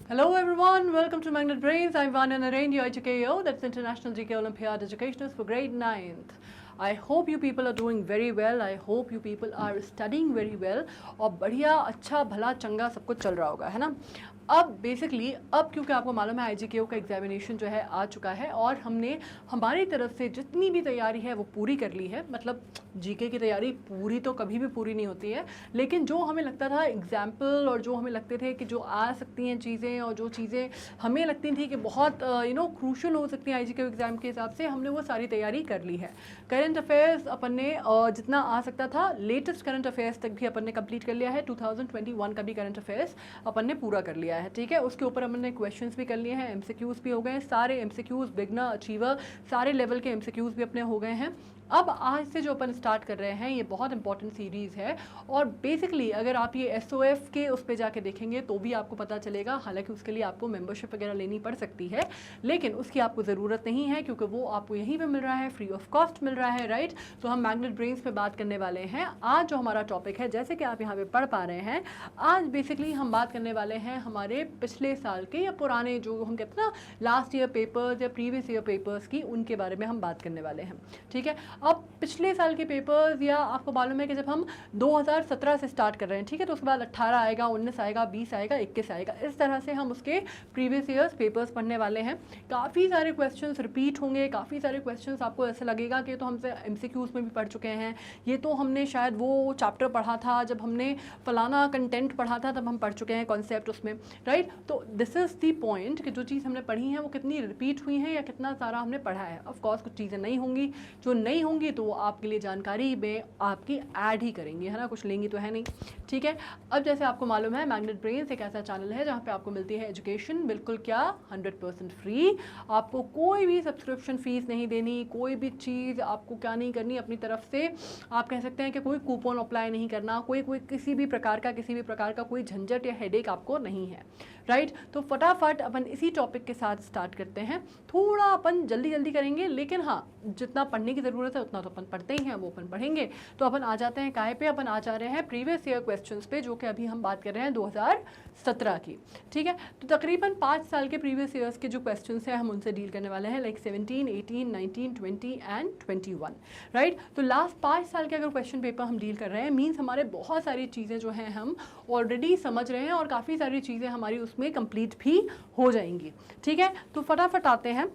Hello everyone, welcome to Magnet Brains. I'm Vanya Narain, your IGKO, that's International GK Olympiad Educationist for grade 9th. I hope you people are doing very well. I hope you people are studying very well. और बढ़िया अच्छा भला चंगा सब कुछ चल रहा होगा, है ना। अब बेसिकली क्योंकि आपको मालूम है IGKO का एग्जामिनेशन जो है आ चुका है और हमने हमारी तरफ से जितनी भी तैयारी है वो पूरी कर ली है। मतलब जीके की तैयारी पूरी तो कभी भी पूरी नहीं होती है, लेकिन जो हमें लगता था एग्जाम्पल और जो हमें लगते थे कि जो आ सकती हैं चीज़ें और जो चीज़ें हमें लगती थी कि बहुत क्रूशल हो सकती हैं IGKO एग्ज़ाम के हिसाब से, हमने वो सारी तैयारी कर ली है। करंट अफेयर्स अपन ने जितना आ सकता था लेटेस्ट करंट अफेयर्स तक भी अपन ने कंप्लीट कर लिया है। 2021 का भी करंट अफेयर्स अपन ने पूरा कर लिया है, ठीक है। उसके ऊपर अपन ने क्वेश्चंस भी कर लिए हैं, MCQs भी हो गए हैं, सारे MCQs बिगनर अचीवर सारे लेवल के MCQs भी अपने हो गए हैं। अब आज से जो अपन स्टार्ट कर रहे हैं ये बहुत इंपॉर्टेंट सीरीज़ है और बेसिकली अगर आप ये SOF के उस पर जाके देखेंगे तो भी आपको पता चलेगा। हालांकि उसके लिए आपको मेंबरशिप वगैरह लेनी पड़ सकती है, लेकिन उसकी आपको ज़रूरत नहीं है क्योंकि वो आपको यहीं पे मिल रहा है, फ्री ऑफ कॉस्ट मिल रहा है, राइट। तो हम मैग्नेट ब्रेन्स पे बात करने वाले हैं। आज जो हमारा टॉपिक है, जैसे कि आप यहाँ पे पढ़ पा रहे हैं, आज बेसिकली हम बात करने वाले हैं हमारे पिछले साल के या पुराने जो हम कहते हैं ना लास्ट ईयर पेपर्स या प्रीवियस ईयर पेपर्स की, उनके बारे में हम बात करने वाले हैं, ठीक है। अब पिछले साल के पेपर्स या आपको मालूम है कि जब हम 2017 से स्टार्ट कर रहे हैं, ठीक है, तो उसके बाद 18 आएगा, 19 आएगा, 20 आएगा, 21 आएगा, इस तरह से हम उसके प्रीवियस ईयर्स पेपर्स पढ़ने वाले हैं। काफ़ी सारे क्वेश्चंस रिपीट होंगे, काफ़ी सारे क्वेश्चंस आपको ऐसा लगेगा कि तो हमसे MCQs में भी पढ़ चुके हैं, ये तो हमने शायद वो चैप्टर पढ़ा था जब हमने फलाना कंटेंट पढ़ा था तब हम पढ़ चुके हैं कॉन्सेप्ट उसमें, राइट। तो दिस इज़ दी पॉइंट कि जो चीज़ हमने पढ़ी है वो कितनी रिपीट हुई है या कितना सारा हमने पढ़ा है। ऑफकोर्स कुछ चीज़ें नहीं होंगी, जो नहीं होंगी तो वो आपके लिए जानकारी में आपकी ऐड ही करेंगे, है ना, कुछ लेंगी तो है नहीं, ठीक है। अब जैसे आपको मालूम है मैग्नेट ब्रेन्स एक ऐसा चैनल है जहाँ पे आपको मिलती है एजुकेशन बिल्कुल क्या 100% फ्री। आपको कोई भी सब्सक्रिप्शन फीस नहीं देनी, कोई भी चीज़ आपको क्या नहीं करनी अपनी तरफ से। आप कह सकते हैं कि कोई कूपन अप्लाई नहीं करना, कोई किसी भी प्रकार का कोई झंझट या हेडेक आपको नहीं है, राइट। तो फटाफट अपन इसी टॉपिक के साथ स्टार्ट करते हैं। थोड़ा अपन जल्दी करेंगे, लेकिन हाँ जितना पढ़ने की ज़रूरत है उतना तो अपन पढ़ते ही हैं, वो अपन पढ़ेंगे। तो अपन आ जाते हैं काहे पे, अपन आ जा रहे हैं प्रीवियस ईयर क्वेश्चंस पे, जो कि अभी हम बात कर रहे हैं 2017 की, ठीक है। तो तकरीबन 5 साल के प्रीवियस ईयर्स के जो क्वेश्चंस हैं हम उनसे डील करने वाले हैं, लाइक 17, 18, 19, 20 एंड 21, राइट। तो लास्ट 5 साल के अगर क्वेश्चन पेपर हम डील कर रहे हैं, मीन्स हमारे बहुत सारी चीज़ें जो हैं हम ऑलरेडी समझ रहे हैं और काफ़ी सारी चीज़ें हमारी उसमें कंप्लीट भी हो जाएंगी, ठीक है। तो फटाफट आते हैं।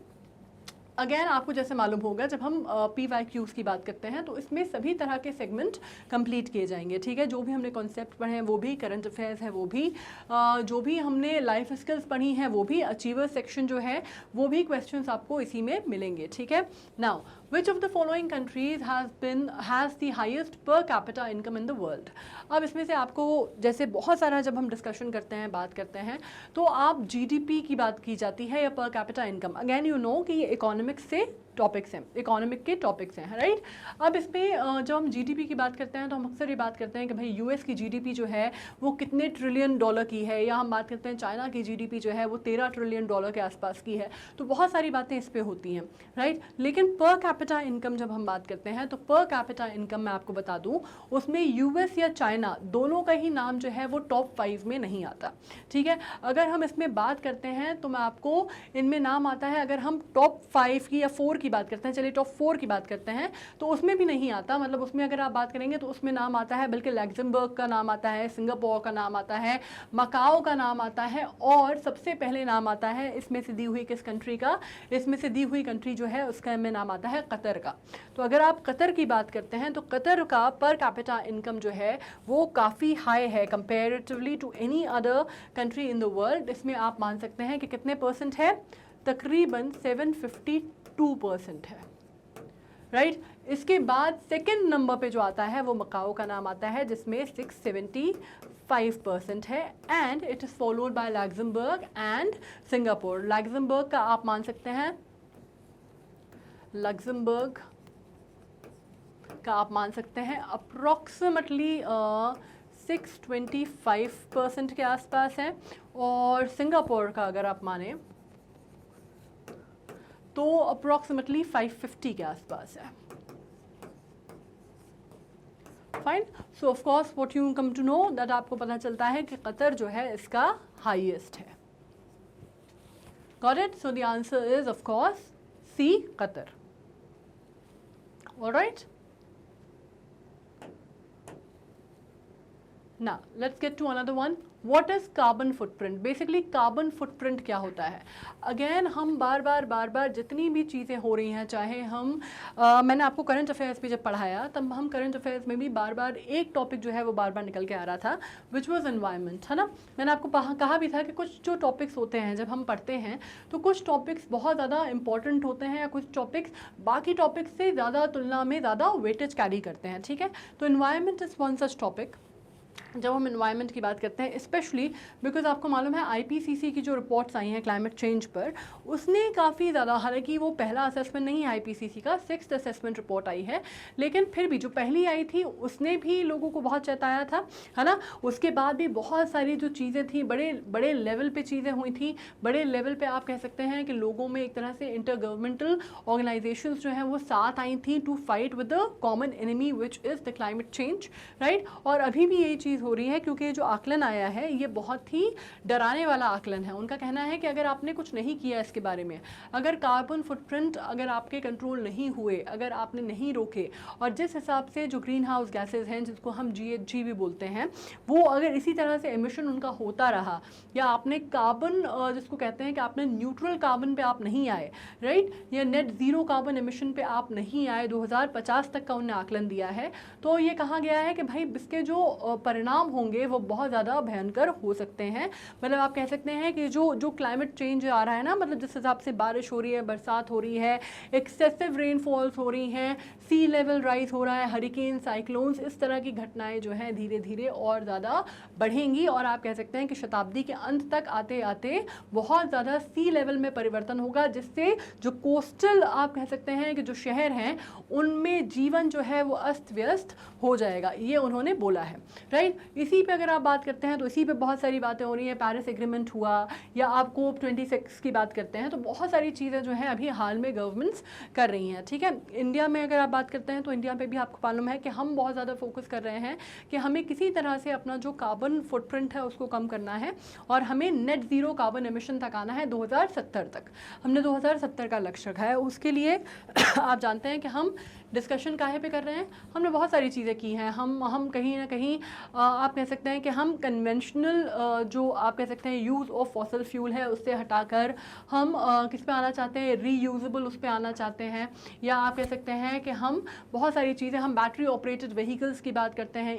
अगेन आपको जैसे मालूम होगा जब हम PYQs की बात करते हैं तो इसमें सभी तरह के सेगमेंट कंप्लीट किए जाएंगे, ठीक है। जो भी हमने कॉन्सेप्ट पढ़े हैं वो भी, करंट अफेयर्स है वो भी, जो भी हमने लाइफ स्किल्स पढ़ी हैं वो भी, अचीवर सेक्शन जो है वो भी क्वेश्चंस आपको इसी में मिलेंगे, ठीक है। Now which of the following countries has the highest per capita income in the world. अब इसमें से आपको जैसे बहुत सारा जब हम डिस्कशन करते हैं, बात करते हैं, तो आप GDP की बात की जाती है या per capita income. Again you know कि ये इकोनॉमिक्स से टॉपिक्स हैं, इकोनॉमिक के टॉपिक्स हैं, राइट। अब इसमें जब हम GDP की बात करते हैं तो हम अक्सर ये बात करते हैं कि भाई US की GDP जो है वो कितने ट्रिलियन डॉलर की है, या हम बात करते हैं चाइना की GDP जो है वो 13 ट्रिलियन डॉलर के आसपास की है। तो बहुत सारी बातें इस पर होती हैं, राइट। लेकिन पर कैपिटा इनकम जब हम बात करते हैं तो पर कैपिटा इनकम मैं आपको बता दूं उसमें US या चाइना दोनों का ही नाम जो है वो टॉप 5 में नहीं आता, ठीक है। अगर हम इसमें बात करते हैं तो मैं आपको इनमें नाम आता है, अगर हम टॉप 5 की या 4 की बात करते हैं, चलिए टॉप 4 की बात करते हैं, तो उसमें भी नहीं आता। मतलब उसमें अगर आप बात करेंगे तो उसमें नाम आता है, बल्कि लग्जमबर्ग का नाम आता है, सिंगापुर का नाम आता है, मकाओ का नाम आता है, और सबसे पहले नाम आता है इसमें से दी हुई किस कंट्री का, इसमें से दी हुई कंट्री जो है उसका में नाम आता है कतर का। तो अगर आप कतर की बात करते हैं तो कतर का पर कैपिटा इनकम जो है वो काफ़ी हाई है comparatively to any other country in the world. इसमें आप मान सकते हैं कि कितने परसेंट है, तकरीबन 752% है, राइट। इसके बाद सेकंड नंबर पे जो आता है वो मकाओ का नाम आता है जिसमें 675% है, and it is followed by Luxembourg and Singapore. Luxembourg का आप मान सकते हैं, लग्जमबर्ग का आप मान सकते हैं अप्रॉक्सीमेटली 625% के आसपास है, और सिंगापुर का अगर आप माने तो अप्रॉक्सीमेटली 550 के आसपास है। Fine. So of course what you come to know that आपको पता चलता है कि कतर जो है इसका हाईएस्ट है, Got it? So the answer is of course C, Qatar. All right. Now let's get to another one. What is carbon footprint? Basically carbon footprint क्या होता है? Again हम बार बार जितनी भी चीज़ें हो रही हैं, चाहे हम मैंने आपको करंट अफेयर्स भी जब पढ़ाया तब हम करंट अफेयर्स में भी बार एक टॉपिक जो है वो बार निकल के आ रहा था, विच वॉज एनवायरनमेंट, है ना. मैंने आपको कहा भी था कि कुछ जो टॉपिक्स होते हैं जब हम पढ़ते हैं तो कुछ टॉपिक्स बहुत ज़्यादा इंपॉर्टेंट होते हैं या कुछ टॉपिक्स बाकी टॉपिक्स से ज़्यादा तुलना में ज़्यादा वेटेज कैरी करते हैं. ठीक है, तो environment is one such topic. जब हम एनवायरनमेंट की बात करते हैं, स्पेशली बिकॉज आपको मालूम है आईपीसीसी की जो रिपोर्ट्स आई हैं क्लाइमेट चेंज पर, उसने काफ़ी ज़्यादा, हालांकि वो पहला असेसमेंट नहीं है आईपीसीसी का, 6th असेसमेंट रिपोर्ट आई है, लेकिन फिर भी जो पहली आई थी उसने भी लोगों को बहुत चेताया था, है ना. उसके बाद भी बहुत सारी जो चीज़ें थी, बड़े लेवल पे चीज़ें हुई थी, बड़े लेवल पे आप कह सकते हैं कि लोगों में एक तरह से इंटर गवर्नमेंटल ऑर्गेनाइजेशंस जो हैं वो साथ आई थी to fight with the common enemy which is the climate change, right. और अभी भी यही चीज़ हो रही है, क्योंकि जो आकलन आया है ये बहुत ही डराने वाला आकलन है. उनका कहना है कि अगर आपने कुछ नहीं किया इसके बारे में, अगर कार्बन फुटप्रिंट अगर आपके कंट्रोल नहीं हुए, अगर आपने नहीं रोके, और जिस हिसाब से जो ग्रीन हाउस गैसेज हैं जिसको हम GHG भी बोलते हैं, वो अगर इसी तरह से एमिशन उनका होता रहा, या आपने कार्बन जिसको कहते हैं कि आपने न्यूट्रल कार्बन पे आप नहीं आए, राइट, या नेट ज़ीरो कार्बन एमिशन पे आप नहीं आए, 2050 तक का उन्होंने आकलन दिया है, तो ये कहा गया है कि भाई इसके जो परिणाम होंगे वो बहुत ज़्यादा भयंकर हो सकते हैं. मतलब आप कह सकते हैं कि जो क्लाइमेट चेंज आ रहा है ना, मतलब जिस हिसाब से बारिश हो रही है, बरसात हो रही है, एक्सेसिव रेनफॉल्स हो रही हैं, सी लेवल राइज हो रहा है, हरिकेन, साइक्लोन्स, इस तरह की घटनाएं जो हैं धीरे धीरे और ज़्यादा बढ़ेंगी. और आप कह सकते हैं कि शताब्दी के अंत तक आते आते बहुत ज़्यादा सी लेवल में परिवर्तन होगा, जिससे जो कोस्टल आप कह सकते हैं कि जो शहर हैं उनमें जीवन जो है वो अस्त व्यस्त हो जाएगा, ये उन्होंने बोला है, राइट. इसी पे अगर आप बात करते हैं तो इसी पे बहुत सारी बातें हो रही हैं. पेरिस एग्रीमेंट हुआ, या आप COP26 की बात करते हैं, तो बहुत सारी चीज़ें जो हैं अभी हाल में गवर्नमेंट्स कर रही हैं. ठीक है, इंडिया में अगर आप बात करते हैं तो इंडिया पे भी आपको मालूम है कि हम बहुत ज़्यादा फोकस कर रहे हैं कि हमें किसी तरह से अपना जो कार्बन फुटप्रिंट है उसको कम करना है, और हमें नेट ज़ीरो कार्बन एमिशन तक आना है 2070 तक. हमने 2070 का लक्ष्य रखा है. उसके लिए आप जानते हैं कि हम डिस्कशन काहे पे कर रहे हैं, हमने बहुत सारी चीज़ें की हैं. हम कहीं ना कहीं आप कह सकते हैं कि हम कन्वेंशनल जो आप कह सकते हैं यूज़ ऑफ फॉसल फ्यूल है उससे हटाकर हम किस पे आना चाहते हैं, रीयूजेबल उस पे आना चाहते हैं. या आप कह सकते हैं कि हम बहुत सारी चीज़ें, हम बैटरी ऑपरेटेड व्हीकल्स की बात करते हैं,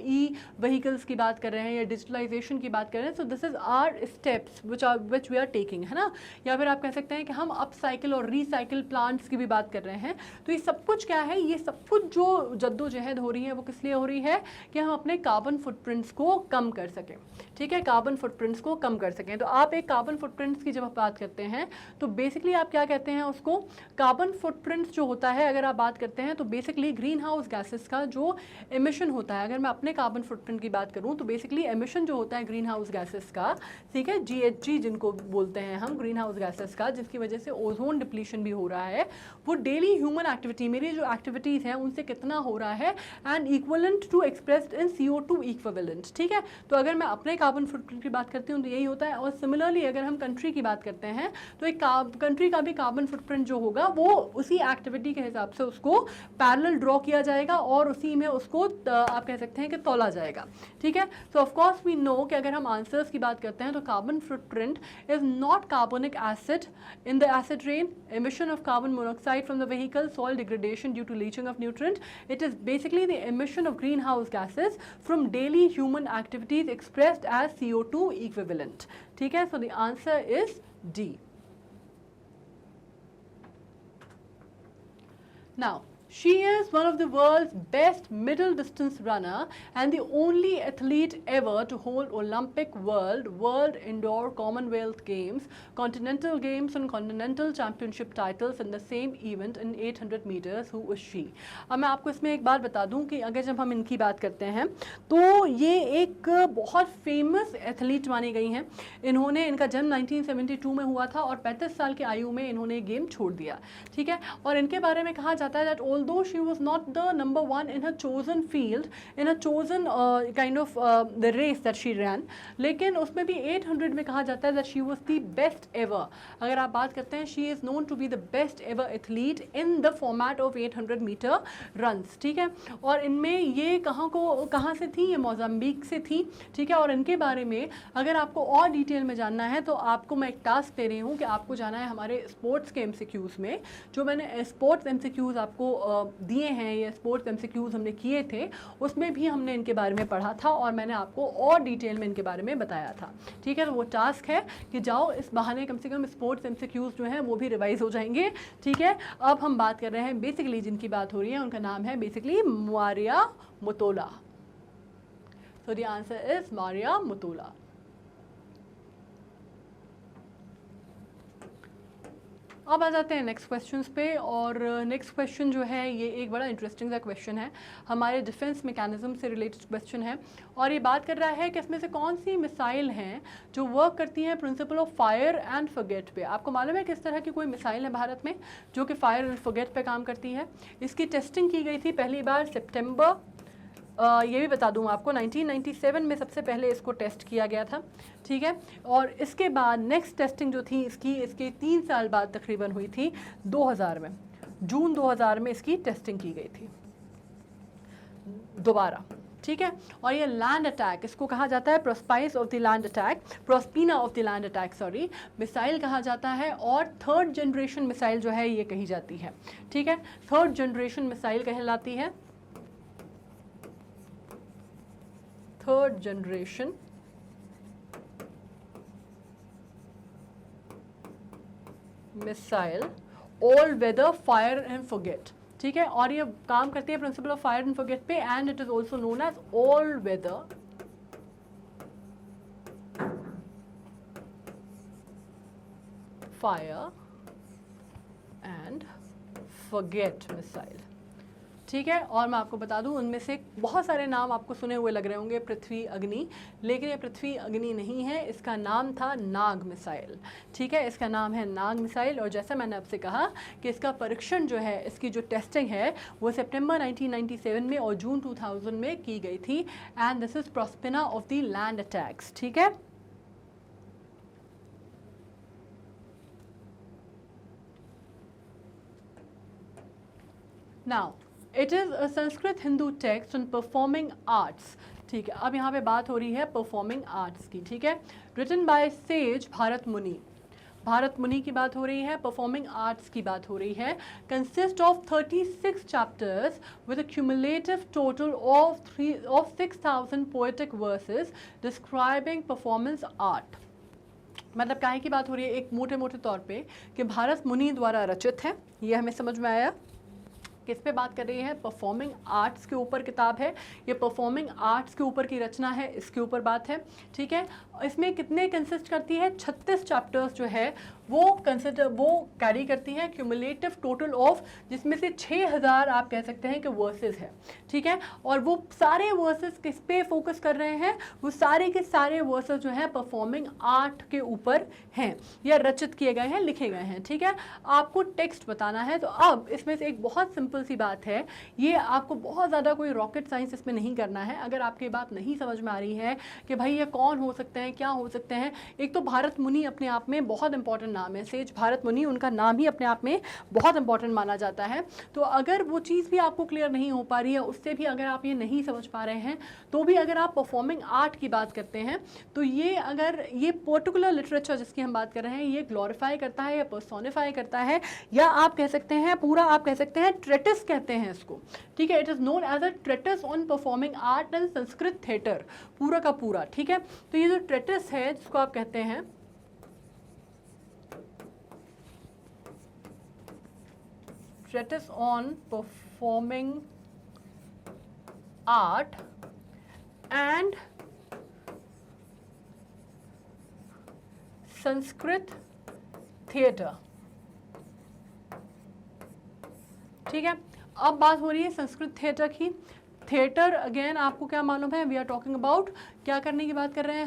व्हीकल्स की बात कर रहे हैं, या डिजिटलाइजेशन की बात कर रहे हैं. So this is our steps which we are taking, है ना. या फिर आप कह सकते हैं कि हम अपसाइकिल और रिसाइकिल प्लांट्स की भी बात कर रहे हैं. तो ये सब कुछ क्या है, ये सब कुछ जो जद्दोजहद हो रही है वो किस लिए हो रही है कि हम अपने कार्बन फुटप्रिंट्स को कम कर सकें. ठीक है, कार्बन फुटप्रिंट्स को कम कर सकें. तो आप एक कार्बन फुटप्रिंट्स की जब आप बात करते हैं तो बेसिकली आप क्या कहते हैं उसको, कार्बन फुटप्रिंट्स जो होता है अगर आप बात करते हैं तो बेसिकली ग्रीन हाउस गैसेस का जो एमिशन होता है, अगर मैं अपने कार्बन फुटप्रिंट की बात करूं तो बेसिकली एमिशन जो होता है ग्रीन हाउस गैसेस का, ठीक है, GHG जिनको बोलते हैं हम, ग्रीन हाउस गैसेस का, जिसकी वजह से ओजोन डिप्लीशन भी हो रहा है, वो डेली ह्यूमन एक्टिविटी, मेरी जो एक्टिविटीज़ हैं उनसे कितना हो रहा है, and equivalent to expressed in CO2 equivalent. ठीक है, तो अगर मैं अपने कार्बन फुटप्रिंट की बात करती हूँ तो यही होता है. और सिमिलरली अगर हम कंट्री की बात करते हैं तो एक कंट्री का भी कार्बन फुटप्रिंट जो होगा वो उसी एक्टिविटी के हिसाब से उसको पैरेलल ड्रॉ किया जाएगा और उसी में उसको आप कह सकते हैं कि तोला जाएगा. ठीक है, so of course we know कि अगर हम आंसर्स की बात करते हैं तो carbon footprint is not carbonic acid in the acid rain, emission of carbon monoxide from the vehicle, soil degradation due to leaching of nutrient. It is basically the emission of greenhouse gases from daily human activities expressed as CO2 equivalent. ठीक है, so the answer is D. Now, she is one of the world's best middle distance runner and the only athlete ever to hold Olympic, World Indoor, Commonwealth Games, Continental Games and Continental Championship titles in the same event in 800 meters. Who is she? अब मैं आपको इसमें एक बात बता दूं कि अगर जब हम इनकी बात करते हैं तो ये एक बहुत फेमस एथलीट मानी गई हैं. इनका जन्म 1972 में हुआ था और 35 साल की आयु में इन्होंने गेम छोड़ दिया. ठीक है, और इनके बारे में कहा जाता है that although she was not the number one in her chosen field, in a chosen kind of the race that she ran, लेकिन उसमें भी 800 में कहा जाता है that she was the best ever. अगर आप बात करते हैं, she is known to be the best ever athlete in the format of 800 meter runs. ठीक है, और इनमें ये कहाँ से थी, ये मोजाम्बिक से थी. ठीक है, और इनके बारे में अगर आपको और डिटेल में जानना है तो आपको मैं एक टास्क दे रही हूँ कि आपको जाना है हमारे स्पोर्ट्स के MCQs में. जो मैंने स्पोर्ट्स MCQs आपको दिए हैं, ये स्पोर्ट्स MCQs हमने किए थे, उसमें भी हमने इनके बारे में पढ़ा था और मैंने आपको और डिटेल में इनके बारे में बताया था. ठीक है, तो वो टास्क है कि जाओ इस बहाने कम से कम स्पोर्ट्स MCQs जो हैं वो भी रिवाइज हो जाएंगे. ठीक है, अब हम बात कर रहे हैं बेसिकली जिनकी बात हो रही है उनका नाम है basically Maria Motola. So the answer is Maria Motola. अब आ जाते हैं नेक्स्ट क्वेश्चंस पे, और नेक्स्ट क्वेश्चन जो है ये एक बड़ा इंटरेस्टिंग सा क्वेश्चन है, हमारे डिफेंस मैकेनिज्म से रिलेटेड क्वेश्चन है, और ये बात कर रहा है कि इसमें से कौन सी मिसाइल हैं जो वर्क करती हैं principal of fire and forget पे. आपको मालूम है किस तरह की कोई मिसाइल है भारत में जो कि फायर एंड फॉरगेट पे काम करती है. इसकी टेस्टिंग की गई थी पहली बार सितंबर, ये भी बता दूँ आपको 1997 में सबसे पहले इसको टेस्ट किया गया था. ठीक है, और इसके बाद नेक्स्ट टेस्टिंग जो थी इसके 3 साल बाद तकरीबन हुई थी 2000 में, जून 2000 में इसकी टेस्टिंग की गई थी दोबारा. ठीक है, और ये लैंड अटैक, इसको कहा जाता है Prospina of the land attack, Prospina of the land attack sorry, missile कहा जाता है, और 3rd जनरेशन मिसाइल जो है ये कही जाती है. ठीक है, 3rd जनरेशन मिसाइल कहलाती है, 3rd generation missile all weather fire and forget. ठीक है, और ये काम करती है principle of fire and forget पे, and it is also known as all weather fire and forget missile. ठीक है, और मैं आपको बता दूं उनमें से बहुत सारे नाम आपको सुने हुए लग रहे होंगे, पृथ्वी अग्नि, लेकिन ये पृथ्वी अग्नि नहीं है, इसका नाम था नाग मिसाइल. ठीक है, इसका नाम है नाग मिसाइल, और जैसा मैंने आपसे कहा कि इसका परीक्षण जो है, इसकी जो टेस्टिंग है वो सितंबर 1997 में और जून 2000 में की गई थी, and this is Prospina of the land attacks. ठीक है, now it is a Sanskrit Hindu text on performing arts. ठीक है, अब यहाँ पे बात हो रही है परफॉर्मिंग आर्ट्स की. ठीक है, रिटन बाय सेज भारत मुनि, भारत मुनि की बात हो रही है, परफॉर्मिंग आर्ट्स की बात हो रही है. Consist of 36 chapters with a cumulative total of 6000 poetic versus describing performance art. मतलब काहे की बात हो रही है एक मोटे मोटे तौर पे कि भारत मुनि द्वारा रचित है, ये हमें समझ में आया. किस पे बात कर रही है, परफॉर्मिंग आर्ट्स के ऊपर किताब है, ये परफॉर्मिंग आर्ट्स के ऊपर की रचना है, इसके ऊपर बात है. ठीक है, इसमें कितने कंसिस्ट करती है, 36 चैप्टर्स जो है वो कैरी करती है क्यूमुलेटिव टोटल ऑफ, जिसमें से 6000 आप कह सकते हैं कि वर्सेस है. ठीक है, और वो सारे वर्सेस किस पे फोकस कर रहे हैं, वो सारे के सारे वर्सेस जो हैं परफॉर्मिंग आर्ट के ऊपर हैं या रचित किए गए हैं, लिखे गए हैं. ठीक है, आपको टेक्स्ट बताना है. तो अब इसमें से एक बहुत सिंपल सी बात है, ये आपको बहुत ज़्यादा कोई रॉकेट साइंस इसमें नहीं करना है. अगर आपकी बात नहीं समझ में आ रही है कि भाई ये कौन हो सकते हैं, क्या हो सकते हैं, एक तो भारत मुनि अपने आप में बहुत इंपॉर्टेंट नाम है, सेज भारत मुनि, उनका नाम ही अपने आप में बहुत इंपॉर्टेंट माना जाता है. तो अगर वो चीज़ भी आपको क्लियर नहीं हो पा रही है, उससे भी अगर आप ये नहीं समझ पा रहे हैं, तो भी अगर आप परफॉर्मिंग आर्ट की बात करते हैं तो ये अगर ये पर्टिकुलर लिटरेचर जिसकी हम बात कर रहे हैं ये ग्लोरीफाई करता है या पर्सोनिफाई करता है, या आप कह सकते हैं पूरा आप कह सकते हैं ट्रेटिस कहते हैं इसको. ठीक है, it is known as a treatise on performing art and Sanskrit theatre, पूरा का पूरा. ठीक है, तो ये जो ट्रेटिस है जिसको आप कहते हैं treatise on performing art and Sanskrit theatre. ठीक है, अब बात हो रही है संस्कृत थिएटर की. थिएटर अगेन आपको क्या मालूम है, वी आर टॉकिंग अबाउट क्या करने की बात कर रहे हैं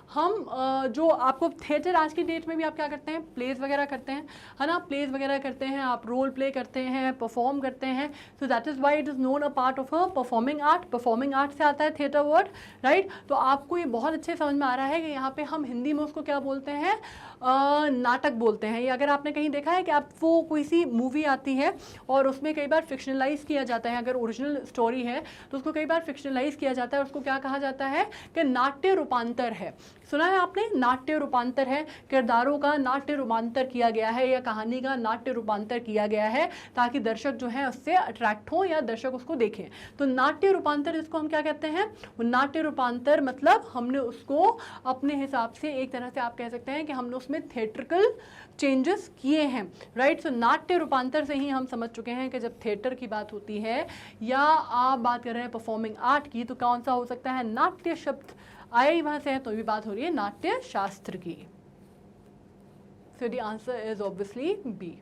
हम जो आपको थिएटर आज की डेट में भी आप क्या करते हैं, प्लेज वगैरह करते हैं, है ना, प्लेज वगैरह करते हैं, आप रोल प्ले करते हैं, परफॉर्म करते हैं, so that is why it is known a part of a performing art. Performing art से आता है थिएटर वर्ड, राइट। तो आपको ये बहुत अच्छे समझ में आ रहा है कि यहाँ पे हम हिंदी में उसको क्या बोलते हैं, नाटक बोलते हैं। ये अगर आपने कहीं देखा है कि आप वो कोई सी मूवी आती है और उसमें कई बार फिक्शनलाइज किया जाता है, अगर ओरिजिनल स्टोरी है तो उसको कई बार फिक्शनलाइज किया जाता है, उसको क्या कहा जाता है कि नाट्य रूपांतर है। सुना है आपने, नाट्य रूपांतर है, किरदारों का नाट्य रूपांतर किया गया है या कहानी का नाट्य रूपांतर किया गया है ताकि दर्शक जो है उससे अट्रैक्ट हो या दर्शक उसको देखें। तो नाट्य रूपांतर इसको हम क्या कहते हैं, नाट्य रूपांतर मतलब हमने उसको अपने हिसाब से, एक तरह से आप कह सकते हैं कि हमने उसमें थिएट्रिकल चेंजेस किए हैं, राइट। सो नाट्य रूपांतर से ही हम समझ चुके हैं कि जब थिएटर की बात होती है या आप बात कर रहे हैं परफॉर्मिंग आर्ट की, तो कौन सा हो सकता है, नाट्य शब्द आया ही वहां से है, तो भी बात हो रही है नाट्य शास्त्र की। So the answer is obviously B.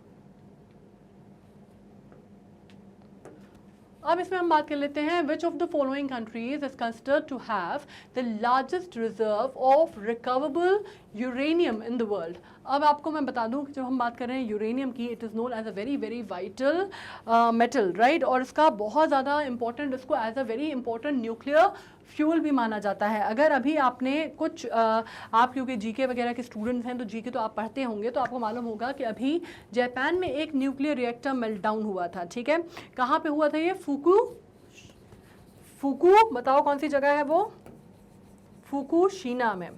अब इसमें हम बात कर लेते हैं, which of the following countries is considered to have the largest reserve of recoverable uranium in the world. अब आपको मैं बता दूं कि जब हम बात कर रहे हैं यूरेनियम की, it is known as a very very vital metal, right. और इसका बहुत ज़्यादा इंपॉर्टेंट, इसको as a very important nuclear fuel भी माना जाता है। अगर अभी आपने कुछ आप क्योंकि जीके वगैरह के स्टूडेंट्स हैं तो जीके तो आप पढ़ते होंगे, तो आपको मालूम होगा कि अभी जापान में एक न्यूक्लियर रिएक्टर मेल्टडाउन हुआ था, ठीक है। कहाँ पे हुआ था ये, फुकू बताओ कौन सी जगह है वो, फुकुशिमा में,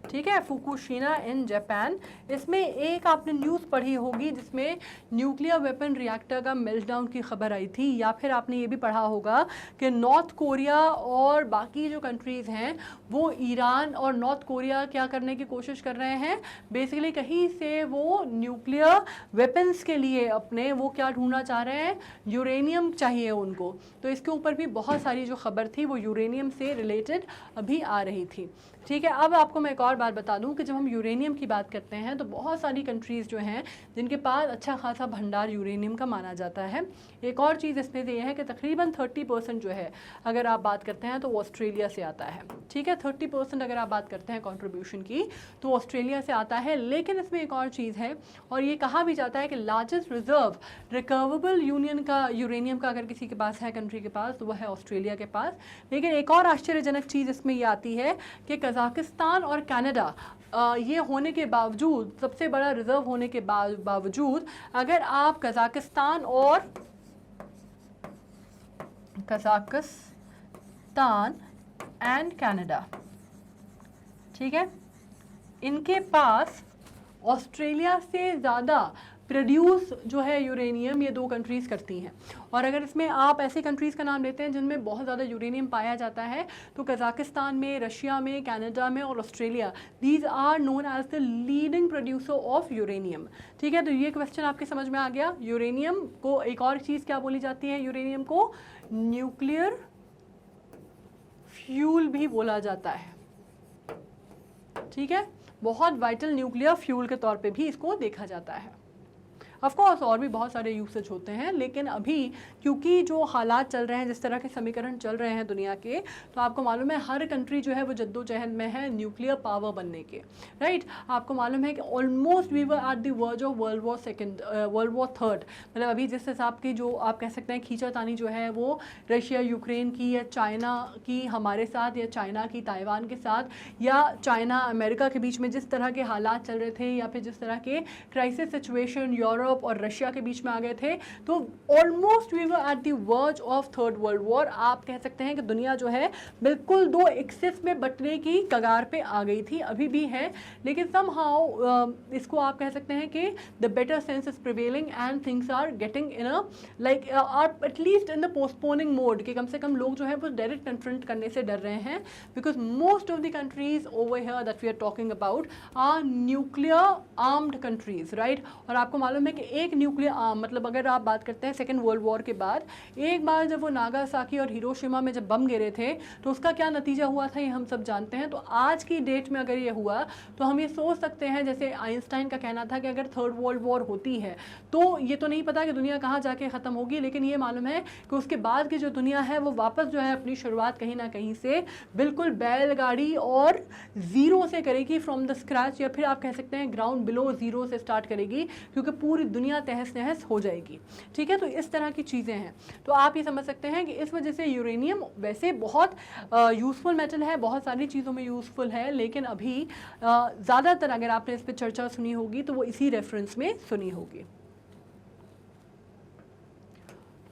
ठीक है, फुकुशिमा इन जापान। इसमें एक आपने न्यूज़ पढ़ी होगी जिसमें न्यूक्लियर वेपन रिएक्टर का मेल्टडाउन की खबर आई थी, या फिर आपने ये भी पढ़ा होगा कि नॉर्थ कोरिया और बाकी जो कंट्रीज़ हैं वो ईरान और नॉर्थ कोरिया क्या करने की कोशिश कर रहे हैं, बेसिकली कहीं से वो न्यूक्लियर वेपन्स के लिए अपने वो क्या ढूंढना चाह रहे हैं, यूरेनियम चाहिए उनको। तो इसके ऊपर भी बहुत सारी जो खबर थी वो यूरेनियम से रिलेटेड अभी आ रही थी, ठीक है। अब आपको मैं एक और बात बता दूं कि जब हम यूरेनियम की बात करते हैं तो बहुत सारी कंट्रीज़ जो हैं जिनके पास अच्छा खासा भंडार यूरेनियम का माना जाता है। एक और चीज़ इसमें से यह है कि तकरीबन 30% जो है अगर आप बात करते हैं तो वो ऑस्ट्रेलिया से आता है, ठीक है। 30% अगर आप बात करते हैं कंट्रीब्यूशन की तो ऑस्ट्रेलिया से आता है। लेकिन इसमें एक और चीज़ है, और ये कहा भी जाता है कि लार्जेस्ट रिजर्व रिकवरेबल यूरेनियम का अगर किसी के पास है, कंट्री के पास, तो वह है ऑस्ट्रेलिया के पास। लेकिन एक और आश्चर्यजनक चीज़ इसमें ये आती है कि कजाकिस्तान और कनाडा ये होने के बावजूद, सबसे बड़ा रिजर्व होने के बावजूद, अगर आप कजाकिस्तान एंड कनाडा, ठीक है, इनके पास ऑस्ट्रेलिया से ज़्यादा प्रोड्यूस जो है यूरेनियम ये दो कंट्रीज़ करती हैं। और अगर इसमें आप ऐसे कंट्रीज़ का नाम लेते हैं जिनमें बहुत ज़्यादा यूरेनियम पाया जाता है तो कजाकिस्तान में, रशिया में, कनाडा में और Australia, these are known as the leading producer of uranium, ठीक है। तो ये क्वेश्चन आपके समझ में आ गया। यूरेनियम को एक और चीज़ क्या बोली जाती है, यूरेनियम को न्यूक्लियर फ्यूल भी बोला जाता है, ठीक है। बहुत वाइटल न्यूक्लियर फ्यूल के तौर पे भी इसको देखा जाता है। ऑफ कोर्स और भी बहुत सारे यूसेज होते हैं, लेकिन अभी क्योंकि जो हालात चल रहे हैं, जिस तरह के समीकरण चल रहे हैं दुनिया के, तो आपको मालूम है हर कंट्री जो है वो जद्दोजहद में है न्यूक्लियर पावर बनने के, राइट। आपको मालूम है कि almost we were at the verge of world war third, मतलब अभी जिस हिसाब की जो आप कह सकते हैं खींचातानी जो है वो रशिया यूक्रेन की या चाइना की हमारे साथ या चाइना की ताइवान के साथ या चाइना अमेरिका के बीच में जिस तरह के हालात चल रहे थे, या फिर जिस तरह के क्राइसिस सिचुएशन यूरोप और रशिया के बीच में आ गए थे, तो almost we were at the verge of third world war. आप कह सकते हैं कि दुनिया जो है बिल्कुल दो एक्सिस में बंटने की कगार पे आ गई थी, अभी भी है, लेकिन समहाउ इसको आप कह सकते हैं कि the better sense is prevailing and things are getting in a like are at least in the postponing mode, कि कम से कम लोग जो है वो डायरेक्ट कन्फ्रंट करने से डर रहे हैं, because most of the countries over here that we are talking about are nuclear armed countries, right. और आपको मालूम है कि एक न्यूक्लियर मतलब अगर आप बात करते हैं सेकेंड वर्ल्ड वॉर के बाद, एक बार जब वो नागासाकी और हिरोशिमा में जब बम गिरे थे तो उसका क्या नतीजा हुआ था ये हम सब जानते हैं। तो आज की डेट में अगर ये हुआ तो हम ये सोच सकते हैं, जैसे आइंस्टाइन का कहना था कि अगर थर्ड वर्ल्ड वॉर होती है तो ये तो नहीं पता कि दुनिया कहाँ जाके ख़त्म होगी, लेकिन ये मालूम है कि उसके बाद की जो दुनिया है वो वापस जो है अपनी शुरुआत कहीं ना कहीं से बिल्कुल बैलगाड़ी और ज़ीरो से करेगी, फ्रॉम द स्क्रैच, या फिर आप कह सकते हैं ग्राउंड बिलो ज़ीरो से स्टार्ट करेगी, क्योंकि पूरी दुनिया तहस नहस हो जाएगी। ठीक है, तो इस तरह की चीज़ें हैं। तो आप ये समझ सकते हैं कि इस वजह से यूरेनियम वैसे बहुत यूज़फुल मेटल है, बहुत सारी चीज़ों में यूज़फुल है, लेकिन अभी ज़्यादातर अगर आपने इस पर चर्चा सुनी होगी तो वो इसी रेफरेंस में सुनी होगी।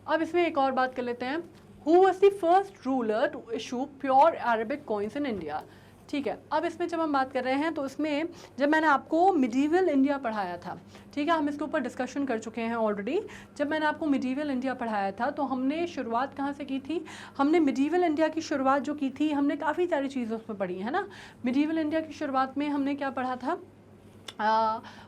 अब इसमें एक और बात कर लेते हैं, who was the first ruler to issue pure Arabic coins in India. ठीक है, अब इसमें जब हम बात कर रहे हैं तो इसमें जब मैंने आपको मिडीवल इंडिया पढ़ाया था, ठीक है, हम इसके ऊपर डिस्कशन कर चुके हैं ऑलरेडी। जब मैंने आपको मिडीवल इंडिया पढ़ाया था तो हमने शुरुआत कहाँ से की थी, हमने मिडीवल इंडिया की शुरुआत जो की थी, हमने काफ़ी सारी चीज़ें उसमें पढ़ी है ना। मिडीवल इंडिया की शुरुआत में हमने क्या पढ़ा था,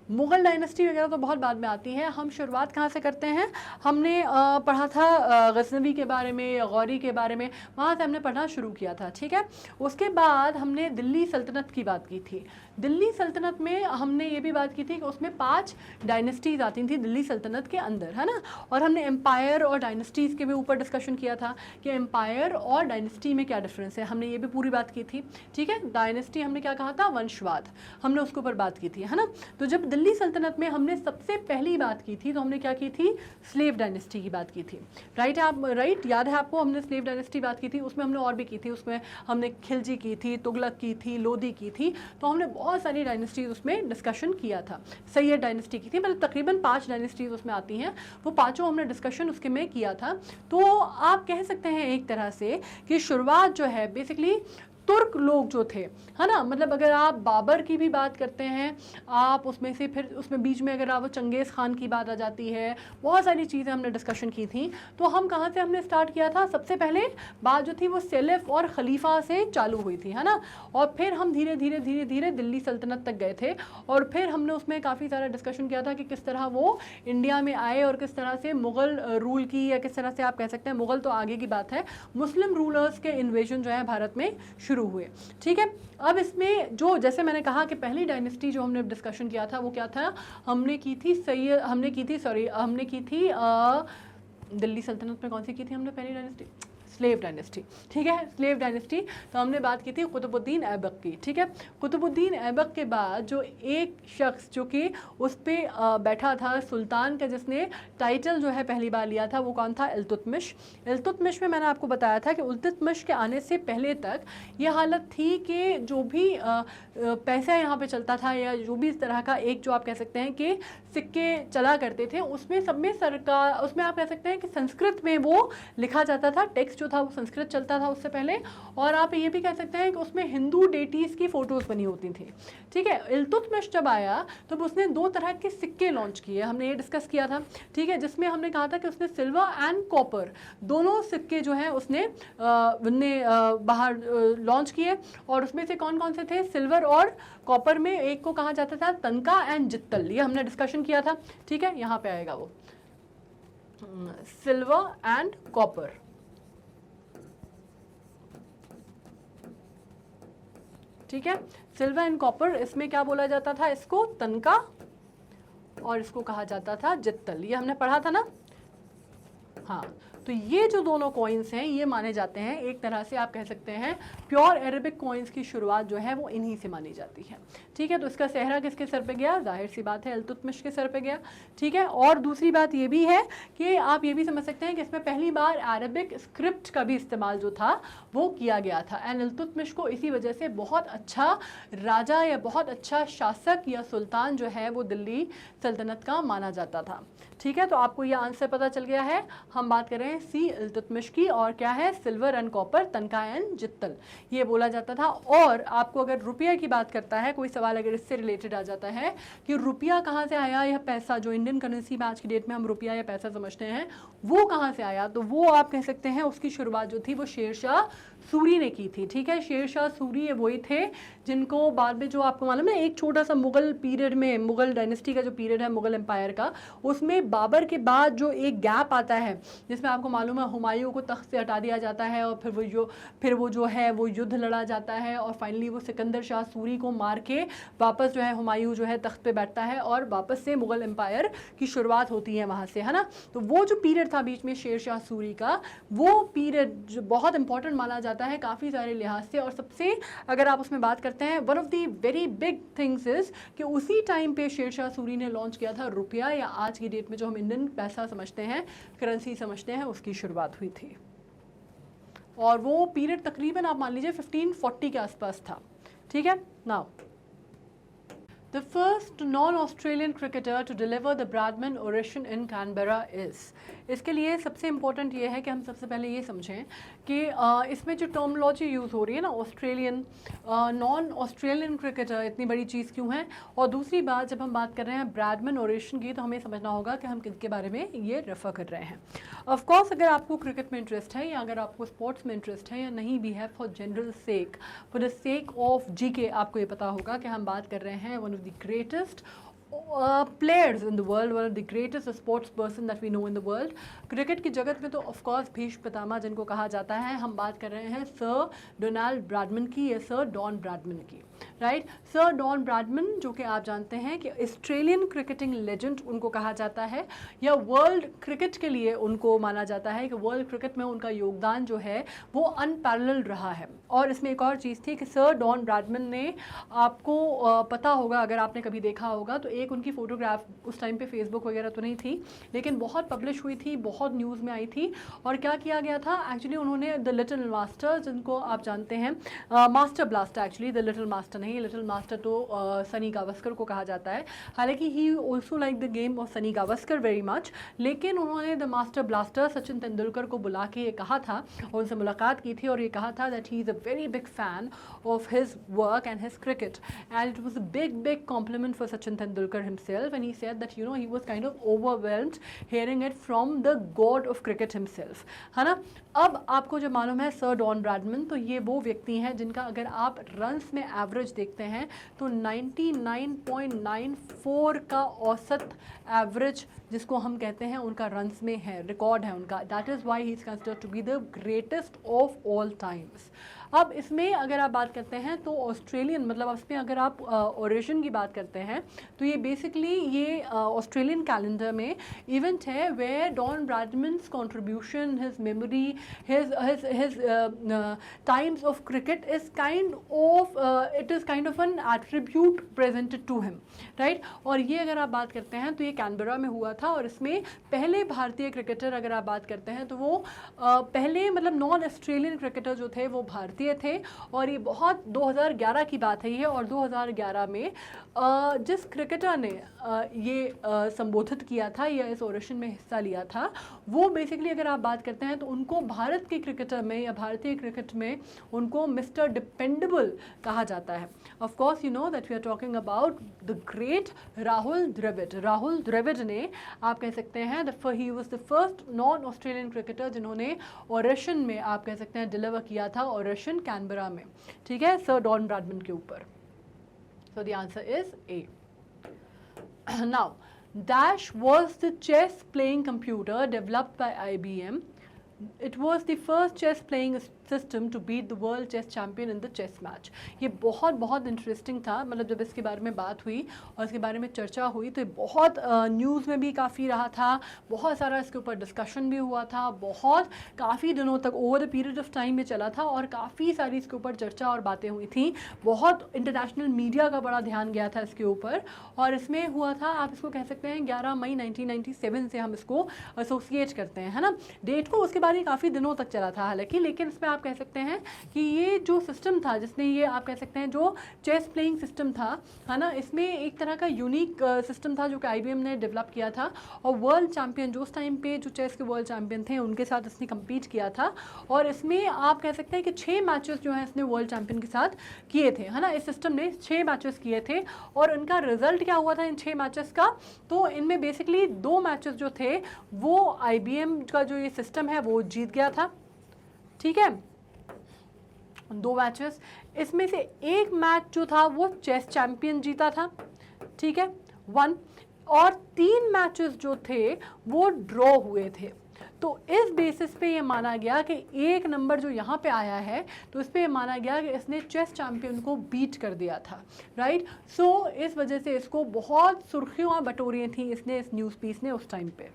मुग़ल डायनेस्टी वगैरह तो बहुत बाद में आती है। हम शुरुआत कहाँ से करते हैं, हमने पढ़ा था गज़नवी के बारे में, गौरी के बारे में, वहाँ से हमने पढ़ना शुरू किया था। ठीक है, उसके बाद हमने दिल्ली सल्तनत की बात की थी। दिल्ली सल्तनत में हमने ये भी बात की थी कि उसमें 5 डायनेस्टीज़ आती थी दिल्ली सल्तनत के अंदर, है ना। और हमने एम्पायर और डायनेस्टीज़ के भी ऊपर डिस्कशन किया था कि एम्पायर और डायनेस्टी में क्या डिफरेंस है, हमने ये भी पूरी बात की थी। ठीक है, डायनेस्टी हमने क्या कहा था, वंशवाद, हमने उसके ऊपर बात की थी, है ना। तो जब दिल्ली सल्तनत में हमने सबसे पहली बात की थी तो हमने क्या की थी, स्लेव डायनेस्टी की बात की थी। राइट, याद है आपको, हमने स्लेव डायनेस्टी बात की थी। उसमें हमने और भी की थी, उसमें हमने खिलजी की थी, तुगलक की थी, लोधी की थी, तो हमने बहुत सारी डायनेस्टीज उसमें डिस्कशन किया था। सैयद डायनेस्टी की थी, मतलब तकरीबन 5 डायनेस्टीज उसमें आती हैं, वो पाँचों हमने डिस्कशन उसके में किया था। तो आप कह सकते हैं एक तरह से कि शुरुआत जो है बेसिकली तुर्क लोग जो थे, है ना, मतलब अगर आप बाबर की भी बात करते हैं आप उसमें से, फिर उसमें बीच में अगर आप चंगेज़ खान की बात आ जाती है, बहुत सारी चीज़ें हमने डिस्कशन की थी। तो हम कहाँ से हमने स्टार्ट किया था, सबसे पहले बात जो थी वो सेलिफ और खलीफा से चालू हुई थी, है ना, और फिर हम धीरे धीरे धीरे धीरे दिल्ली सल्तनत तक गए थे, और फिर हमने उसमें काफ़ी सारा डिस्कशन किया था कि किस तरह वो इंडिया में आए और किस तरह से मुग़ल रूल की, या किस तरह से आप कह सकते हैं मुग़ल तो आगे की बात है, मुस्लिम रूलर्स के इन्वेजन जो है भारत में शुरू हुए। ठीक है, अब इसमें जो जैसे मैंने कहा कि पहली डायनेस्टी जो हमने डिस्कशन किया था वो क्या था, हमने की थी दिल्ली सल्तनत में कौन सी की थी हमने पहली डायनेस्टी, स्लेव डायनेस्टी। ठीक है, स्लेव डायनेस्टी, तो हमने बात की थी कुतुबुद्दीन ऐबक की। ठीक है, कुतुबुद्दीन ऐबक के बाद जो एक शख्स जो कि उस पर बैठा था सुल्तान का, जिसने टाइटल जो है पहली बार लिया था, वो कौन था, इल्तुतमिश। इल्तुतमिश में मैंने आपको बताया था कि इल्तुतमिश के आने से पहले तक ये हालत थी कि जो भी पैसा यहाँ पे चलता था, या जो भी इस तरह का एक जो आप कह सकते हैं कि सिक्के चला करते थे, उसमें सब में सरकार, उसमें आप कह सकते हैं कि संस्कृत में वो लिखा जाता था, टेक्स्ट जो था वो संस्कृत चलता था उससे पहले, और आप ये भी कह सकते हैं कि उसमें हिंदू डेटीज़ की फ़ोटोज़ बनी होती थी। ठीक है, इल्तुतमिश जब आया तब उसने 2 तरह के सिक्के लॉन्च किए, हमने ये डिस्कस किया था। ठीक है, जिसमें हमने कहा था कि उसने सिल्वर एंड कॉपर दोनों सिक्के जो हैं उसने बाहर लॉन्च किए, और उसमें से कौन कौन से थे, सिल्वर और कॉपर में एक को कहा जाता था तनका एंड जित्तल, ये हमने डिस्कशन किया था। ठीक है, यहाँ पे आएगा वो सिल्वर एंड कॉपर। ठीक है, सिल्वर एंड कॉपर, इसमें क्या बोला जाता था, इसको तनका, और इसको कहा जाता था जित्तल, ये हमने पढ़ा था ना। हाँ, तो ये जो दोनों कॉइन्स हैं ये माने जाते हैं, एक तरह से आप कह सकते हैं प्योर अरेबिक कॉइन्स की शुरुआत जो है वो इन्हीं से मानी जाती है। ठीक है, तो इसका सेहरा किसके सर पे गया, जाहिर सी बात है इल्तुतमिश के सर पे गया। ठीक है, और दूसरी बात ये भी है कि आप ये भी समझ सकते हैं कि इसमें पहली बार अरेबिक स्क्रिप्ट का भी इस्तेमाल जो था वो किया गया था, एंड इल्तुतमिश को इसी वजह से बहुत अच्छा राजा या बहुत अच्छा शासक या सुल्तान जो है वो दिल्ली सल्तनत का माना जाता था। ठीक है, तो आपको ये आंसर पता चल गया है। हम बात कर रहे हैं सी इल्तुतमिश की, और क्या है, सिल्वर एंड कॉपर, तनका एंड जित्तल, ये बोला जाता था। और आपको अगर रुपया की बात करता है, कोई सवाल अगर इससे रिलेटेड आ जाता है कि रुपया कहाँ से आया, यह पैसा जो इंडियन करेंसी में आज की डेट में हम रुपया या पैसा समझते हैं, वो कहाँ से आया, तो वो आप कह सकते हैं उसकी शुरुआत जो थी वो शेरशाह सूरी ने की थी। ठीक है, शेरशाह सूरी ये वही थे जिनको बाद में, जो आपको मालूम है, एक छोटा सा मुगल पीरियड में, मुगल डायनेस्टी का जो पीरियड है मुगल एम्पायर का, उसमें बाबर के बाद जो एक गैप आता है जिसमें आपको मालूम है हुमायूं को तख्त से हटा दिया जाता है, और फिर वो जो है वो युद्ध लड़ा जाता है, और फाइनली वो सिकंदर शाह सूरी को मार के वापस जो है हुमायूं जो है तख्त पे बैठता है, और वापस से मुगल एम्पायर की शुरुआत होती है वहाँ से, है ना। तो वो जो पीरियड था बीच में शेरशाह सूरी का, वो पीरियड जो बहुत इंपॉर्टेंट माना जाता है काफ़ी सारे लिहाज से। और सबसे अगर आप उसमें बात करते हैं, one of the very big things is कि उसी टाइम पे शेरशाह सूरी ने लॉन्च किया था रुपया, या आज की डेट में जो हम इंडियन पैसा समझते हैं, करेंसी समझते हैं, उसकी शुरुआत हुई थी। और वो पीरियड तकरीबन आप मान लीजिए 1540 के आसपास था। ठीक है, now The first non-Australian cricketer to deliver the Bradman Oration in Canberra is। इसके लिए सबसे इम्पोर्टेंट ये है कि हम सबसे पहले ये समझें कि इसमें जो टर्मोलॉजी यूज़ हो रही है ना, ऑस्ट्रेलियन, नॉन ऑस्ट्रेलियन क्रिकेटर, इतनी बड़ी चीज़ क्यों है। और दूसरी बात, जब हम बात कर रहे हैं ब्रैडमैन ओरेशन की, तो हमें समझना होगा कि हम किसके बारे में ये रेफ़र कर रहे हैं। ऑफ कोर्स अगर आपको क्रिकेट में इंटरेस्ट है, या अगर आपको स्पोर्ट्स में इंटरेस्ट है, या नहीं भी है, for general sake, for the sake of GK, आपको ये पता होगा कि हम बात कर रहे हैं one of the greatest players in the world, one of the greatest sports person that we know in the world। Cricket की जगत में तो ऑफ कोर्स भीष्म पितामह जिनको कहा जाता है, हम बात कर रहे हैं सर डोनाल्ड ब्रैडमैन की, या सर डॉन ब्रैडमैन की, राइट। सर डॉन ब्रैडमैन, जो कि आप जानते हैं कि ऑस्ट्रेलियन क्रिकेटिंग लेजेंड उनको कहा जाता है, या वर्ल्ड क्रिकेट के लिए उनको माना जाता है कि वर्ल्ड क्रिकेट में उनका योगदान जो है वो अनपैरेलल्ड रहा है। और इसमें एक और चीज़ थी कि सर डॉन ब्रैडमैन ने, आपको पता होगा अगर आपने कभी देखा होगा, तो एक उनकी फ़ोटोग्राफ उस टाइम पे फेसबुक वगैरह तो नहीं थी, लेकिन बहुत पब्लिश हुई थी, बहुत न्यूज़ में आई थी। और क्या किया गया था, एक्चुअली उन्होंने द लिटिल मास्टर, जिनको आप जानते हैं, master blaster, actually the little master नहीं, लिटिल मास्टर तो सनी गावस्कर को कहा जाता है, हालांकि he also like the game of Sunny Gavaskar very much, लेकिन उन्होंने the master blaster Sachin Tendulkar को बुला के ये कहा था, और उनसे मुलाकात की थी, और ये कहा था that he is a very big fan of his work and his cricket, and it was a big compliment for Sachin Tendulkar himself, and he said that you know he was kind of overwhelmed hearing it from the god of cricket himself, है ना। अब आपको जो मालूम है sir don Bradman, तो ये वो व्यक्ति हैं जिनका अगर आप रन्स में एवरेज देखते हैं तो 99.94 का औसत एवरेज जिसको हम कहते हैं उनका रन्स में है, रिकॉर्ड है उनका। That is why he is considered to be the greatest of all times. अब इसमें अगर आप बात करते हैं तो ऑस्ट्रेलियन, मतलब इसमें अगर आप ओरेशन की बात करते हैं तो ये बेसिकली ये ऑस्ट्रेलियन कैलेंडर में इवेंट है where Don Bradman's contribution, his memory, his times of cricket is kind of it is kind of an attribute presented to him, right। और ये अगर आप बात करते हैं तो ये कैनबरा में हुआ था, और इसमें पहले भारतीय क्रिकेटर अगर आप बात करते हैं तो वो पहले मतलब नॉन ऑस्ट्रेलियन क्रिकेटर जो थे वो भारतीय थे। और ये बहुत 2011 की बात है ये, और 2011 में जिस क्रिकेटर ने ये संबोधित किया था या इस ओरेशन में हिस्सा लिया था, वो बेसिकली अगर आप बात करते हैं तो उनको भारत के क्रिकेटर में या भारतीय क्रिकेट में उनको मिस्टर डिपेंडेबल कहा जाता है। Of course you know that we are talking about the great Rahul Dravid. Rahul Dravid ने, आप कह सकते हैं he was the first non Australian cricketer जिन्होंने ओरेशन में, आप कह सकते हैं, डिलीवर किया था ओरेशन कैनबरा में, ठीक है, सर डॉन ब्रैडमैन के ऊपर। So the answer is A. Now, Dash was the chess playing computer developed by IBM. It was the first chess playing system to beat the world chess champion in the chess match। ये बहुत interesting था, मतलब जब इसके बारे में बात हुई और इसके बारे में चर्चा हुई तो ये बहुत न्यूज़ में भी काफ़ी रहा था, बहुत सारा इसके ऊपर डिस्कशन भी हुआ था, बहुत काफ़ी दिनों तक over the period of time में चला था, और काफ़ी सारी इसके ऊपर चर्चा और बातें हुई थी। बहुत इंटरनेशनल मीडिया का बड़ा ध्यान गया था इसके ऊपर, और इसमें हुआ था, आप इसको कह सकते हैं 11 मई 1997 से हम इसको एसोसिएट करते हैं, है ना, डेट को। उसके बारे और ये काफ़ी दिनों तक चला था हालांकि, लेकिन इसमें आप कह सकते हैं कि ये जो सिस्टम था जिसने ये आप कह सकते हैं जो चेस प्लेइंग सिस्टम था, है ना, इसमें एक तरह का यूनिक सिस्टम था जो कि IBM ने डेवलप किया था। और वर्ल्ड चैम्पियन जो उस टाइम पे जो चेस के वर्ल्ड चैम्पियन थे उनके साथ इसने कम्पीट किया था। और इसमें आप कह सकते हैं कि 6 मैचेस जो हैं इसने वर्ल्ड चैम्पियन के साथ किए थे, है ना। इस सिस्टम ने 6 मैचेस किए थे और इनका रिजल्ट क्या हुआ था इन 6 मैचेस का, तो इनमें बेसिकली 2 मैचेस जो थे वो IBM का जो ये सिस्टम है वो जीत गया था, ठीक है, 2 मैचेस। इसमें से एक मैच जो था वो चेस चैंपियन जीता था, ठीक है, 1, और 3 मैचेस जो थे वो ड्रॉ हुए थे। तो इस बेसिस पे ये माना गया कि एक नंबर जो यहाँ पे आया है तो इस पे ये माना गया कि इसने चेस चैंपियन को बीट कर दिया था, राइट। सो इस वजह से इसको बहुत सुर्खियाँ बटोरी थी इसने, इस न्यूज़ पीस ने उस टाइम पे,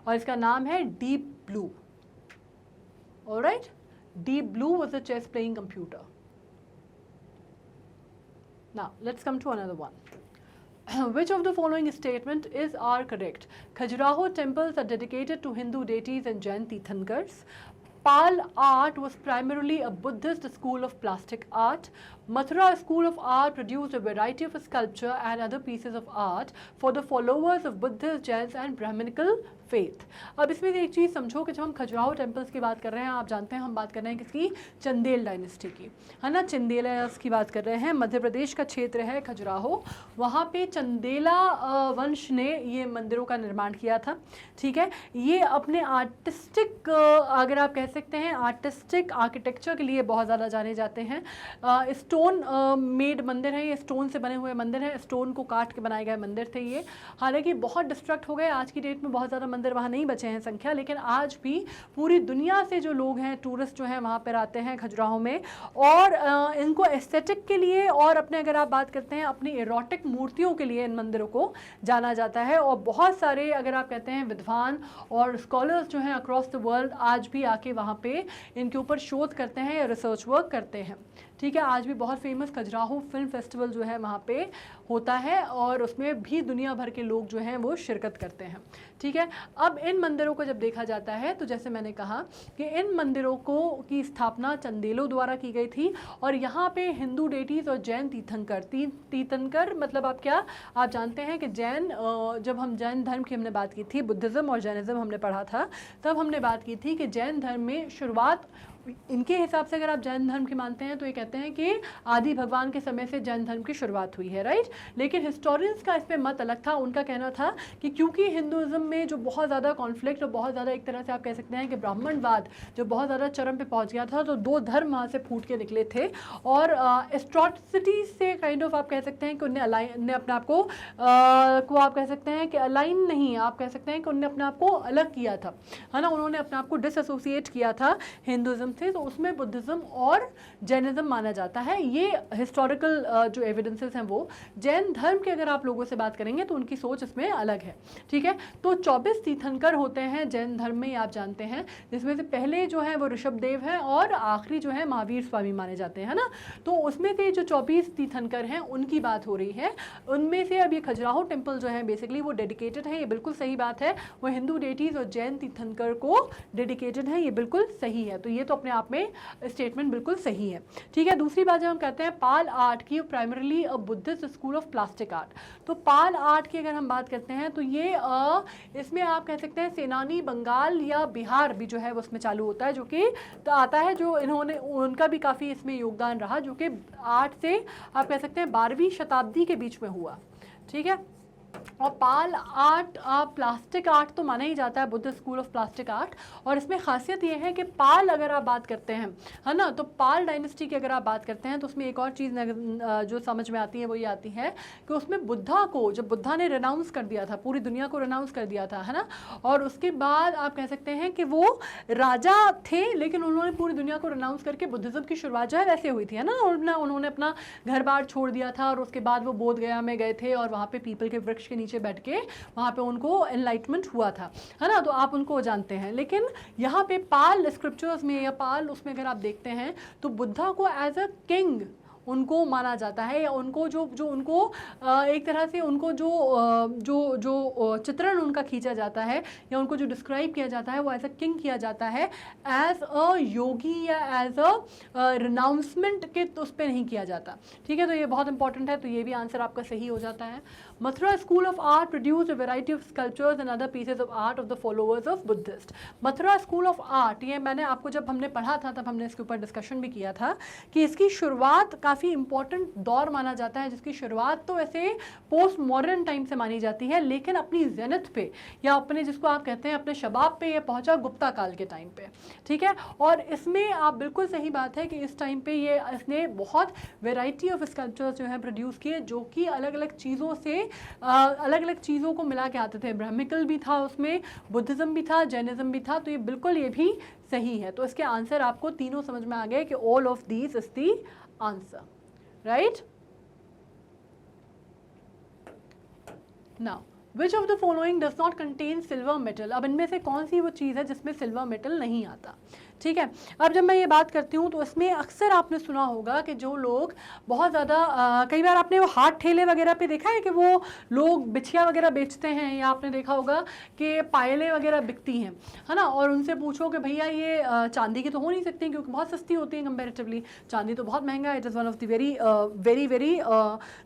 और इसका नाम है Deep Blue. Alright, Deep Blue was a chess playing computer. Now let's come to another one. Which of the following statement is are correct? Khajuraho temples are dedicated to Hindu deities and Jain Tirthankars. Pal art was primarily a Buddhist school of plastic art. Mathura school of art produced a variety of sculpture and other pieces of art for the followers of Buddhist, Jains and Brahminical faith. अब इसमें से एक चीज़ समझो कि जब हम Khajuraho temples की बात कर रहे हैं, आप जानते हैं हम बात कर रहे हैं किसकी, चंदेल डायनेस्टी की, है ना, चंदेला की बात कर रहे हैं। मध्य प्रदेश का क्षेत्र है खजुराहो, वहाँ पे चंदेला वंश ने ये मंदिरों का निर्माण किया था, ठीक है। ये अपने आर्टिस्टिक अगर आप कह सकते हैं आर्टिस्टिक आर्किटेक्चर के लिए बहुत ज़्यादा जाने जाते हैं। स्टोन मेड मंदिर है, ये स्टोन से बने हुए मंदिर हैं, स्टोन को काट के बनाए गए मंदिर थे ये। हालांकि बहुत डिस्ट्रक्ट हो गए, आज की डेट में बहुत ज़्यादा मंदिर वहाँ नहीं बचे हैं संख्या, लेकिन आज भी पूरी दुनिया से जो लोग हैं, टूरिस्ट जो हैं वहाँ पर आते हैं खजुराहो में, और इनको एस्थेटिक के लिए और अपने अगर आप बात करते हैं अपनी एरोटिक मूर्तियों के लिए इन मंदिरों को जाना जाता है। और बहुत सारे अगर आप कहते हैं विद्वान और स्कॉलर्स जो हैं अक्रॉस द वर्ल्ड आज भी आके वहाँ पे इनके ऊपर शोध करते हैं या रिसर्च वर्क करते हैं, ठीक है। आज भी बहुत फेमस खजुराहो फिल्म फेस्टिवल जो है वहाँ पे होता है और उसमें भी दुनिया भर के लोग जो हैं वो शिरकत करते हैं, ठीक है। अब इन मंदिरों को जब देखा जाता है तो जैसे मैंने कहा कि इन मंदिरों को की स्थापना चंदेलों द्वारा की गई थी, और यहाँ पे हिंदू डेटीज़ और जैन तीर्थंकर, तीर्थंकर मतलब आप जानते हैं कि जैन, जब हम जैन धर्म की हमने बात की थी, बुद्धिज़्म और जैनिज़्म हमने पढ़ा था, तब हमने बात की थी कि जैन धर्म में शुरुआत इनके हिसाब से अगर आप जैन धर्म की मानते हैं तो ये कहते हैं कि आदि भगवान के समय से जैन धर्म की शुरुआत हुई है, राइट। लेकिन हिस्टोरियंस का इस पे मत अलग था, उनका कहना था कि क्योंकि हिंदुज़्म में जो बहुत ज़्यादा कॉन्फ्लिक्ट और बहुत ज़्यादा एक तरह से आप कह सकते हैं कि ब्राह्मणवाद जो बहुत ज़्यादा चरम पे पहुँच गया था, तो 2 धर्म वहाँ से फूट के निकले थे, और एस्ट्रोसिटी से काइंड ऑफ आप कह सकते हैं कि उन्हें अपने आप को आप कह सकते हैं कि अलाइन नहीं, आप कह सकते हैं कि उन्होंने अपने आप को अलग किया था, है ना, उन्होंने अपने आप को डिसएसोसिएट किया था हिंदुज़्म थे, तो उसमें बुद्धिज़्म और जैनिज़्म माना जाता है। ये हिस्टोरिकल जो एविडेंसेस हैं वो जैन धर्म के अगर आप लोगों से बात करेंगे तो उनकी सोच इसमें अलग है, ठीक है। तो 24 तीर्थंकर होते हैं जैन धर्म में, आप जानते हैं, जिसमें से पहले जो है वो ऋषभदेव हैं और आखिरी जो है महावीर स्वामी माने जाते हैं, है ना। तो उसमें से जो 24 तीर्थंकर हैं उनकी बात हो रही है। उनमें से अब ये खजुराहो टेम्पल जो है बेसिकली वो डेडिकेटेड है, ये बिल्कुल सही बात है, वो हिंदू डेटीज़ और जैन तीर्थंकर को डेडिकेटेड है, ये बिल्कुल सही है। तो ये तो अपने आप में स्टेटमेंट बिल्कुल सही है, ठीक है। दूसरी बात जब हम कहते हैं पाल आर्ट की, primarily a Buddhist school of plastic art, तो पाल आर्ट की अगर हम बात करते हैं तो ये इसमें आप कह सकते हैं सेनानी बंगाल या बिहार भी जो है वो उसमें चालू होता है, जो कि तो आता है, जो इन्होंने उनका भी काफ़ी इसमें योगदान रहा, जो कि 8 से आप कह सकते हैं 12वीं शताब्दी के बीच में हुआ, ठीक है। और पाल आर्ट प्लास्टिक आर्ट तो माना ही जाता है, Buddha school of plastic art, और इसमें खासियत ये है कि पाल अगर आप बात करते हैं, है ना, तो पाल डायनेस्टी की अगर आप बात करते हैं तो उसमें एक और चीज़ जो समझ में आती है वो ये आती है कि उसमें बुद्धा को, जब बुद्धा ने रिनाउंस कर दिया था, पूरी दुनिया को रिनाउंस कर दिया था, है ना, और उसके बाद आप कह सकते हैं कि वो राजा थे लेकिन उन्होंने पूरी दुनिया को रिनाउंस करके बुद्धिज़्म की शुरुआत जो है वैसे हुई थी, है ना, उन्होंने अपना घर बार छोड़ दिया था और उसके बाद वो बोध गया में गए थे और वहाँ पे पीपल के वृक्ष के नीचे बैठ के वहाँ पे उनको एनलाइटमेंट हुआ था, है ना, तो आप उनको जानते हैं। लेकिन यहाँ पे पाल स्क्रिप्चर्स में या पाल उसमें अगर आप देखते हैं तो बुद्धा को एज अ किंग उनको माना जाता है, या उनको जो उनको एक तरह से उनको जो चित्रण उनका खींचा जाता है या उनको जो डिस्क्राइब किया जाता है वो एज अ किंग किया जाता है, एज अ योगी या एज अ रिनाउंसमेंट के उस पर नहीं किया जाता। ठीक है, तो ये बहुत इंपॉर्टेंट है, तो ये भी आंसर आपका सही हो जाता है। Mathura school of art produced a variety of sculptures and other pieces of art of the followers of Buddhist. Mathura school of art, ये मैंने आपको जब हमने पढ़ा था तब हमने इसके ऊपर डिस्कशन भी किया था कि इसकी शुरुआत काफ़ी इंपॉर्टेंट दौर माना जाता है, जिसकी शुरुआत तो ऐसे पोस्ट मॉडर्न टाइम से मानी जाती है, लेकिन अपनी जेनिथ पे या अपने जिसको आप कहते हैं अपने शबाब पे ये पहुंचा गुप्ता काल के टाइम पे। ठीक है, और इसमें आप बिल्कुल सही बात है कि इस टाइम पे ये इसने बहुत वेराइटी ऑफ स्कल्पचर्स जो है प्रोड्यूस किए, जो कि अलग अलग चीज़ों से अलग अलग चीज़ों को मिला के आते थे। ब्राह्मिकल भी था उसमें, बुद्धिज़्म भी था, जैनिज़्म भी था, तो ये बिल्कुल ये भी सही है। तो इसके आंसर आपको तीनों समझ में आ गए कि all of these is the answer, right. Now which of the following does not contain silver metal, अब इनमें से कौन सी वो चीज़ है जिसमें सिल्वर मेटल नहीं आता। ठीक है, अब जब मैं ये बात करती हूँ तो इसमें अक्सर आपने सुना होगा कि जो लोग बहुत ज़्यादा कई बार आपने वो हाट ठेले वगैरह पे देखा है कि वो लोग बिछिया वगैरह बेचते हैं, या आपने देखा होगा कि पायलें वगैरह बिकती हैं, है ना, और उनसे पूछो कि भैया ये चांदी की तो हो नहीं सकती क्योंकि बहुत सस्ती होती है कंपेरेटिवली, चांदी तो बहुत महंगा है, it is one of the very very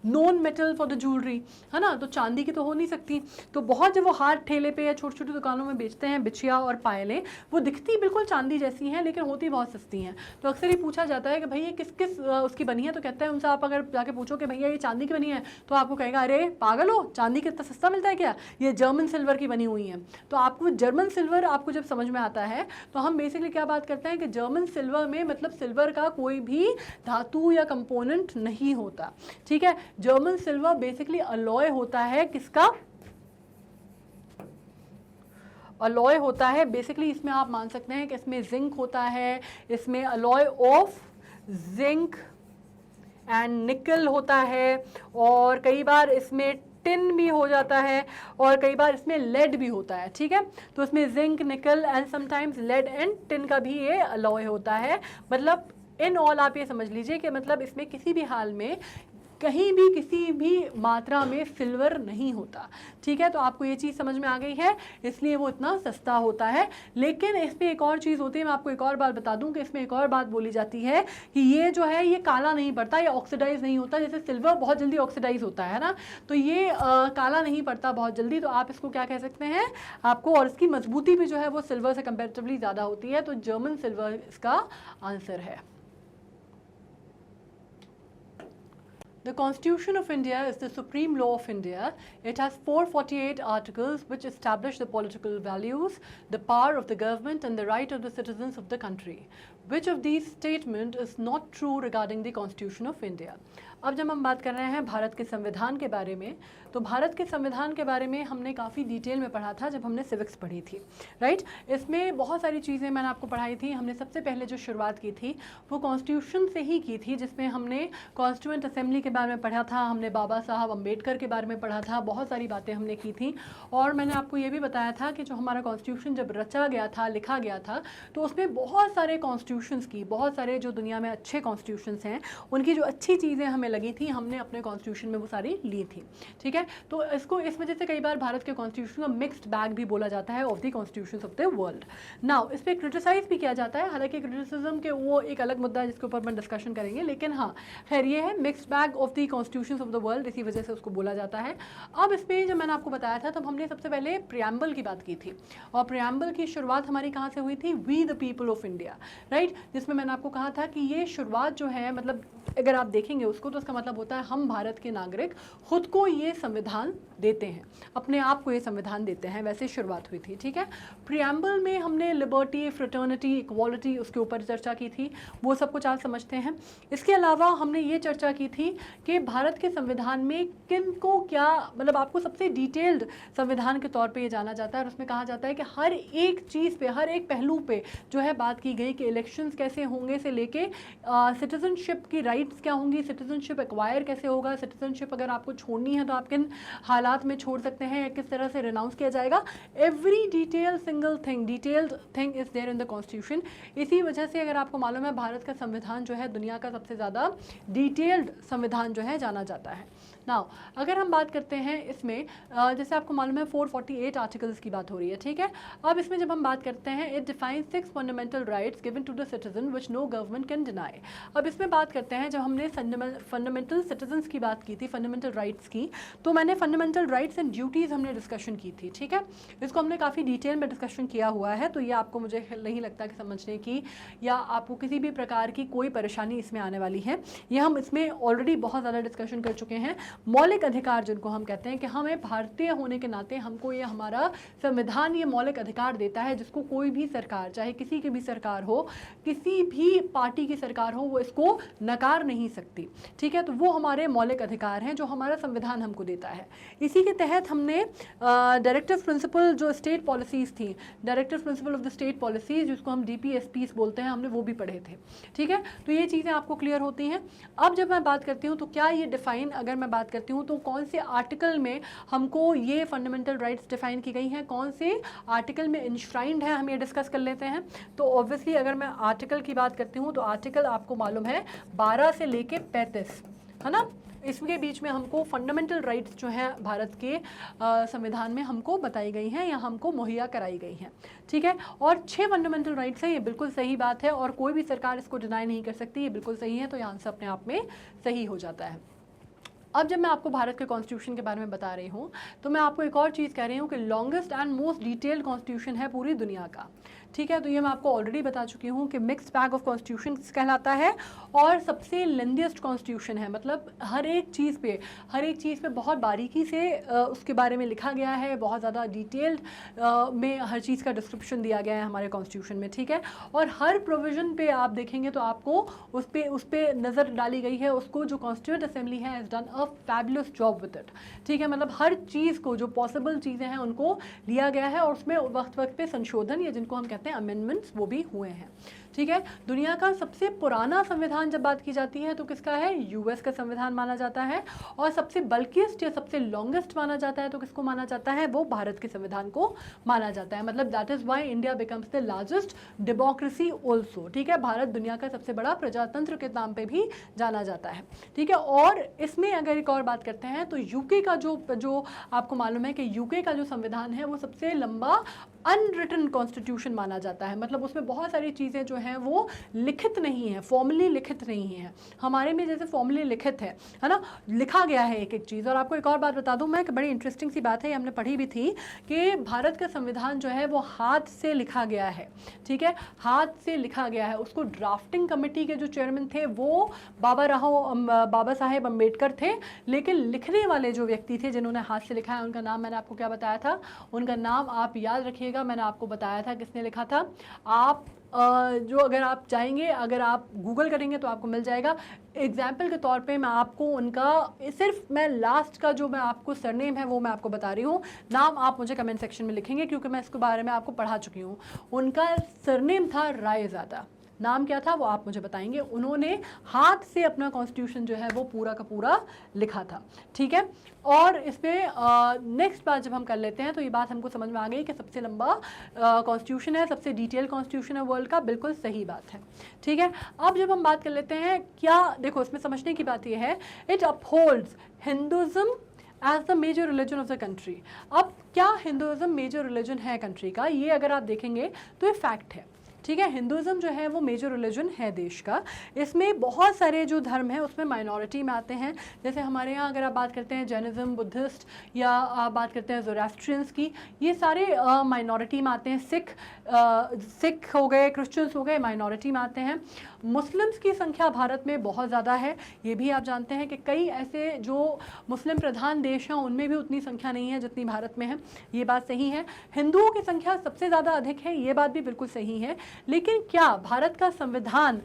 known metal for the jewellery, है ना, तो चांदी की तो हो नहीं सकती। तो बहुत जब वो हाट ठेले पे या छोटी छोटी दुकानों में बेचते हैं बिछिया और पायलें, वो दिखती बिल्कुल चांदी जैसी हैं लेकिन होती बहुत सस्ती हैं। तो अक्सर ये पूछा जाता है कि भैया किस किस उसकी बनी है, तो कहते हैं उनसे आप अगर जाके पूछो कि भैया ये चांदी की बनी है, तो आपको कहेगा अरे पागल हो, चांदी कितना सस्ता मिलता है क्या, ये जर्मन सिल्वर की बनी हुई है। तो आपको जर्मन सिल्वर आपको जब समझ में आता है तो हम बेसिकली क्या बात करते हैं कि जर्मन सिल्वर में मतलब सिल्वर का कोई भी धातु या कंपोनेंट नहीं होता। ठीक है, जर्मन सिल्वर बेसिकली अलॉय होता है, किसका अलॉय होता है बेसिकली, इसमें आप मान सकते हैं कि इसमें जिंक होता है, इसमें अलॉय ऑफ जिंक एंड निकल होता है, और कई बार इसमें टिन भी हो जाता है, और कई बार इसमें लेड भी होता है। ठीक है, तो इसमें zinc, nickel and sometimes lead and tin का भी ये अलॉय होता है। मतलब इन ऑल आप ये समझ लीजिए कि मतलब इसमें किसी भी हाल में कहीं भी किसी भी मात्रा में सिल्वर नहीं होता। ठीक है, तो आपको ये चीज़ समझ में आ गई है, इसलिए वो इतना सस्ता होता है। लेकिन इसमें एक और चीज़ होती है, मैं आपको एक और बात बता दूं कि इसमें एक और बात बोली जाती है कि ये जो है ये काला नहीं पड़ता, ये ऑक्सीडाइज नहीं होता। जैसे सिल्वर बहुत जल्दी ऑक्सीडाइज होता है ना, तो ये काला नहीं पड़ता बहुत जल्दी। तो आप इसको क्या कह सकते हैं आपको, और इसकी मजबूती भी जो है वो सिल्वर से कंपेरेटिवली ज़्यादा होती है। तो जर्मन सिल्वर इसका आंसर है। The Constitution of India is the supreme law of India. It has 448 articles which establish the political values, the power of the government and the right of the citizens of the country. Which of these statements is not true regarding the Constitution of India? अब जब हम बात कर रहे हैं भारत के संविधान के बारे में, तो भारत के संविधान के बारे में हमने काफ़ी डिटेल में पढ़ा था जब हमने सिविक्स पढ़ी थी, राइट। इसमें बहुत सारी चीज़ें मैंने आपको पढ़ाई थी। हमने सबसे पहले जो शुरुआत की थी वो कॉन्स्टिट्यूशन से ही की थी, जिसमें हमने कॉन्स्टिट्यूएंट असेंबली के बारे में पढ़ा था, हमने बाबा साहब अम्बेडकर के बारे में पढ़ा था, बहुत सारी बातें हमने की थी। और मैंने आपको ये भी बताया था कि जो हमारा कॉन्स्टिट्यूशन जब रचा गया था, लिखा गया था, तो उसमें बहुत सारे कॉन्स्टिट्यूशंस की, बहुत सारे जो दुनिया में अच्छे कॉन्स्टिट्यूशंस हैं उनकी जो अच्छी चीज़ें हमें लगी थी, हमने अपने कॉन्स्टिट्यूशन में वो सारी ली थी। ठीक है, तो इसको इस वजह से कई बार भारत के कॉन्स्टिट्यूशन का मिक्स्ड बैग भी बोला जाता है of the constitutions of the world. Now इस पर क्रिटिसाइज भी किया जाता है, हालांकि क्रिटिसिज्म के वो एक अलग मुद्दा है जिसके ऊपर हम डिस्कशन करेंगे, लेकिन हाँ खैर ये है mixed bag of the constitutions of the world, इसी वजह से उसको बोला जाता है। अब इस पर जब मैंने आपको बताया था तब हमने सबसे पहले प्रियम्बल की बात की थी, और प्रियम्बल की शुरुआत हमारी कहाँ से हुई थी, we the people of India, right, जिसमें मैंने आपको कहा था कि ये शुरुआत जो है, मतलब अगर आप देखेंगे उसको तो उसका मतलब होता है हम भारत के नागरिक खुद को ये संविधान देते हैं, अपने आप को ये संविधान देते हैं, वैसे शुरुआत हुई थी। ठीक है, प्रियम्बल में हमने लिबर्टी, फ्रेटर्निटी, इक्वालिटी उसके ऊपर चर्चा की थी, वो सब कुछ आप समझते हैं। इसके अलावा हमने ये चर्चा की थी कि भारत के संविधान में किन को क्या, मतलब आपको सबसे डिटेल्ड संविधान के तौर पे ये जाना जाता है, और उसमें कहा जाता है कि हर एक चीज़ पे, हर एक पहलू पे जो है बात की गई कि इलेक्शंस कैसे होंगे से लेके सिटीजनशिप की राइट्स क्या होंगी, सिटीजनशिप सिटीजनशिप एक्वायर कैसे होगा, सिटीजनशिप अगर आपको छोड़नी है तो आप किन हालात में छोड़ सकते हैं या किस तरह से रिनाउंस किया जाएगा, every detail single thing detailed thing is there in the constitution. इसी वजह से अगर आपको मालूम है भारत का संविधान जो है दुनिया का सबसे ज़्यादा डिटेल्ड संविधान जो है जाना जाता है। नाउ अगर हम बात करते हैं इसमें जैसे आपको मालूम है 448 आर्टिकल्स की बात हो रही है, ठीक है। अब इसमें जब हम बात करते हैं it defines 6 fundamental rights given to the citizen which no government can deny. अब इसमें बात करते हैं जब हमने फंडामेंटल सिटीजन्स की बात की थी, फंडामेंटल राइट्स की, तो मैंने फंडामेंटल राइट्स एंड ड्यूटीज़ हमने डिस्कशन की थी, ठीक है। इसको हमने काफ़ी डिटेल में डिस्कशन किया हुआ है, तो ये आपको मुझे नहीं लगता कि समझने की या आपको किसी भी प्रकार की कोई परेशानी इसमें आने वाली है। ये हम इसमें ऑलरेडी बहुत ज़्यादा डिस्कशन कर चुके हैं। मौलिक अधिकार जिनको हम कहते हैं कि हमें भारतीय होने के नाते हमको ये हमारा संविधान ये मौलिक अधिकार देता है जिसको कोई भी सरकार, चाहे किसी की भी सरकार हो, किसी भी पार्टी की सरकार हो, वो इसको नकार नहीं सकती, ठीक है। तो वो हमारे मौलिक अधिकार हैं जो हमारा संविधान हमको देता है। इसी के तहत हमने डायरेक्टिव प्रिंसिपल जो स्टेट पॉलिसीज़ थी, directive principle of the state policies जिसको हम DPSPs बोलते हैं, हमने वो भी पढ़े थे, ठीक है। तो ये चीज़ें आपको क्लियर होती हैं। अब जब मैं बात करती हूँ तो क्या ये डिफाइन, अगर मैं बात करती हूँ तो कौन से आर्टिकल में हमको ये फंडामेंटल राइट्स डिफाइन की गई हैं, कौन से आर्टिकल में इंश्राइंड है, हम ये डिस्कस कर लेते हैं। तो ऑब्वियसली अगर मैं आर्टिकल की बात करती हूँ तो आर्टिकल आपको मालूम है 12 से लेके 35, है ना, इसके बीच में हमको फंडामेंटल राइट्स जो हैं भारत के संविधान में हमको बताई गई हैं या हमको मुहैया कराई गई हैं, ठीक है। और 6 फंडामेंटल राइट्स हैं, ये बिल्कुल सही बात है और कोई भी सरकार इसको डिनाई नहीं कर सकती, ये बिल्कुल सही है, तो ये आंसर अपने आप में सही हो जाता है। अब जब मैं आपको भारत के कॉन्स्टिट्यूशन के बारे में बता रही हूँ तो मैं आपको एक और चीज़ कह रही हूँ कि longest and most detailed constitution है पूरी दुनिया का, ठीक है। तो ये मैं आपको ऑलरेडी बता चुकी हूँ कि मिक्स्ड बैग ऑफ कॉन्स्टिट्यूशन कहलाता है और सबसे लेंथीएस्ट कॉन्स्टिट्यूशन है, मतलब हर एक चीज़ पे बहुत बारीकी से उसके बारे में लिखा गया है, बहुत ज़्यादा डिटेल्ड में हर चीज़ का डिस्क्रिप्शन दिया गया है हमारे कॉन्स्टिट्यूशन में, ठीक है। और हर प्रोविज़न पे आप देखेंगे तो आपको उस पर नज़र डाली गई है, उसको जो कॉन्स्टिट्यूएंट असेंबली है has done a fabulous job with it, ठीक है। मतलब हर चीज़ को जो पॉसिबल चीज़ें हैं उनको लिया गया है और उसमें वक्त वक्त पे संशोधन या जिनको हम कहते हैं अमेंडमेंट्स वो भी हुए हैं, ठीक है। दुनिया का सबसे पुराना संविधान जब बात की जाती है तो किसका है, US का संविधान माना जाता है। और सबसे बल्किएस्ट या सबसे लॉन्गेस्ट माना जाता है तो किसको माना जाता है, वो भारत के संविधान को माना जाता है। मतलब that is why India becomes the largest democracy also, ठीक है। भारत दुनिया का सबसे बड़ा प्रजातंत्र के नाम पे भी जाना जाता है, ठीक है। और इसमें अगर एक और बात करते हैं तो UK का जो आपको मालूम है कि UK का जो संविधान है वो सबसे लंबा अनरिटन कॉन्स्टिट्यूशन माना जाता है, मतलब उसमें बहुत सारी चीज़ें जो हैं वो लिखित नहीं है, फॉर्मली लिखित नहीं है। हमारे में जैसे फॉर्मली लिखित है ना, लिखा गया है एक एक चीज़। और आपको एक और बात बता दूं मैं कि बड़ी इंटरेस्टिंग सी बात है, ये हमने पढ़ी भी थी कि भारत का संविधान जो है वो हाथ से लिखा गया है, ठीक है, हाथ से लिखा गया है। उसको ड्राफ्टिंग कमेटी के जो चेयरमैन थे वो बाबा साहेब अम्बेडकर थे, लेकिन लिखने वाले जो व्यक्ति थे जिन्होंने हाथ से लिखा है उनका नाम मैंने आपको क्या बताया था, उनका नाम आप याद रखिएगा, मैंने आपको बताया था किसने लिखा था। आप जो अगर आप चाहेंगे, अगर आप गूगल करेंगे तो आपको मिल जाएगा। एग्जाम्पल के तौर पे मैं आपको उनका सिर्फ मैं लास्ट का जो मैं आपको सरनेम है वो मैं आपको बता रही हूँ, नाम आप मुझे कमेंट सेक्शन में लिखेंगे क्योंकि मैं इसके बारे में आपको पढ़ा चुकी हूँ। उनका सरनेम था रायज़ादा, नाम क्या था वो आप मुझे बताएंगे। उन्होंने हाथ से अपना कॉन्स्टिट्यूशन जो है वो पूरा का पूरा लिखा था, ठीक है। और इसमें नेक्स्ट बात जब हम कर लेते हैं तो ये बात हमको समझ में आ गई कि सबसे लंबा कॉन्स्टिट्यूशन है, सबसे डिटेल कॉन्स्टिट्यूशन है वर्ल्ड का, बिल्कुल सही बात है, ठीक है। अब जब हम बात कर लेते हैं, क्या देखो इसमें समझने की बात ये है, it upholds Hinduism as the major religion of the country. अब क्या हिंदुज़म मेजर रिलीजन है कंट्री का, ये अगर आप देखेंगे तो ये फैक्ट है, ठीक है। हिंदुज़म जो है वो मेजर रिलीजन है देश का। इसमें बहुत सारे जो धर्म हैं उसमें माइनॉरिटी में आते हैं, जैसे हमारे यहाँ अगर आप बात करते हैं जैनिज़्म, बुद्धिस्ट या आप बात करते हैं ज़ोरास्ट्रियंस की, ये सारे माइनॉरिटी में आते हैं। सिख हो गए, क्रिश्चियंस हो गए, माइनॉरिटी में आते हैं। मुस्लिम्स की संख्या भारत में बहुत ज़्यादा है, ये भी आप जानते हैं कि कई ऐसे जो मुस्लिम प्रधान देश हैं उनमें भी उतनी संख्या नहीं है जितनी भारत में है, ये बात सही है। हिंदुओं की संख्या सबसे ज़्यादा अधिक है, ये बात भी बिल्कुल सही है। लेकिन क्या भारत का संविधान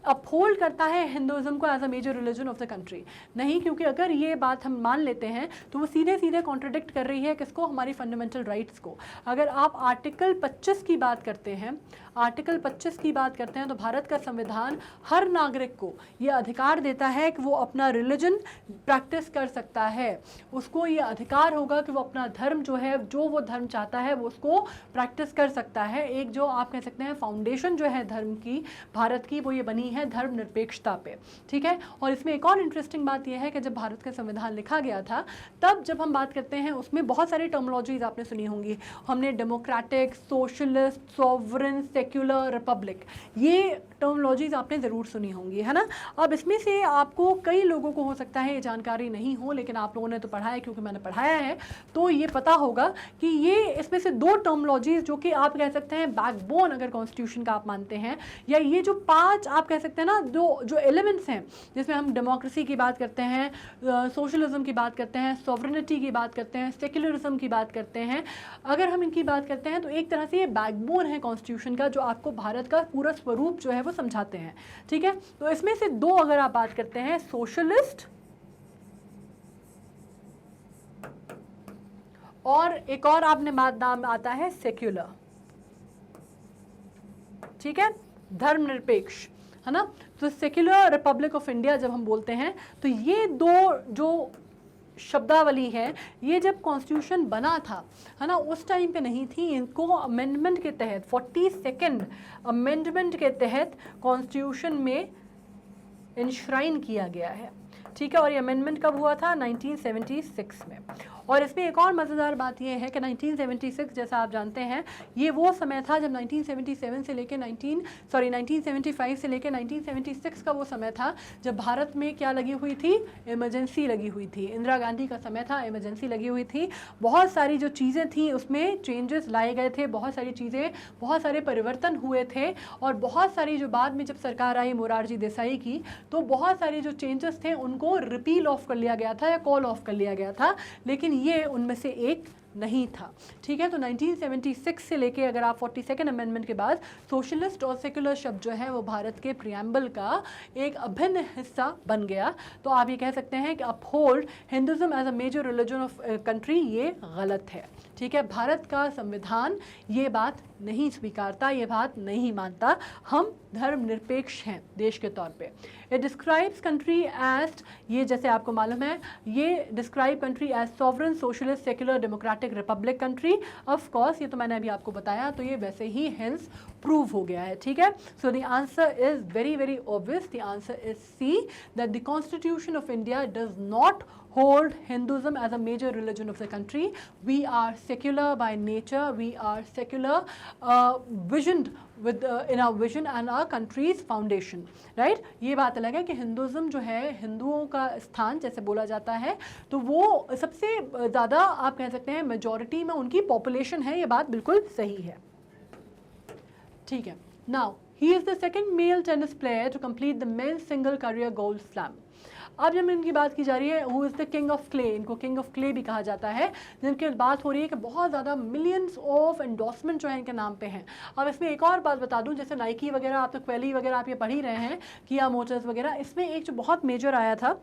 अपहोल्ड करता है हिंदुज़म को as a major religion of the country? नहीं, क्योंकि अगर ये बात हम मान लेते हैं तो वो सीधे सीधे कॉन्ट्रडिक्ट कर रही है किसको? हमारी फंडामेंटल राइट्स को। अगर आप आर्टिकल 25 की बात करते हैं, आर्टिकल 25 की बात करते हैं तो भारत का संविधान हर नागरिक को ये अधिकार देता है कि वो अपना रिलीजन प्रैक्टिस कर सकता है। उसको ये अधिकार होगा कि वो अपना धर्म जो है, जो वो धर्म चाहता है वो उसको प्रैक्टिस कर सकता है। एक जो आप कह सकते हैं फाउंडेशन जो है धर्म की, भारत की, वो ये बनी है धर्मनिरपेक्षता पे, ठीक है। और इसमें एक और इंटरेस्टिंग बात यह है कि जब भारत का संविधान लिखा गया था तब जब हम बात करते हैं उसमें बहुत सारी टर्मिनोलॉजीज आपने सुनी होंगी। हमने democratic, socialist, sovereign, secular, Republic, ये टर्मिनोलॉजीज आपने ज़रूर सुनी होंगी, है ना। अब इसमें से आपको कई लोगों को हो सकता है ये जानकारी नहीं हो, लेकिन आप लोगों ने तो पढ़ा है, क्योंकि मैंने पढ़ाया है, तो ये पता होगा कि ये इसमें से दो टर्मिनोलॉजीज जो कि आप कह सकते हैं बैकबोन अगर कॉन्स्टिट्यूशन का आप मानते हैं, या ये जो 5 आप कह सकते हैं ना जो एलिमेंट्स हैं, जिसमें हम डेमोक्रेसी की बात करते हैं, सोशलिज्म की बात करते हैं, सॉवरेनिटी की बात करते हैं, सेक्युलरिज्म की बात करते हैं, अगर हम इनकी बात करते हैं तो एक तरह से ये बैकबोन है कॉन्स्टिट्यूशन का, जो आपको भारत का पूरा स्वरूप जो है वो समझाते हैं, ठीक है। तो इसमें से दो अगर आप बात करते हैं, सोशलिस्ट और एक और आपने नाम आता है सेक्युलर, ठीक है, धर्मनिरपेक्ष, है ना। तो सेक्युलर रिपब्लिक ऑफ इंडिया जब हम बोलते हैं तो ये दो जो शब्दावली है, ये जब कॉन्स्टिट्यूशन बना था, है ना, उस टाइम पे नहीं थी। इनको अमेंडमेंट के तहत 42nd अमेंडमेंट के तहत कॉन्स्टिट्यूशन में इंश्राइन किया गया है, ठीक है। और ये अमेंडमेंट कब हुआ था? 1976 में। और इसमें एक और मज़ेदार बात यह है कि 1976 जैसा आप जानते हैं, ये वो समय था जब 1977 से लेकर 1975 से लेकर 1976 का वो समय था जब भारत में क्या लगी हुई थी? इमरजेंसी लगी हुई थी। इंदिरा गांधी का समय था, इमरजेंसी लगी हुई थी। बहुत सारी जो चीज़ें थी उसमें चेंजेस लाए गए थे, बहुत सारी चीज़ें, बहुत सारे परिवर्तन हुए थे, और बहुत सारी जो बाद में जब सरकार आई मोरारजी देसाई की, तो बहुत सारे जो चेंजेस थे उनको रिपील ऑफ कर लिया गया था या कॉल ऑफ कर लिया गया था, लेकिन ये उनमें से एक नहीं था, ठीक है। तो 1976 से लेके अगर आप 42nd अमेंडमेंट के बाद सोशलिस्ट और सेक्युलर शब्द जो है वो भारत के प्रियम्बल का एक अभिन्न हिस्सा बन गया। तो आप ये कह सकते हैं कि uphold Hinduism as a major religion of country, ये गलत है, ठीक है। भारत का संविधान ये बात नहीं स्वीकारता, ये बात नहीं मानता। हम धर्मनिरपेक्ष हैं देश के तौर पे। इट डिस्क्राइब्स कंट्री एज, ये जैसे आपको मालूम है, ये describe country as sovereign, socialist, secular, democratic, republic country. Of course ये तो मैंने अभी आपको बताया, तो ये वैसे ही हेंस प्रूव हो गया है, ठीक है। So the answer is very very obvious. The answer is C, that the constitution of India does not hold Hinduism as a major religion of the country. We are secular by nature. We are secular, visioned with in our vision and our country's foundation, right? ये बात अलग है कि Hinduism जो है, हिंदुओं का स्थान जैसे बोला जाता है, तो वो सबसे ज़्यादा आप कह सकते हैं मेजॉरिटी में उनकी पॉपुलेशन है, ये बात बिल्कुल सही है, ठीक है। Now, he is the second male tennis player to complete the men's single career gold slam. अब जब इनकी बात की जा रही है, who is the king of clay, इनको किंग ऑफ क्ले भी कहा जाता है, जिनकी बात हो रही है कि बहुत ज़्यादा मिलियंस ऑफ एंडोर्समेंट जो है इनके नाम पे हैं। अब इसमें एक और बात बता दूं, जैसे नाइकी वगैरह, आप तो क्वेली वगैरह आप ये पढ़ ही रहे हैं, किया मोटर्स वगैरह, इसमें एक जो बहुत मेजर आया था,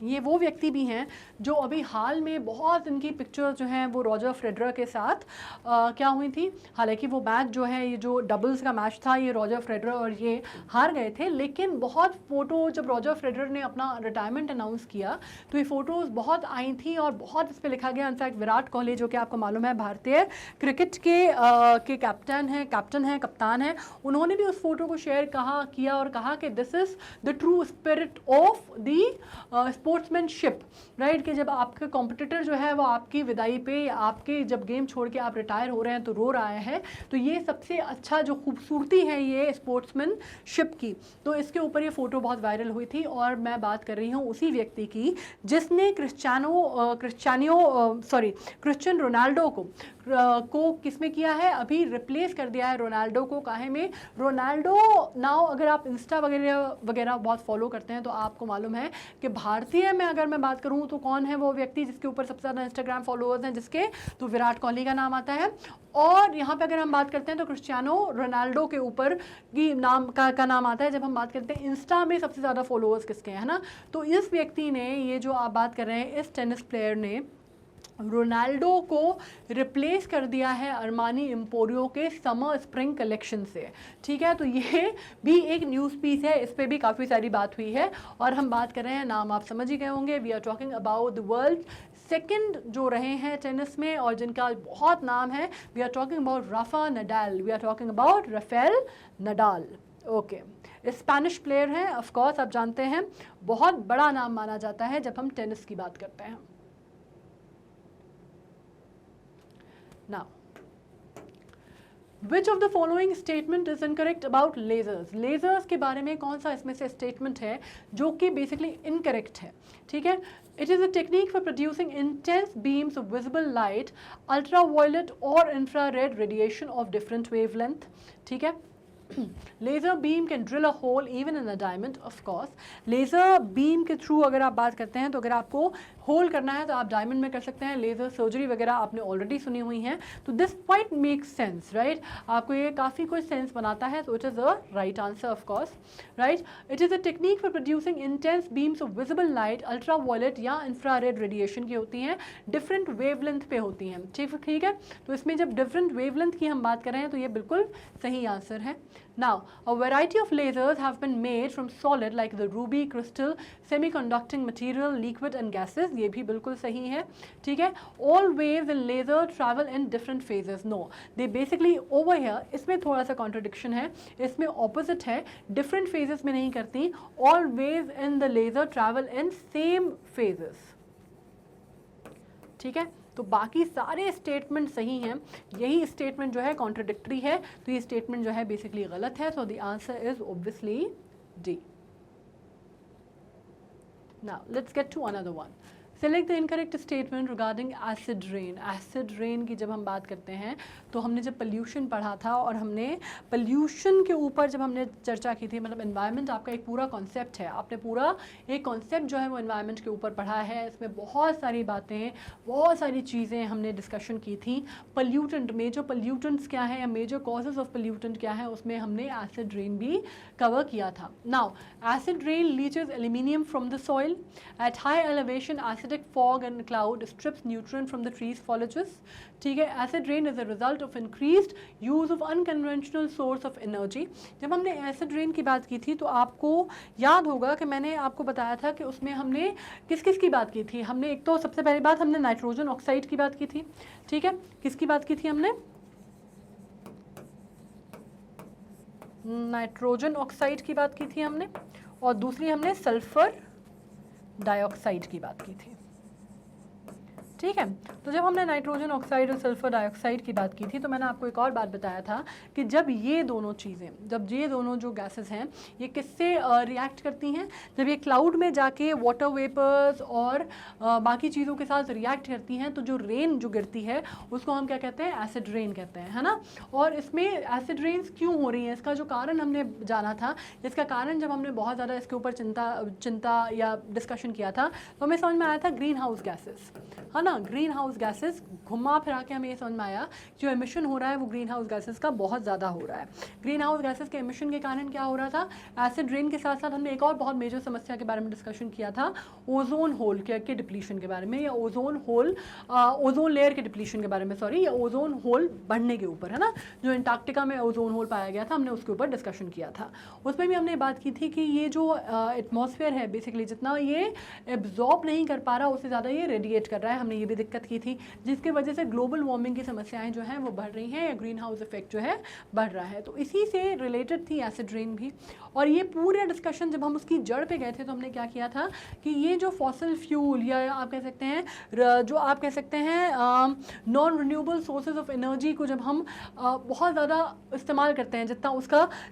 ये वो व्यक्ति भी हैं जो अभी हाल में बहुत इनकी पिक्चर जो हैं वो रॉजर फेडरर के साथ क्या हुई थी। हालांकि वो मैच जो है, ये जो डबल्स का मैच था, ये रॉजर फेडरर और ये हार गए थे, लेकिन बहुत फ़ोटो जब रॉजर फेडरर ने अपना रिटायरमेंट अनाउंस किया तो ये फ़ोटोज़ बहुत आई थी और बहुत इस पर लिखा गया। इनफैक्ट विराट कोहली जो कि आपको मालूम है भारतीय क्रिकेट के कैप्टन हैं, कप्तान हैं, उन्होंने भी उस फोटो को शेयर किया और कहा कि this is the true spirit of the sportsmanship, right, कि जब आपका कॉम्पिटिटर जो है वो आपकी विदाई पे, आपके जब गेम छोड़ के आप रिटायर हो रहे हैं तो रो रहा है, तो ये सबसे अच्छा जो खूबसूरती है ये स्पोर्ट्समैनशिप की। तो इसके ऊपर ये फ़ोटो बहुत वायरल हुई थी, और मैं बात कर रही हूँ उसी व्यक्ति की जिसने क्रिस्टियानो रोनाल्डो को को किसमें किया है, अभी रिप्लेस कर दिया है रोनाल्डो को। काहे में? रोनाल्डो नाउ अगर आप इंस्टा वगैरह बहुत फॉलो करते हैं तो आपको मालूम है कि भारतीय में अगर मैं बात करूं तो कौन है वो व्यक्ति जिसके ऊपर सबसे ज़्यादा इंस्टाग्राम फॉलोअर्स हैं, जिसके, तो विराट कोहली का नाम आता है। और यहाँ पे अगर हम बात करते हैं तो क्रिस्टियानो रोनाल्डो के ऊपर की नाम का नाम आता है। जब हम बात करते हैं इंस्टा में सबसे ज़्यादा फॉलोअर्स किसके हैं, है ना, तो इस व्यक्ति ने, ये जो आप बात कर रहे हैं, इस टेनिस प्लेयर ने रोनाल्डो को रिप्लेस कर दिया है अरमानी एम्पोरियो के समर स्प्रिंग कलेक्शन से। ठीक है, तो ये भी एक न्यूज़ पीस है, इस पर भी काफ़ी सारी बात हुई है। और हम बात कर रहे हैं, नाम आप समझ ही गए होंगे, we are talking about the world second जो रहे हैं टेनिस में और जिनका बहुत नाम है, we are talking about Rafa Nadal, we are talking about Rafael Nadal. Okay, Spanish player हैं, ऑफ कोर्स आप जानते हैं, बहुत बड़ा नाम माना जाता है जब हम टेनिस की बात करते हैं। Now, which of the following statement is incorrect about lasers? Lasers के बारे में कौन सा इसमें से statement है जो कि basically incorrect है? ठीक है, it is a technique for producing intense beams of visible light, ultraviolet or infrared radiation of different wavelength. ठीक है, laser beam can drill a hole even in a diamond. Of course laser beam के through अगर आप बात करते हैं तो अगर आपको होल करना है तो आप डायमंड में कर सकते हैं। लेज़र सर्जरी वगैरह आपने ऑलरेडी सुनी हुई हैं, तो this quite makes sense, right, आपको ये काफ़ी कुछ सेंस बनाता है, तो it is a right answer of course, right. It is a technique for producing intense beams of visible light, ultraviolet या इंफ्रारेड रेडिएशन की होती हैं, डिफरेंट वेवलेंथ पे होती हैं। ठीक है, तो इसमें जब डिफरेंट वेवलेंथ की हम बात कर रहे हैं तो ये बिल्कुल सही आंसर है। Now, a variety of lasers have been made from solid like the ruby, crystal, semiconducting material, liquid and gases. ये भी बिल्कुल सही है। ठीक है, all waves in laser travel in different phases. No, they basically over here, इसमें थोड़ा सा contradiction है, इसमें opposite है, different phases में नहीं करती, all waves in the laser travel in same phases. ठीक है, तो बाकी सारे स्टेटमेंट सही हैं, यही स्टेटमेंट जो है कॉन्ट्रडिक्टरी है, तो ये स्टेटमेंट जो है बेसिकली गलत है। So the answer is obviously D. Now let's get to another one. Select the incorrect statement regarding acid rain. Acid rain की जब हम बात करते हैं तो हमने जब पोल्यूशन पढ़ा था और हमने पोल्यूशन के ऊपर जब हमने चर्चा की थी, मतलब एनवायरनमेंट आपका एक पूरा कॉन्सेप्ट है, आपने पूरा एक कॉन्सेप्ट जो है वो एनवायरनमेंट के ऊपर पढ़ा है, इसमें बहुत सारी बातें, बहुत सारी चीज़ें हमने डिस्कशन की थी। पोल्यूटेंट, मेजर पोल्यूटेंट्स क्या है या मेजर कॉजेज ऑफ पोल्यूटेंट क्या है, उसमें हमने एसिड रेन भी कवर किया था। Now acid rain leeches aluminium from the soil at high elevation. Acidic fog and cloud strips nutrient from the tree's foliages. ठीक है, acid rain is a result of increased use of unconventional source of energy. जब हमने acid rain की बात की थी तो आपको याद होगा कि मैंने आपको बताया था कि उसमें हमने किस किस की बात की थी। हमने एक तो सबसे पहली बात हमने नाइट्रोजन ऑक्साइड की बात की थी। ठीक है, किसकी बात की थी हमने? नाइट्रोजन ऑक्साइड की बात की थी हमने, और दूसरी हमने सल्फर डाइऑक्साइड की बात की थी। ठीक है, तो जब हमने नाइट्रोजन ऑक्साइड और सल्फर डाइऑक्साइड की बात की थी तो मैंने आपको एक और बात बताया था कि जब ये दोनों चीज़ें, जब ये दोनों जो गैसेस हैं ये किससे रिएक्ट करती हैं, जब ये क्लाउड में जाके वाटर वेपर्स और बाकी चीज़ों के साथ रिएक्ट करती हैं तो जो रेन जो गिरती है उसको हम क्या कहते हैं? एसिड रेन कहते हैं, है ना। और इसमें एसिड रेन्स क्यों हो रही हैं, इसका जो कारण हमने जाना था, इसका कारण जब हमने बहुत ज़्यादा इसके ऊपर चिंता या डिस्कशन किया था तो हमें समझ में आया था ग्रीन हाउस गैसेस, है ना। ग्रीन हाउस गैसेस घुमा फिरा के हमें ये समझ में आया जो एमिशन हो रहा है वो ग्रीन हाउस गैसेस का बहुत ज़्यादा हो रहा है। ग्रीन हाउस गैसेस के एमिशन के कारण क्या हो रहा था? एसिड रेन के साथ साथ हमने एक और बहुत मेजर समस्या के बारे में डिस्कशन किया था, ओजोन होल के डिप्लीशन के बारे में, या ओजोन लेयर के डिप्लीशन के बारे में, सॉरी, या ओजोन होल बढ़ने के ऊपर, है ना। जो एंटार्क्टिका में ओजोन होल पाया गया था हमने उसके ऊपर डिस्कशन किया था। उसमें भी हमने बात की थी कि ये जो एटमॉस्फेयर है बेसिकली जितना ये एब्जॉर्ब नहीं कर पा रहा उससे ज़्यादा ये रेडिएट कर रहा है, हमने ये भी दिक्कत की थी, जिसकी वजह से ग्लोबल वार्मिंग की समस्याएं जो हैं वो बढ़ रही हैं या ग्रीन हाउस इफेक्ट जो है बढ़ रहा है। तो इसी से रिलेटेड थी एसिड रेन भी। और ये पूरा डिस्कशन जब हम उसकी जड़ पे गए थे तो हमने क्या किया था कि ये जो फॉसिल फ्यूल या आप कह सकते हैं जो आप कह सकते हैं non renewable sources of energy को जब हम बहुत ज़्यादा इस्तेमाल करते हैं,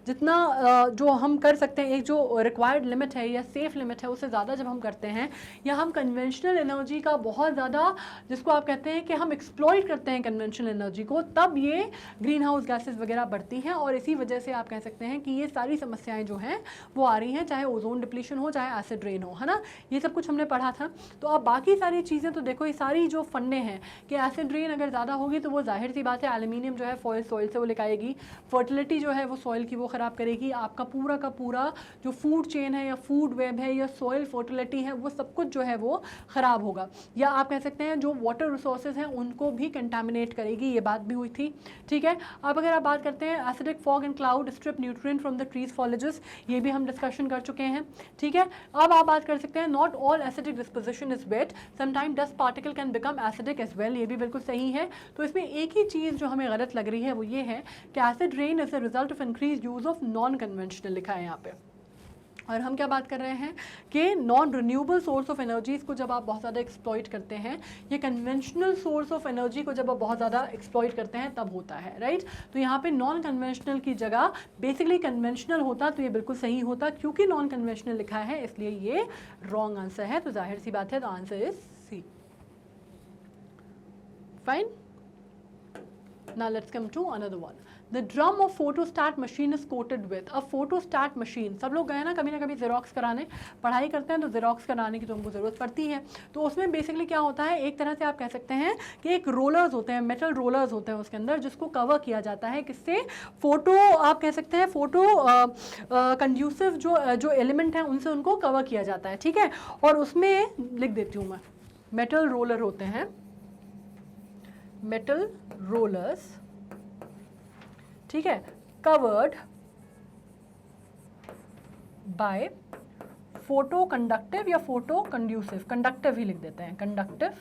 जितना जो हम कर सकते हैं, एक जो रिक्वायर्ड लिमिट है या सेफ लिमिट है उससे ज़्यादा जब हम करते हैं, या हम कन्वेंशनल एनर्जी का बहुत ज़्यादा जिसको आप कहते हैं कि हम एक्सप्लॉइट करते हैं कन्वेंशनल एनर्जी को, तब ये ग्रीन हाउस गैसेज वगैरह बढ़ती हैं और इसी वजह से आप कह सकते हैं कि ये सारी समस्याएं जो हैं वो आ रही हैं, चाहे ओजोन डिप्लीशन हो चाहे एसिड रेन हो, है ना, ये सब कुछ हमने पढ़ा था। तो अब बाकी सारी चीज़ें तो देखो, ये सारी जो फंडे हैं कि एसिड रेन अगर ज़्यादा होगी तो वो जाहिर सी बात है एल्यूमिनियम जो है सॉइल से वो लेकर आएगी, फर्टिलिटी जो है वो सॉइल की वो ख़राब करेगी, आपका पूरा का पूरा जो फूड चेन है या फूड वेब है या सॉइल फर्टिलिटी है वो सब कुछ जो है वो ख़राब होगा, या आप कह सकते हैं जो वाटर रिसोर्सेज हैं उनको भी कंटामिनेट करेगी, ये बात भी हुई थी। ठीक है, अब अगर आप बात करते हैं acidic fog and cloud strip nutrient from the trees foliages, ये भी हम डिस्कशन कर चुके हैं। ठीक है, अब आप बात कर सकते हैं not all acidic disposition is wet, sometime dust particle can become acidic as well, ये भी बिल्कुल सही है। तो इसमें एक ही चीज़ जो हमें गलत लग रही है वो ये है कि acid rain is a result of increase use of non conventional, लिखा है यहाँ पे। और हम क्या बात कर रहे हैं कि non renewable source of energies को जब आप बहुत ज़्यादा एक्सप्लॉइट करते हैं, ये कन्वेंशनल सोर्स ऑफ एनर्जी को जब आप बहुत ज़्यादा एक्सप्लॉइट करते हैं तब होता है, राइट। तो यहाँ पे नॉन कन्वेंशनल की जगह बेसिकली कन्वेंशनल होता तो ये बिल्कुल सही होता, क्योंकि नॉन कन्वेंशनल लिखा है इसलिए ये रॉन्ग आंसर है। तो जाहिर सी बात है, तो answer is C. Fine, now let's come to another one. The drum of photostat machine is coated with a photostat machine. सब लोग गए ना कभी जेरोक्स कराने, पढ़ाई करते हैं तो जेरोक्स कराने की तो हमको ज़रूरत पड़ती है। तो उसमें बेसिकली क्या होता है, एक तरह से आप कह सकते हैं कि एक रोलर्स होते हैं, मेटल रोलर्स होते हैं उसके अंदर, जिसको कवर किया जाता है किससे, फोटो, आप कह सकते हैं फोटो कंड्यूसिव जो एलिमेंट हैं उनसे उनको कवर किया जाता है। ठीक है, और उसमें लिख देती हूँ मैं, मेटल रोलर होते हैं, मेटल रोलर्स, ठीक है, कवर्ड बाय फोटो कंडक्टिव या फोटो कंड्यूसिव, कंडक्टिव ही लिख देते हैं, कंडक्टिव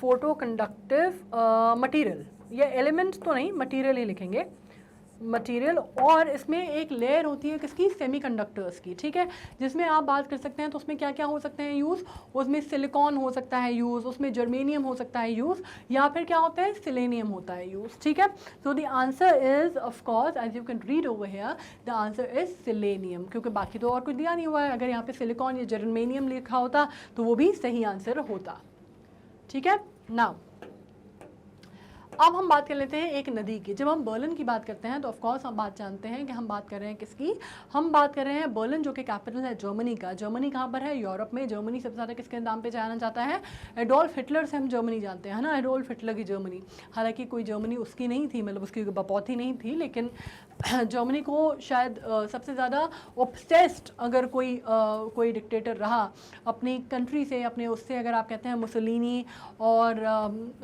फोटो कंडक्टिव मटेरियल, ये एलिमेंट तो नहीं, मटेरियल ही लिखेंगे, मटेरियल। और इसमें एक लेयर होती है किसकी, सेमीकंडक्टर्स की। ठीक है, जिसमें आप बात कर सकते हैं तो उसमें क्या क्या हो सकते हैं यूज़, उसमें सिलिकॉन हो सकता है यूज़, उसमें जर्मेनियम हो सकता है यूज़, या फिर क्या होता है, सिलेनियम होता है यूज़। ठीक है, तो the answer is of course as you can read over here, the answer is selenium, क्योंकि बाकी तो और कुछ दिया नहीं हुआ है। अगर यहाँ पे सिलिकॉन या जर्मेनियम लिखा होता तो वो भी सही आंसर होता। ठीक है, नाउ अब हम बात कर लेते हैं एक नदी की। जब हम बर्लिन की बात करते हैं तो ऑफकोर्स हम बात जानते हैं कि हम बात कर रहे हैं किसकी, हम बात कर रहे हैं बर्लिन, जो कि कैपिटल है जर्मनी का। जर्मनी कहाँ पर है, यूरोप में। जर्मनी सबसे ज़्यादा किसके नाम पे जाना जाता है, एडोल्फ हिटलर से हम जर्मनी जानते हैं, है ना, एडोल्फ हिटलर की जर्मनी। हालांकि कोई जर्मनी उसकी नहीं थी, मतलब उसकी बपौती नहीं थी, लेकिन जर्मनी को शायद सबसे ज़्यादा ऑब्सेस्ड अगर कोई डिक्टेटर रहा अपनी कंट्री से, अपने उससे, अगर आप कहते हैं मुसोलिनी और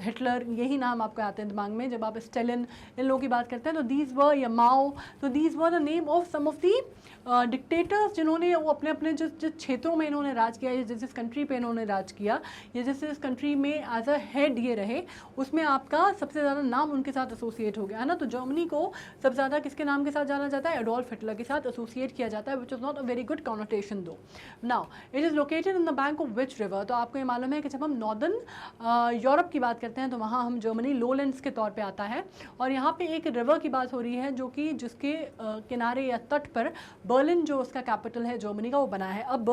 हिटलर, यही नाम आपको आते हैं दिमाग में जब आप स्टेलिन, इन लोगों की बात करते हैं। तो दीज वर, या माओ, तो these were the name of some of the dictators जिन्होंने वो अपने अपने जिस क्षेत्रों में इन्होंने राज किया, या जिस कंट्री पे इन्होंने राज किया, या जिस कंट्री में एज अ हेड ये रहे, उसमें आपका सबसे ज़्यादा नाम उनके साथ एसोसिएट हो गया, है ना। तो जर्मनी को सबसे ज़्यादा किसके नाम के साथ जाना जाता है, एडोल्फ हिटलर के साथ एसोसिएट किया जाता है, which is not a very good connotation though. Now it is located in the bank of which river, तो आपको ये मालूम है कि जब हम नॉर्दर्न यूरोप की बात करते हैं तो वहाँ हम जर्मनी लोलैंड्स के तौर पे आता है, और यहाँ पे एक रिवर की बात हो रही है जो कि जिसके किनारे या तट पर बर्लिन, जो उसका कैपिटल है जर्मनी का, वो बना है। अब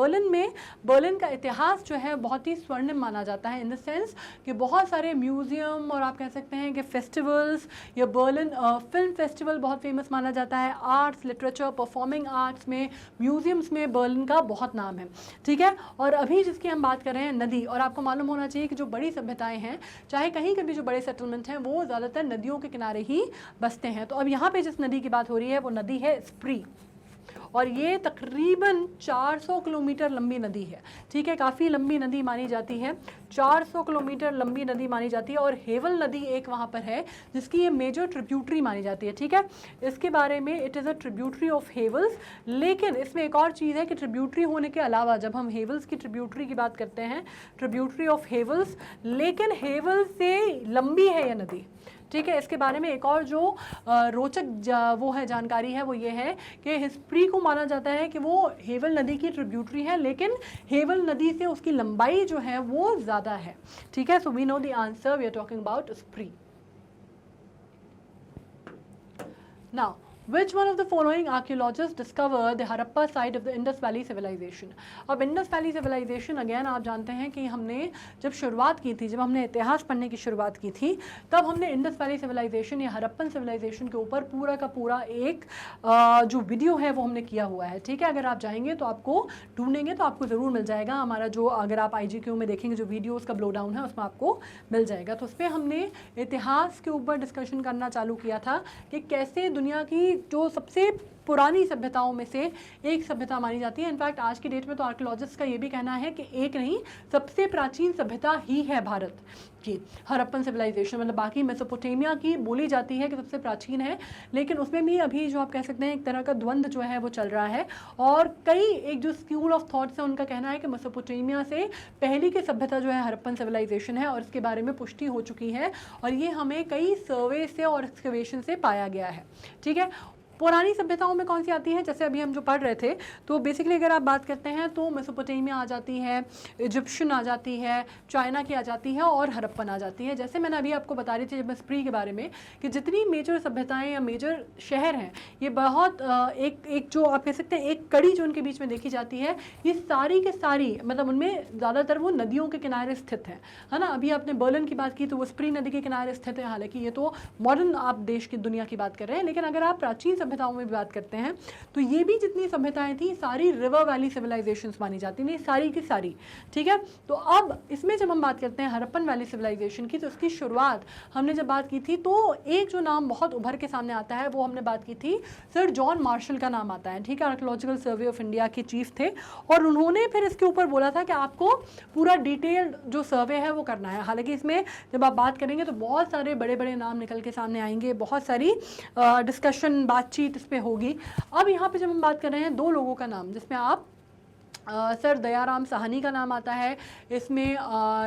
बर्लिन का इतिहास जो है बहुत ही स्वर्णिम माना जाता है, इन द सेंस कि बहुत सारे म्यूजियम और आप कह सकते हैं कि फेस्टिवल्स, या बर्लिन फिल्म फेस्टिवल बहुत फेमस माना जाता है, आर्ट्स, लिटरेचर, परफॉर्मिंग आर्ट्स में, म्यूजियम्स में बर्लिन का बहुत नाम है। ठीक है, और अभी जिसकी हम बात कर रहे हैं नदी, और आपको मालूम होना चाहिए कि जो बड़ी सभ्यताएं हैं, चाहे कहीं के भी जो बड़े सेटलमेंट हैं, वो ज़्यादातर नदियों के किनारे ही बसते हैं। तो अब यहाँ पे जिस नदी की बात हो रही है वो नदी है स्प्री, और ये तकरीबन 400 किलोमीटर लंबी नदी है। ठीक है, काफ़ी लंबी नदी मानी जाती है, 400 किलोमीटर लंबी नदी मानी जाती है। और हेवल नदी एक वहाँ पर है जिसकी ये मेजर ट्रिब्यूटरी मानी जाती है। ठीक है, इसके बारे में it is a tributary of Havells. लेकिन इसमें एक और चीज़ है कि ट्रिब्यूटरी होने के अलावा जब हम हेवल्स की ट्रिब्यूटरी की बात करते हैं, ट्रिब्यूटरी ऑफ हेवल्स, लेकिन हेवल से लंबी है यह नदी। ठीक है, इसके बारे में एक और जो रोचक वो है जानकारी है वो ये है कि हिस्प्री को माना जाता है कि वो हेवल नदी की ट्रिब्यूटरी है, लेकिन हेवल नदी से उसकी लंबाई जो है वो ज़्यादा है। ठीक है, so we know the answer, we are talking about spree. Now Which one of the following archaeologists discovered the Harappa site of the Indus Valley civilization? अब इंडस वैली सिविलाइजेशन अगेन आप जानते हैं कि हमने जब शुरुआत की थी, जब हमने इतिहास पढ़ने की शुरुआत की थी, तब हमने इंडस वैली सिविलाइजेशन या हरप्पन सिविलाइजेशन के ऊपर पूरा का पूरा एक जो वीडियो है वो हमने किया हुआ है, ठीक है। अगर आप जाएंगे तो आपको ढूंढेंगे तो आपको ज़रूर मिल जाएगा हमारा जो, अगर आप IGQ में देखेंगे जो वीडियो उसका ब्लो डाउन है उसमें आपको मिल जाएगा। तो उस पर हमने इतिहास के ऊपर डिस्कशन करना चालू किया था कि कैसे दुनिया की जो सबसे पुरानी सभ्यताओं में से एक सभ्यता मानी जाती है। इनफैक्ट आज की डेट में तो आर्कियोलॉजिस्ट का ये भी कहना है कि एक नहीं, सबसे प्राचीन सभ्यता ही है भारत की हरप्पन सिविलाइजेशन। मतलब बाकी मेसोपोटामिया की बोली जाती है कि सबसे प्राचीन है, लेकिन उसमें भी अभी जो आप कह सकते हैं एक तरह का द्वंद्व जो है वो चल रहा है। और कई एक जो स्कूल ऑफ थॉट्स है उनका कहना है कि मेसोपोटामिया से पहले की सभ्यता जो है हरप्पन सिविलाइजेशन है, और इसके बारे में पुष्टि हो चुकी है और ये हमें कई सर्वे से और एक्सकवेशन से पाया गया है, ठीक है। पुरानी सभ्यताओं में कौन सी आती है, जैसे अभी हम जो पढ़ रहे थे, तो बेसिकली अगर आप बात करते हैं तो मेसोपोटामिया आ जाती है, इजिप्शियन आ जाती है, चाइना की आ जाती है और हरप्पन आ जाती है। जैसे मैंने अभी आपको बता रही थी जब स्प्री के बारे में कि जितनी मेजर सभ्यताएं या मेजर शहर हैं, ये बहुत एक जो आप कह सकते हैं एक कड़ी जो उनके बीच में देखी जाती है, ये सारी के सारी मतलब उनमें ज़्यादातर वो नदियों के किनारे स्थित है ना। अभी आपने बर्लिन की बात की तो वो स्प्री नदी के किनारे स्थित है, हालांकि ये तो मॉडर्न आप देश की दुनिया की बात कर रहे हैं, लेकिन अगर आप प्राचीन सभ्यताओं में भी बात करते हैं तो ये भी जितनी सभ्यताएं थी सारी रिवर वैली सिविलाइजेशंस मानी जाती नहीं, सारी की सारी, ठीक है। तो अब इसमें जब हम बात करते हैं हरप्पन वैली सिविलाइजेशन की, तो उसकी शुरुआत हमने जब बात की थी तो एक जो नाम बहुत उभर के सामने आता है वो हमने बात की थी, सर जॉन मार्शल का नाम आता है, ठीक है। आर्कियोलॉजिकल सर्वे ऑफ इंडिया के चीफ थे और उन्होंने फिर इसके ऊपर बोला था कि आपको पूरा डिटेल्ड जो सर्वे है वो करना है। हालांकि इसमें जब आप बात करेंगे तो बहुत सारे बड़े बड़े नाम निकल के सामने आएंगे, बहुत सारी डिस्कशन बातचीत इस पे होगी। अब यहाँ पे जब हम बात कर रहे हैं दो लोगों का नाम, जिसमें आप सर दयाराम साहनी का नाम आता है, इसमें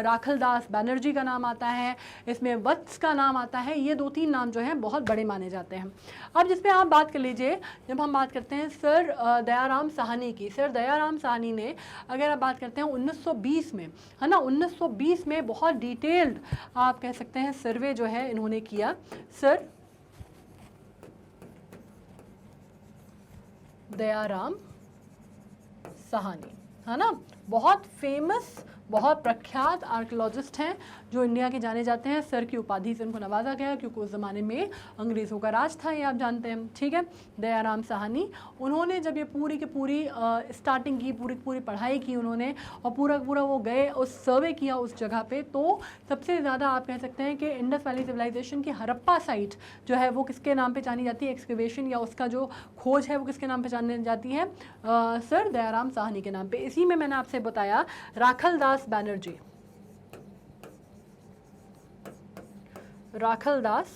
राखलदास बनर्जी का नाम आता है, इसमें वत्स का नाम आता है। ये दो तीन नाम जो हैं बहुत बड़े माने जाते हैं। अब जिसमें आप बात कर लीजिए, जब हम बात करते हैं सर दयाराम साहनी की, सर दयाराम साहनी ने अगर आप बात करते हैं 1920 में, है ना, 1920 में बहुत डिटेल्ड आप कह सकते हैं सर्वे जो है इन्होंने किया। सर दयाराम साहनी, है ना, बहुत फेमस, बहुत प्रख्यात आर्कियोलॉजिस्ट हैं जो इंडिया के जाने जाते हैं। सर की उपाधि से उनको नवाजा गया क्योंकि उस ज़माने में अंग्रेज़ों का राज था, ये आप जानते हैं, ठीक है। दयाराम साहनी, उन्होंने जब ये पूरी की पूरी स्टार्टिंग की, पूरी पढ़ाई की उन्होंने और पूरा वो गए उस सर्वे किया उस जगह पे, तो सबसे ज़्यादा आप कह सकते हैं कि इंडस वैली सिविलाइजेशन की हरप्पा साइट जो है वो किसके नाम पर जानी जाती है, एक्सकवेशन या उसका जो खोज है वो किसके नाम पर जानी जाती है, सर दयाराम साहनी के नाम पर। इसी में मैंने आपसे बताया राखलदास बनर्जी, राखलदास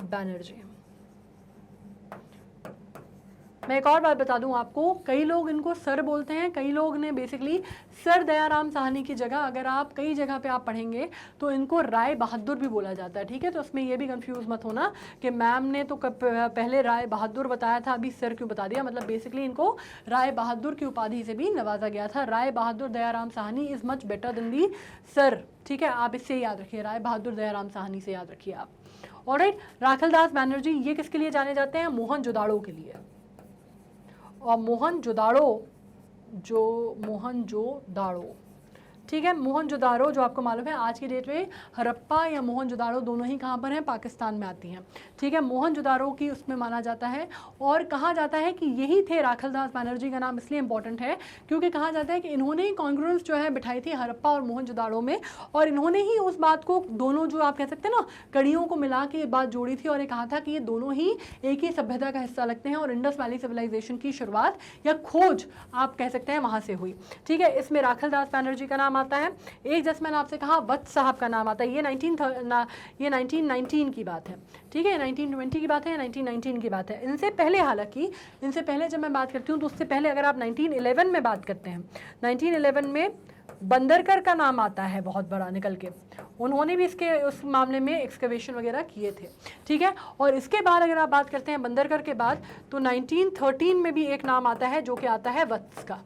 बनर्जी। मैं एक और बात बता दूं आपको, कई लोग इनको सर बोलते हैं, कई लोग ने बेसिकली सर दयाराम साहनी की जगह, अगर आप कई जगह पे आप पढ़ेंगे तो इनको राय बहादुर भी बोला जाता है, ठीक है। तो उसमें ये भी कंफ्यूज मत होना कि मैम ने तो पहले राय बहादुर बताया था, अभी सर क्यों बता दिया। मतलब बेसिकली इनको राय बहादुर की उपाधि से भी नवाजा गया था। Rai Bahadur Dayaram Sahni is much better than the sir, ठीक है। आप इससे याद रखिए, राय बहादुर दयाराम साहनी से याद रखिए आप। ऑलराइट, राखलदास बनर्जी ये किसके लिए जाने जाते हैं, मोहनजोदाड़ो के लिए। और मोहनजोदाड़ो, ठीक है, मोहनजोदाड़ो जो आपको मालूम है आज की डेट में हरप्पा या मोहनजोदाड़ो दोनों ही कहाँ पर हैं, पाकिस्तान में आती हैं, ठीक है। मोहनजोदाड़ो की उसमें माना जाता है और कहा जाता है कि यही थे। राखलदास बनर्जी का नाम इसलिए इंपॉर्टेंट है क्योंकि कहा जाता है कि इन्होंने ही कॉन्ग्रुएंस जो है बिठाई थी हरप्पा और मोहनजोदाड़ो में, और इन्होंने ही उस बात को, दोनों जो आप कह सकते हैं ना कड़ियों को मिला के बात जोड़ी थी और ये कहा था कि ये दोनों ही एक ही सभ्यता का हिस्सा लगते हैं और इंडस वैली सिविलाइजेशन की शुरुआत या खोज आप कह सकते हैं वहाँ से हुई, ठीक है। इसमें राखलदास बनर्जी का नाम आता है। एक जैसे मैंने आपसे कहा वत्स साहब का नाम आता है। ये 1919 की बात है, ठीक है, 1920 की बात है, 1919 की बात है। इनसे पहले, हालांकि इनसे पहले जब मैं बात करती हूँ तो उससे पहले अगर आप 1911 में बात करते हैं, 1911 में बंदरकर का नाम आता है बहुत बड़ा निकल के, उन्होंने भी इसके उस मामले में एक्सकवेशन वगैरह किए थे, ठीक है। और इसके बाद अगर आप बात करते हैं बंदरकर के बाद तो 1913 में भी एक नाम आता है जो कि आता है वत्स का,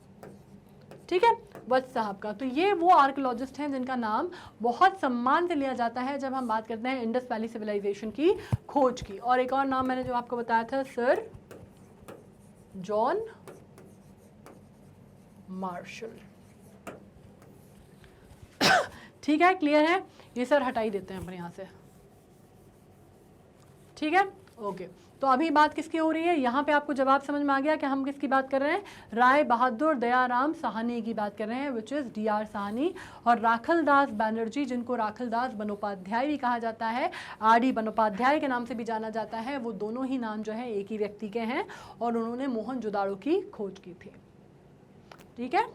ठीक है, वत्स साहब का। तो ये वो आर्कियोलॉजिस्ट हैं जिनका नाम बहुत सम्मान से लिया जाता है जब हम बात करते हैं इंडस वैली सिविलाइजेशन की खोज की। और एक और नाम मैंने जो आपको बताया था, सर जॉन मार्शल। ठीक है, क्लियर है? ये सर हटा ही देते हैं अपने यहाँ से, ठीक है, ओके। तो अभी बात किसकी हो रही है? यहाँ पे आपको जवाब समझ में आ गया कि हम किसकी बात कर रहे हैं? राय बहादुर दयाराम साहनी की बात कर रहे हैं, विच इज़ डी.आर. साहनी। और राखलदास बैनर्जी, जिनको राखलदास बंदोपाध्याय भी कहा जाता है, आर.डी. बंदोपाध्याय के नाम से भी जाना जाता है, वो दोनों ही नाम जो है एक ही व्यक्ति के हैं और उन्होंने मोहनजोदाड़ो की खोज की थी। ठीक है,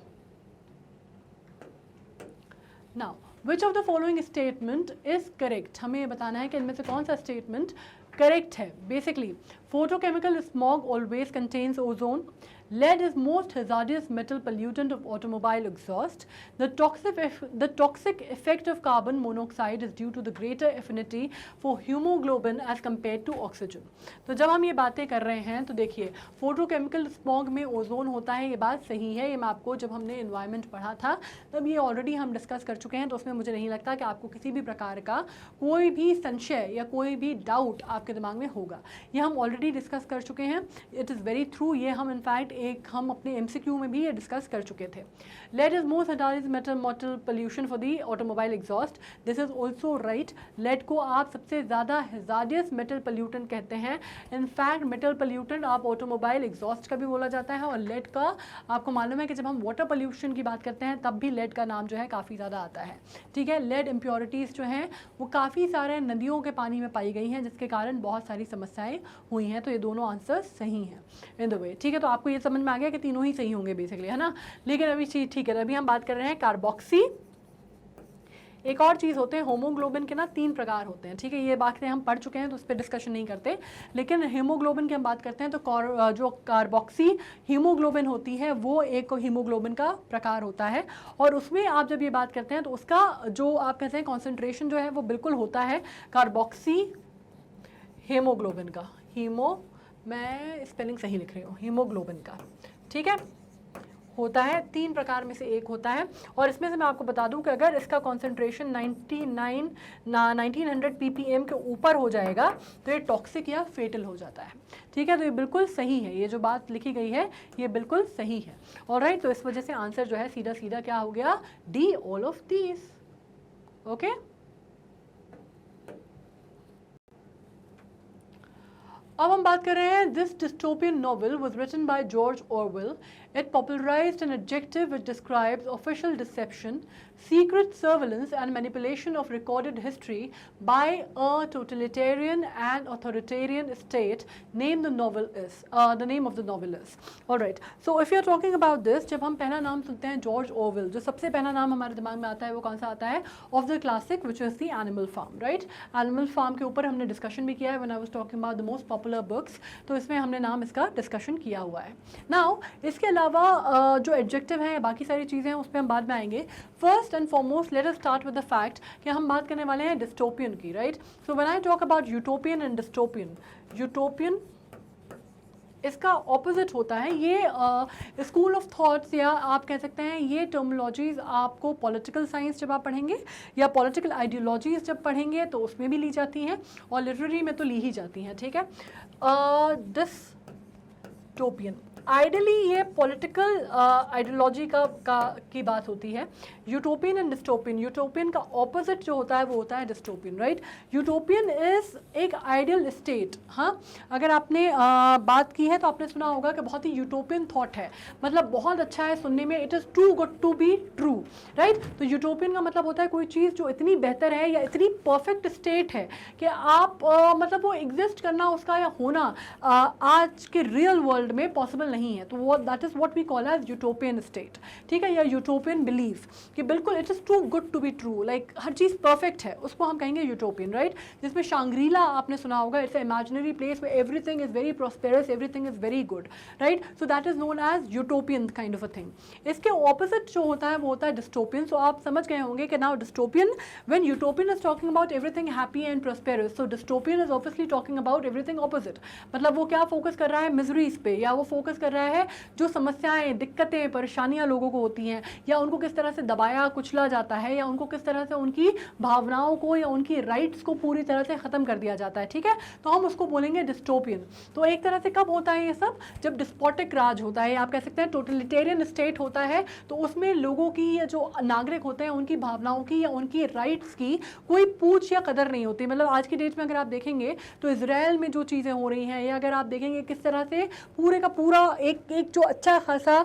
now which of the following statement is correct? हमें ये बताना है कि इनमें से कौन सा स्टेटमेंट करेक्ट है। Basically, photochemical smog always contains ozone, lead is most hazardous metal pollutant of automobile exhaust, the toxic effect of carbon monoxide is due to the greater affinity for hemoglobin as compared to oxygen। तो जब हम ये बातें कर रहे हैं तो देखिए, फोटोकेमिकल स्मॉग में ओजोन होता है, ये बात सही है। ये मैं आपको जब हमने एनवायरनमेंट पढ़ा था तब ये ऑलरेडी हम डिस्कस कर चुके हैं, तो उसमें मुझे नहीं लगता कि आपको किसी भी प्रकार का कोई भी संशय या कोई भी डाउट आपके दिमाग में होगा। ये हम ऑलरेडी डिस्कस कर चुके हैं, इट इज़ वेरी ट्रू। ये हम इनफैक्ट हम अपने एमसीक्यू में भी ये डिस्कस कर चुके थे। Lead is most hazardous metal pollution for the automobile exhaust, this is also right. Lead को आप सबसे ज़्यादा हजारियस मेटल पोल्यूटेंट कहते हैं। इनफैक्ट मेटल पोल्यूटेंट आप ऑटोमोबाइल एग्जॉस्ट का भी बोला जाता है, और लेड का आपको मालूम है कि जब हम वाटर पोल्यूशन की बात करते हैं तब भी लेड का नाम जो है काफ़ी ज़्यादा आता है। ठीक है, लेड इम्प्योरिटीज़ जो हैं वो काफ़ी सारे नदियों के पानी में पाई गई हैं, जिसके कारण बहुत सारी समस्याएं हुई हैं। तो ये दोनों आंसर सही हैं इन द वे। ठीक है, तो आपको ये समझ में आ गया कि तीनों ही सही होंगे बेसिकली, है ना। लेकिन अभी चीज ठीक है, अभी हम बात कर रहे हैं कार्बोक्सी। एक और चीज़ होते हैं, होमोग्लोबिन के ना 3 प्रकार होते हैं। ठीक है, ये बातें हम पढ़ चुके हैं तो उस पर डिस्कशन नहीं करते, लेकिन हीमोग्लोबिन की हम बात करते हैं तो जो कार्बोक्सी हीमोग्लोबिन होती है वो एक हीमोग्लोबिन का प्रकार होता है। और उसमें आप जब ये बात करते हैं तो उसका जो आप कहते हैं कॉन्सेंट्रेशन जो है वो बिल्कुल होता है कार्बोक्सी हीमोग्लोबिन का। मैं स्पेलिंग सही लिख रही हूँ, हीमोग्लोबिन का। ठीक है, होता है 3 प्रकार में से एक होता है। और इसमें से मैं आपको बता दूं कि अगर इसका कॉन्सेंट्रेशन 1900 ppm के ऊपर हो जाएगा तो ये टॉक्सिक या फेटल हो जाता है। ठीक है, तो ये बिल्कुल सही है, ये जो बात लिखी गई है ये बिल्कुल सही है। ऑलराइट, तो इस वजह से आंसर जो है सीधा सीधा क्या हो गया? D, all of these. Okay, अब हम बात कर रहे हैं, this dystopian novel was written by George Orwell. It popularized an adjective which describes official deception, secret surveillance and manipulation of recorded history by a totalitarian and authoritarian state. Name the novel is, the name of the novel is. Alright, so if you are talking about this, जब हम पहला नाम सुनते हैं George Orwell, जो सबसे पहला नाम हमारे दिमाग में आता है वो कौन सा आता है? Of the classic which is the Animal Farm. Right, Animal Farm के ऊपर हमने डिस्कशन भी किया है when I was talking about the most popular books, तो इसमें हमने नाम इसका डिस्कशन किया हुआ है। नाउ इसके अलावा जो एडजेक्टिव है, बाकी सारी चीज़ें हैं, उस पर हम बाद में आएंगे। First and foremost let us start with the fact कि हम बात करने वाले हैं डिस्टोपियन की। Right, so when I talk about utopian and dystopian, utopian इसका ऑपोजिट होता है। ये स्कूल ऑफ थॉट्स या आप कह सकते हैं ये टर्मिनोलॉजीज़ आपको पॉलिटिकल साइंस जब आप पढ़ेंगे या पॉलिटिकल आइडियोलॉजीज़ जब पढ़ेंगे तो उसमें भी ली जाती हैं और लिटरेरी में तो ली ही जाती हैं। ठीक है, डिस्टोपियन आइडियली ये पॉलिटिकल आइडियोलॉजी की बात होती है। यूटोपियन एंड डिस्टोपियन, यूटोपियन का ऑपोजिट जो होता है वो होता है डिस्टोपियन। राइट, यूटोपियन इज़ एक आइडियल स्टेट। हाँ, अगर आपने बात की है तो आपने सुना होगा कि बहुत ही यूटोपियन थॉट है, मतलब बहुत अच्छा है सुनने में, it is too good to be true. Right, तो यूटोपियन का मतलब होता है कोई चीज़ जो इतनी बेहतर है या इतनी परफेक्ट स्टेट है कि आप मतलब वो एग्जिस्ट करना उसका या होना आज के रियल वर्ल्ड में पॉसिबल नहीं है। तो वो that is what we call as utopian state. ठीक है, या यूटोपियन बिलीफ कि बिल्कुल it is too good to be true, like हर चीज़ परफेक्ट है, उसको हम कहेंगे यूटोपियन। राइट, जिसमें शांग्रीला आपने सुना होगा, it's imaginary place where everything is very prosperous, everything is very good. Right, so that is known as utopian kind of a thing. इसके ऑपोजिट जो होता है वो होता है डिस्टोपियन। सो आप समझ गए होंगे कि now dystopian, when utopian is talking about everything happy and prosperous, so dystopian is obviously talking about everything opposite. मतलब वो क्या फोकस कर रहा है? मिजरीज पे, या वो फोकस कर रहा है जो समस्याएं, दिक्कतें, परेशानियां लोगों को होती हैं, या उनको किस तरह से दबाया कुचला जाता है, या उनको किस तरह से उनकी भावनाओं को या उनकी राइट्स को पूरी तरह से ख़त्म कर दिया जाता है, ठीक है, तो हम उसको बोलेंगे डिस्टोपियन। तो एक तरह से कब होता है ये सब, जब डिस्पोटिक राज होता है, आप कह सकते हैं टोटलिटेरियन स्टेट होता है, तो उसमें लोगों की या जो नागरिक होते हैं उनकी भावनाओं की या उनकी राइट्स की कोई पूछ या कदर नहीं होती। मतलब आज की डेट में अगर आप देखेंगे तो इजराइल में जो चीज़ें हो रही हैं, या अगर आप देखेंगे किस तरह से पूरे का पूरा एक जो अच्छा खासा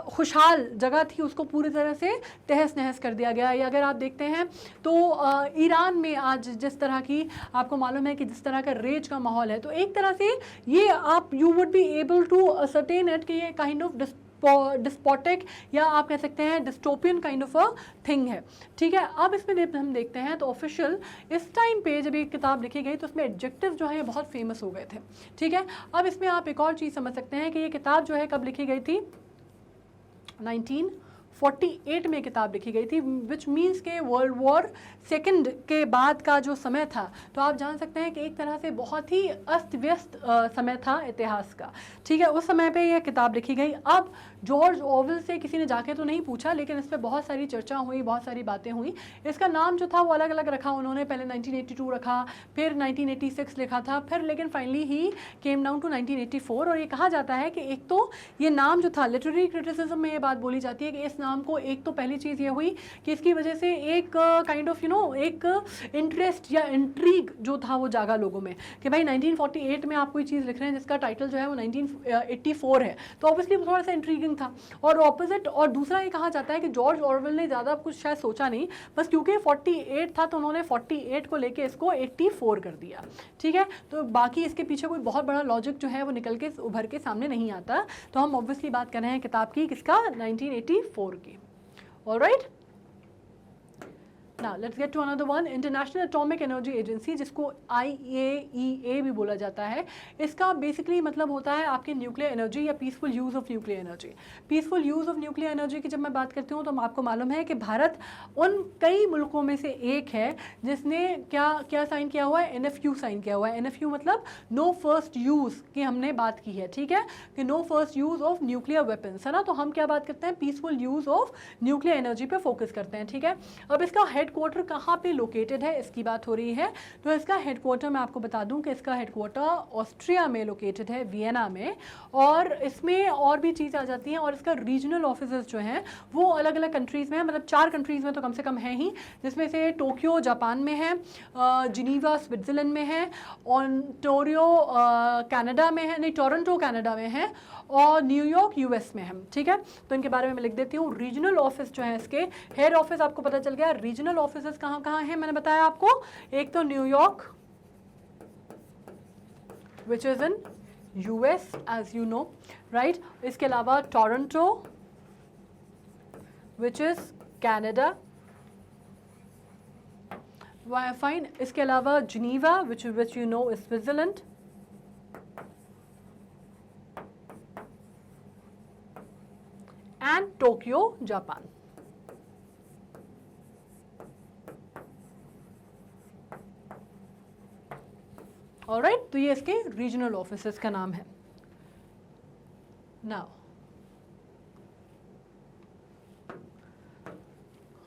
खुशहाल जगह थी उसको पूरी तरह से तहस नहस कर दिया गया, या अगर आप देखते हैं तो ईरान में आज जिस तरह की आपको मालूम है कि जिस तरह का रेज का माहौल है, तो एक तरह से ये आप you would be able to ascertain it कि ये काइंड ऑफ डिस्पोटिक या आप कह सकते हैं dystopian kind of a thing है, ठीक है। अब इसमें हम देखते हैं तो ऑफिशियल इस टाइम पे जब ये किताब लिखी गई तो उसमें एडजेक्टिव जो है बहुत फेमस हो गए थे, ठीक है। अब इसमें आप एक और चीज़ समझ सकते हैं कि ये किताब जो है कब लिखी गई थी, 1948 में किताब लिखी गई थी, विच मीन्स के वर्ल्ड वॉर सेकंड के बाद का जो समय था, तो आप जान सकते हैं कि एक तरह से बहुत ही अस्त व्यस्त समय था इतिहास का, ठीक है। उस समय पे यह किताब लिखी गई। अब जॉर्ज ऑरवेल से किसी ने जाके तो नहीं पूछा, लेकिन इस पर बहुत सारी चर्चा हुई, बहुत सारी बातें हुई। इसका नाम जो था वो अलग अलग रखा उन्होंने, पहले 1982 रखा, फिर 1986 लिखा था, फिर लेकिन finally he came down to 1984। और ये कहा जाता है कि एक तो ये नाम जो था, लिटरेरी क्रिटिसिज्म में ये बात बोली जाती है कि इस नाम को, एक तो पहली चीज़ ये हुई कि इसकी वजह से एक काइंड ऑफ एक इंटरेस्ट या इंट्रीग जो था वो जागा लोगों में कि भाई 1948 में आप कोई चीज़ लिख रहे हैं जिसका टाइटल जो है वो 1984 है, तो ऑब्वियसली थोड़ा सा इंट्रीगिंग था। और ऑपोजिट, और दूसरा ये कहा जाता है कि जॉर्ज ऑरवेल ने ज़्यादा कुछ शायद सोचा नहीं, बस क्योंकि 48 था तो उन्होंने 48 को लेके इसको 84 कर दिया, ठीक है। तो बाकी इसके पीछे कोई बहुत बड़ा लॉजिक जो है वो निकल के उभर के सामने नहीं आता। तो हम ऑब्वियसली बात कर रहे हैं किताब की, किसका, 1984 की। Alright, Now let's get to another one, international atomic energy agency, जिसको IAEA भी बोला जाता है। इसका बेसिकली मतलब होता है आपकी न्यूक्लियर एनर्जी या peaceful use of nuclear energy. Peaceful use of nuclear energy की जब मैं बात करती हूँ तो आपको मालूम है कि भारत उन कई मुल्कों में से एक है जिसने क्या साइन किया हुआ है, NFU साइन किया हुआ है। NFU मतलब नो फर्स्ट यूज़ की हमने बात की है, ठीक है, कि no first use of nuclear weapons, है ना। तो हम क्या बात करते हैं, peaceful use of nuclear energy पे फोकस करते हैं, ठीक है। अब इसका हेडक्वार्टर कहाँ पे लोकेटेड है, इसकी बात हो रही है। तो इसका हेडक्वार्टर मैं आपको बता दूं कि इसका हेडक्वार्टर ऑस्ट्रिया में लोकेटेड है, वियना में। और इसमें और भी चीज़ आ जाती हैं, और इसका रीजनल ऑफिसेस जो हैं वो अलग अलग कंट्रीज़ में है, मतलब 4 कंट्रीज़ में तो कम से कम है ही, जिसमें से टोक्यो जापान में है, जिनीवा स्विट्ज़रलैंड में है, ओंटारियो कनाडा में है, नहीं टोरंटो कनाडा में है, और न्यूयॉर्क US में है, ठीक है। तो इनके बारे में मैं लिख देती हूँ। रीजनल ऑफिस जो है इसके, हेड ऑफिस आपको पता चल गया। रीजनल ऑफिस कहाँ कहाँ हैं मैंने बताया आपको, एक तो New York which is in US as you know, right. इसके अलावा Toronto which is Canada, fine. इसके अलावा Geneva which you know is Switzerland, and Tokyo Japan. Alright, तो ये इसके रीजनल ऑफिसेस का नाम है। Now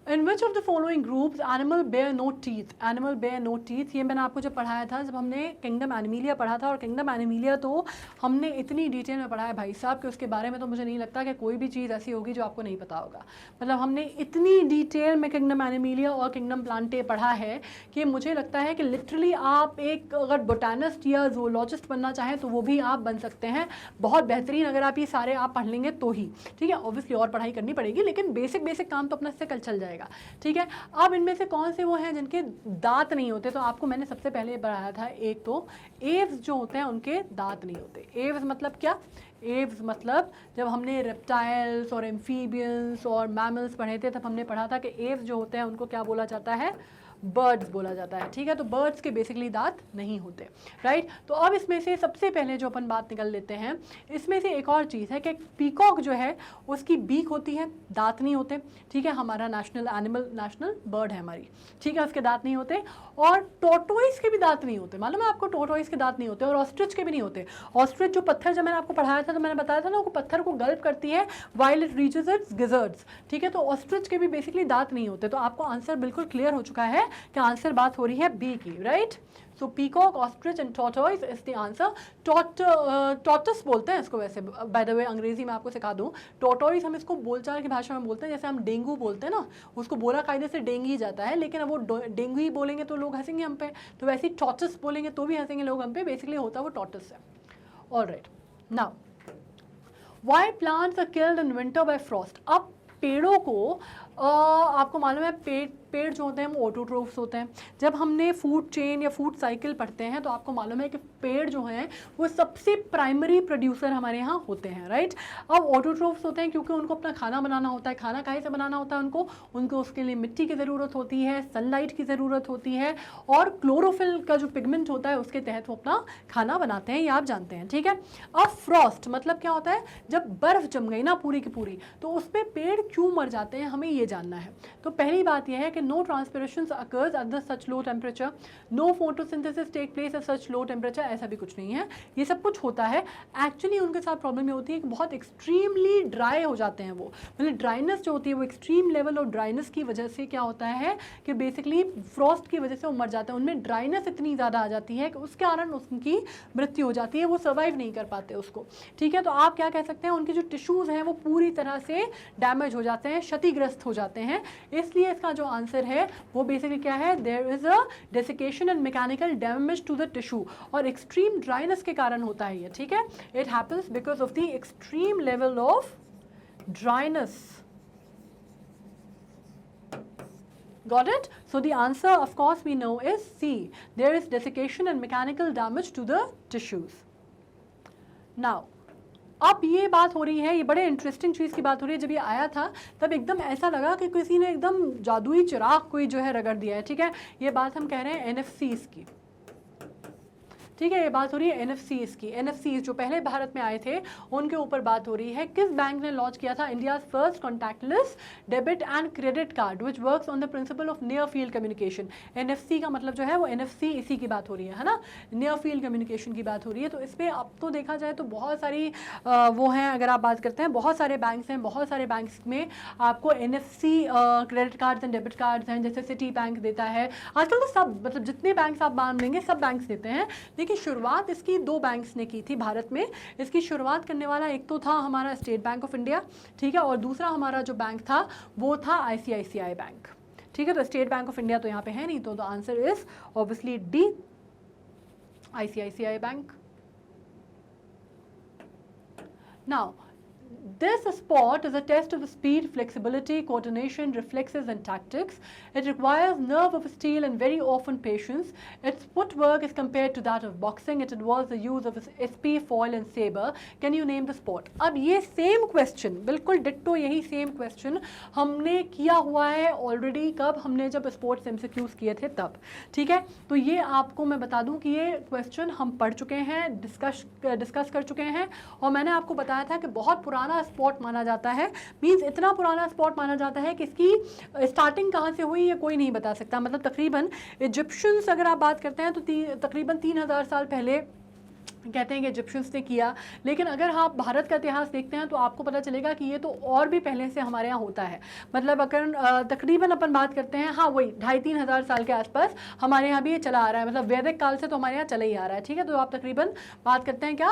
in which of the following groups animal bear no teeth, animal bear no teeth, ये मैंने आपको जब पढ़ाया था, जब हमने किंगडम एनिमीलिया पढ़ा था। और किंगडम एनिमीलिया तो हमने इतनी डिटेल में पढ़ा है भाई साहब कि उसके बारे में तो मुझे नहीं लगता कि कोई भी चीज़ ऐसी होगी जो आपको नहीं पता होगा। मतलब हमने इतनी डिटेल में किंगडम एनिमीलिया और किंगडम प्लांटे पढ़ा है कि मुझे लगता है कि लिटरली आप एक अगर बोटानिस्ट या जूलॉजिस्ट बनना चाहें तो वो भी आप बन सकते हैं, बहुत बेहतरीन, अगर आप ये सारे आप पढ़ लेंगे तो ही, ठीक है। ऑब्वियसली और पढ़ाई करनी पड़ेगी, लेकिन बेसिक काम तो अपना से कल चल जाएगा, ठीक है। अब इनमें से कौन से वो हैं जिनके दांत नहीं होते, तो आपको मैंने सबसे पहले बताया था, एक तो एव्स जो होते हैं उनके दांत नहीं होते। एव्स मतलब क्या, एव्स मतलब जब हमने रेप्टाइल्स और एम्फीबियंस और मैमल्स पढ़े थे तब हमने पढ़ा था कि एव्स जो होते हैं उनको क्या बोला जाता है, बर्ड्स बोला जाता है, ठीक है। तो बर्ड्स के बेसिकली दांत नहीं होते, राइट। तो अब इसमें से सबसे पहले जो अपन बात निकल लेते हैं, इसमें से एक और चीज़ है कि पीकॉक जो है उसकी बीक होती है, दांत नहीं होते, ठीक है। हमारा नेशनल एनिमल, नेशनल बर्ड है हमारी, ठीक है, उसके दांत नहीं होते। और टोर्टोइस के भी दांत नहीं होते, मालूम है आपको, टोर्टोइस के दांत नहीं होते। और ऑस्ट्रिच के भी नहीं होते। ऑस्ट्रिच जो पत्थर, जब मैंने आपको पढ़ाया था तो मैंने बताया था ना, वो पत्थर को गल्प करती है व्हाइल इट रीचेस इट्स गिजर्ड्स, ठीक है। तो ऑस्ट्रिच के भी बेसिकली दांत नहीं होते। तो आपको आंसर बिल्कुल क्लियर हो चुका है कि आंसर बात हो रही है बी की, right. So peacock, ostrich and tortoise is the answer. Tortoise बोलते हैं इसको वैसे, बाय द वे अंग्रेजी में आपको सिखा दूं, टॉर्टोइस हम इसको बोलचाल की भाषा में बोलते हैं, जैसे हम डेंगू बोलते हैं ना, उसको बोला कायदे से डेंगी ही जाता है, लेकिन अब वो डेंगू ही बोलेंगे तो लोग हंसेंगे हम पे, तो वैसे ही टॉर्टस बोलेंगे तो भी हंसेंगे लोग हम पे, बेसिकली होता है वो टॉर्टस है। Alright, now why plants are killed in winter by frost. अब पेड़ों को आपको मालूम है, पेड़ जो होते हैं वो ऑटोट्रोफ्स होते हैं। जब हमने फूड चेन या फूड साइकिल पढ़ते हैं तो आपको मालूम है कि पेड़ जो हैं वो सबसे प्राइमरी प्रोड्यूसर हमारे यहाँ होते हैं, राइट। अब ऑटोट्रोफ्स होते हैं क्योंकि उनको अपना खाना बनाना होता है। खाना काहे से बनाना होता है उनको उसके लिए मिट्टी की ज़रूरत होती है, सनलाइट की ज़रूरत होती है, और क्लोरोफिल का जो पिगमेंट होता है उसके तहत वो अपना खाना बनाते हैं, ये आप जानते हैं, ठीक है। अब फ्रॉस्ट मतलब क्या होता है, जब बर्फ़ जम गई ना पूरी की पूरी, तो उसमें पेड़ क्यों मर जाते हैं, हमें ये जानना है। तो पहली बात यह है कि no transpiration occurs at such low temperature, no photosynthesis take place at such low temperature, ऐसा भी कुछ नहीं है, ये सब कुछ होता है। एक्चुअली उनके साथ प्रॉब्लम ये होती है कि बहुत एक्सट्रीमली ड्राई हो जाते हैं वो, मतलब ड्राइनेस जो होती है वो एक्सट्रीम लेवल ऑफ ड्राइनेस की वजह से क्या होता है कि बेसिकली फ्रॉस्ट की वजह से वो मर जाते हैं। उनमें ड्राइनेस इतनी ज़्यादा आ जाती है कि उसके कारण उनकी मृत्यु हो जाती है, वो सर्वाइव नहीं कर पाते उसको, ठीक है। तो आप क्या कह सकते हैं, उनके जो टिश्यूज़ हैं वो पूरी तरह से डैमेज हो जाते हैं, क्षतिग्रस्त हो जाते हैं। इसलिए इसका जो आंसर है वो बेसिकली क्या है, there is a desiccation and mechanical damage to the tissue, और एक्सट्रीम ड्राइनेस के कारण होता है ये, ठीक है। It happens because of the extreme level of dryness. Got it? So the answer, of course, we know is C. There is desiccation and mechanical damage to the tissues. Now, अब ये बात हो रही है, ये बड़े इंटरेस्टिंग चीज़ की बात हो रही है। जब ये आया था तब एकदम ऐसा लगा कि किसी ने एकदम जादुई चिराग कोई जो है रगड़ दिया है, ठीक है। ये बात हम कह रहे हैं NFCs की, ठीक है। ये बात हो रही है NFCs की। NFCs जो पहले भारत में आए थे उनके ऊपर बात हो रही है। किस बैंक ने लॉन्च किया था India's first contactless debit and credit card which works on the principle of near field communication. NFC का मतलब जो है वो NFC, इसी की बात हो रही है ना, नियर फील्ड कम्युनिकेशन की बात हो रही है। तो इस पर अब तो देखा जाए तो बहुत सारी वो हैं, अगर आप बात करते हैं बहुत सारे बैंक्स हैं, बहुत सारे बैंक्स में आपको NFC credit cards and debit cards हैं, जैसे सिटी बैंक देता है आजकल तो सब, मतलब जितने बैंक्स आप मान लेंगे सब बैंक्स देते हैं। देखिए शुरुआत इसकी 2 बैंक्स ने की थी भारत में। इसकी शुरुआत करने वाला एक तो था हमारा स्टेट बैंक ऑफ इंडिया, ठीक है, और दूसरा हमारा जो बैंक था वो था ICICI बैंक, ठीक है। तो स्टेट बैंक ऑफ इंडिया तो यहाँ पे है नहीं, तो the answer is obviously D, ICICI bank. Now this sport is a test of speed, flexibility, coordination, reflexes and tactics. It requires nerve of steel and very often patience. Its footwork is compared to that of boxing. It involves the use of SP, foil and saber. Can you name the sport? अब ये same question, बिल्कुल ditto यही same question हमने किया हुआ है already, कब हमने जब sports MCQs किए थे तब, ठीक है। तो ये आपको मैं बता दूं कि ये question हम पढ़ चुके हैं, डिस्कस कर चुके हैं, और मैंने आपको बताया था कि बहुत पुराना स्पॉट माना जाता है। मींस इतना पुराना स्पॉट माना जाता है कि इसकी स्टार्टिंग कहाँ से हुई ये कोई नहीं बता सकता। मतलब तकरीबन इजिप्शियंस अगर आप बात करते हैं तो तकरीबन 3000 साल पहले कहते हैं कि इजिप्शियंस ने किया। लेकिन अगर आप भारत का इतिहास देखते हैं तो आपको पता चलेगा कि ये तो और भी पहले से हमारे यहाँ होता है। मतलब अगर तकरीबन अपन बात करते हैं, हाँ वही 2500-3000 हज़ार साल के आसपास हमारे यहाँ भी ये चला आ रहा है। मतलब वैदिक काल से तो हमारे यहाँ चला ही आ रहा है, ठीक है। तो आप तकरीबन बात करते हैं क्या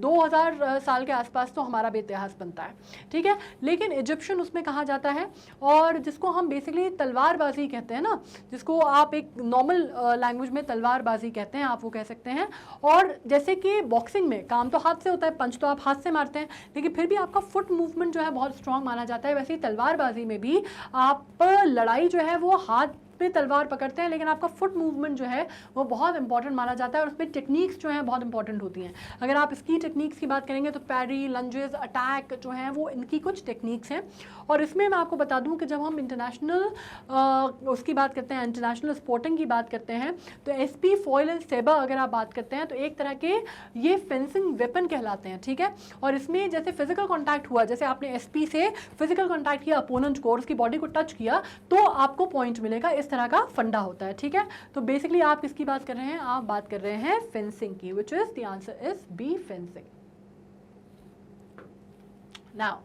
2000 साल के आसपास तो हमारा भी इतिहास बनता है, ठीक है। लेकिन इजिप्शियन उसमें कहा जाता है, और जिसको हम बेसिकली तलवारबाजी कहते हैं ना, जिसको आप एक नॉर्मल लैंग्वेज में तलवारबाजी कहते हैं, आप वो कह सकते हैं। और जैसे कि बॉक्सिंग में काम तो हाथ से होता है, पंच तो आप हाथ से मारते हैं, लेकिन फिर भी आपका फुट मूवमेंट जो है बहुत स्ट्रांग माना जाता है। वैसे ही तलवारबाजी में भी आप लड़ाई जो है वो हाथ पे तलवार पकड़ते हैं, लेकिन आपका फुट मूवमेंट जो है वो बहुत इंपॉर्टेंट माना जाता है और उसमें टेक्निक्स जो हैं बहुत इंपॉर्टेंट होती हैं। अगर आप इसकी टेक्निक्स की बात करेंगे तो पैरी, लंजेस, अटैक जो हैं वो इनकी कुछ टेक्निक्स हैं। और इसमें मैं आपको बता दूं कि जब हम इंटरनेशनल उसकी बात करते हैं, इंटरनेशनल स्पोर्टिंग की बात करते हैं, तो एसपी, फॉयल एंड सेबा अगर आप बात करते हैं तो एक तरह के ये फेंसिंग वेपन कहलाते हैं, ठीक है। और इसमें जैसे फिजिकल कॉन्टैक्ट हुआ, जैसे आपने एसपी से फिजिकल कॉन्टैक्ट किया अपोनेंट को और उसकी बॉडी को टच किया तो आपको पॉइंट मिलेगा, इस तरह का फंडा होता है, ठीक है। तो बेसिकली आप किसकी बात कर रहे हैं, आप बात कर रहे हैं फेंसिंग की, which is the answer is B, fencing. Now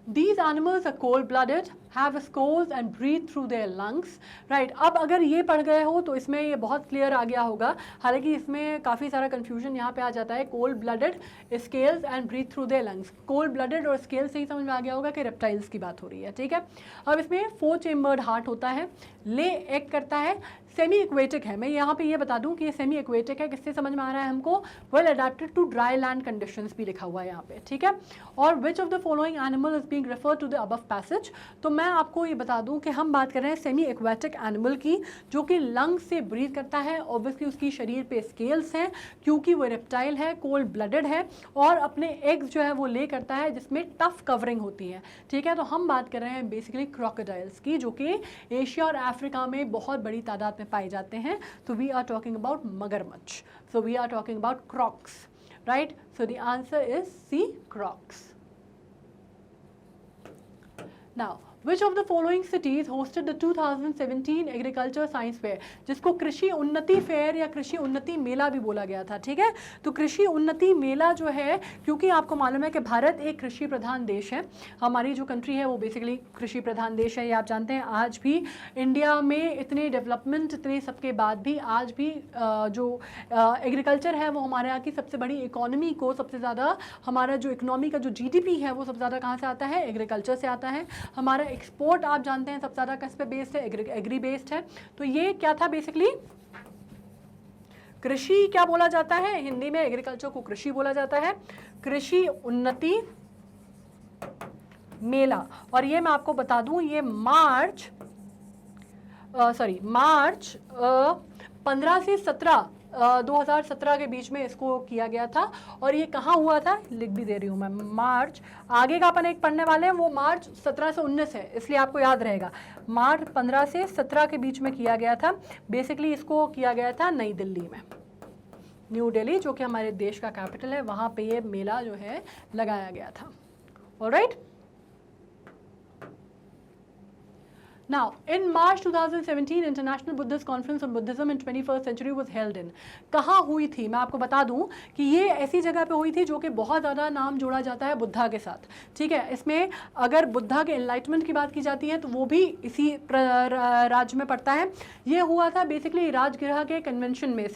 these animals are cold-blooded, have scores and breathe through their lungs, right? अब अगर ये पढ़ गए हो तो इसमें ये बहुत क्लियर आ गया होगा, हालांकि इसमें काफ़ी सारा कंफ्यूजन यहाँ पे आ जाता है। Cold blooded, scales and breathe through their lungs, cold blooded और स्केल्स से ही समझ में आ गया होगा कि रेप्टाइल्स की बात हो रही है, ठीक है। अब इसमें 4 चेम्बर्ड हार्ट होता है, ले एग करता है, सेमी एक्वेटिक है। मैं यहाँ पे ये बता दूं कि ये सेमी एक्वेटिक है, किससे समझ में आ रहा है हमको, well adapted to dry land conditions भी लिखा हुआ है यहाँ पे, ठीक है। और which of the following animal is being referred to the above passage, तो मैं आपको ये बता दूं कि हम बात कर रहे हैं सेमी एक्वेटिक एनिमल की, जो कि लंग से ब्रीथ करता है। ऑब्वियसली उसकी शरीर पे स्केल्स हैं क्योंकि वो रेप्टाइल है, कोल्ड ब्लडेड है और अपने एग्स जो है वो ले करता है जिसमें टफ कवरिंग होती है, ठीक है। तो हम बात कर रहे हैं बेसिकली क्रोकोडाइल्स की, जो कि एशिया और अफ्रीका में बहुत बड़ी तादाद में पाए जाते हैं। तो वी आर टॉकिंग अबाउट मगरमच्छ, so we are talking about crocs, right. So the answer is C, crocs. Now, which of the following cities hosted the 2017 Agriculture Science Fair, जिसको कृषि उन्नति फेयर या कृषि उन्नति मेला भी बोला गया था, ठीक है। तो कृषि उन्नति मेला जो है, क्योंकि आपको मालूम है कि भारत एक कृषि प्रधान देश है, हमारी जो कंट्री है वो बेसिकली कृषि प्रधान देश है, ये आप जानते हैं। आज भी इंडिया में इतने डेवलपमेंट, इतने सबके बाद भी आज भी जो एग्रीकल्चर है वो हमारे यहाँ की सबसे बड़ी इकोनॉमी को, सबसे ज़्यादा हमारा जो इकोनॉमी का जो जीडीपी है वो सबसे ज़्यादा कहाँ से आता है, एग्रीकल्चर से आता है। हमारा एक्सपोर्ट आप जानते हैं सबसे ज़्यादा किस पे बेस्ड है, एग्री बेस्ड है। तो ये क्या था बेसिकली, कृषि क्या बोला जाता है हिंदी में, एग्रीकल्चर को कृषि बोला जाता है, कृषि उन्नति मेला। और ये मैं आपको बता दूं, ये मार्च 15 से 17 2017 के बीच में इसको किया गया था। और ये कहाँ हुआ था, लिख भी दे रही हूँ मैं, मार्च, आगे का अपन एक पढ़ने वाले हैं वो मार्च 17 से 19 है, इसलिए आपको याद रहेगा। मार्च 15 से 17 के बीच में किया गया था। बेसिकली इसको किया गया था नई दिल्ली में, न्यू दिल्ली जो कि हमारे देश का कैपिटल है, वहाँ पे ये मेला जो है लगाया गया था। Alright. Now, in March 2017, International Buddhist Conference on Buddhism in 21st Century was held in, कहाँ हुई थी, मैं आपको बता दूं कि ये ऐसी जगह पे हुई थी जो कि बहुत ज़्यादा नाम जोड़ा जाता है बुद्धा के साथ, ठीक है। इसमें अगर बुद्धा के एनलाइटमेंट की बात की जाती है तो वो भी इसी राज्य में पड़ता है। ये हुआ था बेसिकली राजगृह के कन्वेंशन में,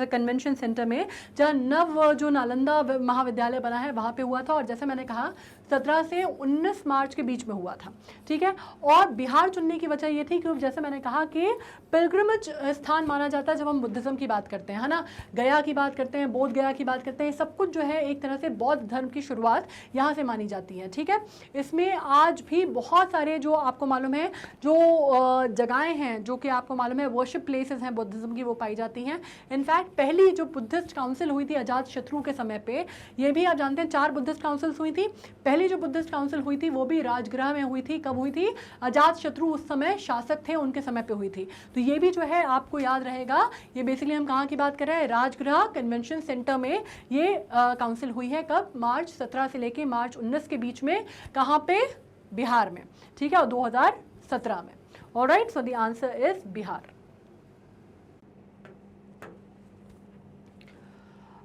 कन्वेंशन सेंटर में, जहाँ नव जो नालंदा महाविद्यालय बना है वहाँ पे हुआ था। और जैसे मैंने कहा 17 से 19 मार्च के बीच में हुआ था, ठीक है। और बिहार चुनने की वजह ये थी क्योंकि जैसे मैंने कहा कि पिलग्रिमेज स्थान माना जाता है जब हम बुद्धिज्म की बात करते हैं, है ना। गया की बात करते हैं, बोध गया की बात करते हैं, सब कुछ जो है एक तरह से बौद्ध धर्म की शुरुआत यहाँ से मानी जाती है, ठीक है। इसमें आज भी बहुत सारे जो आपको मालूम है जो जगहें हैं जो कि आपको मालूम है वर्शिप प्लेसेस हैं बुद्धिज्म की, वो पाई जाती हैं। इनफैक्ट पहली जो बुद्धिस्ट काउंसिल हुई थी अजात शत्रु के समय पे, ये भी आप जानते हैं 4 बुद्धिस्ट काउंसिल्स हुई थी। पहली जो बुद्धिस्ट काउंसिल हुई थी वो भी राजगृह में हुई थी। कब हुई थी, अजात शत्रु उस समय शासक थे, उनके समय पे हुई थी। तो ये भी जो है आपको याद रहेगा, ये बेसिकली हम कहाँ की बात कर रहे हैं, राजगृह कन्वेंशन सेंटर में ये काउंसिल हुई है। कब, मार्च 17 से लेके मार्च 19 के बीच में, कहाँ पे, बिहार में, ठीक है, और 2017 में। Alright, so the answer is Bihar.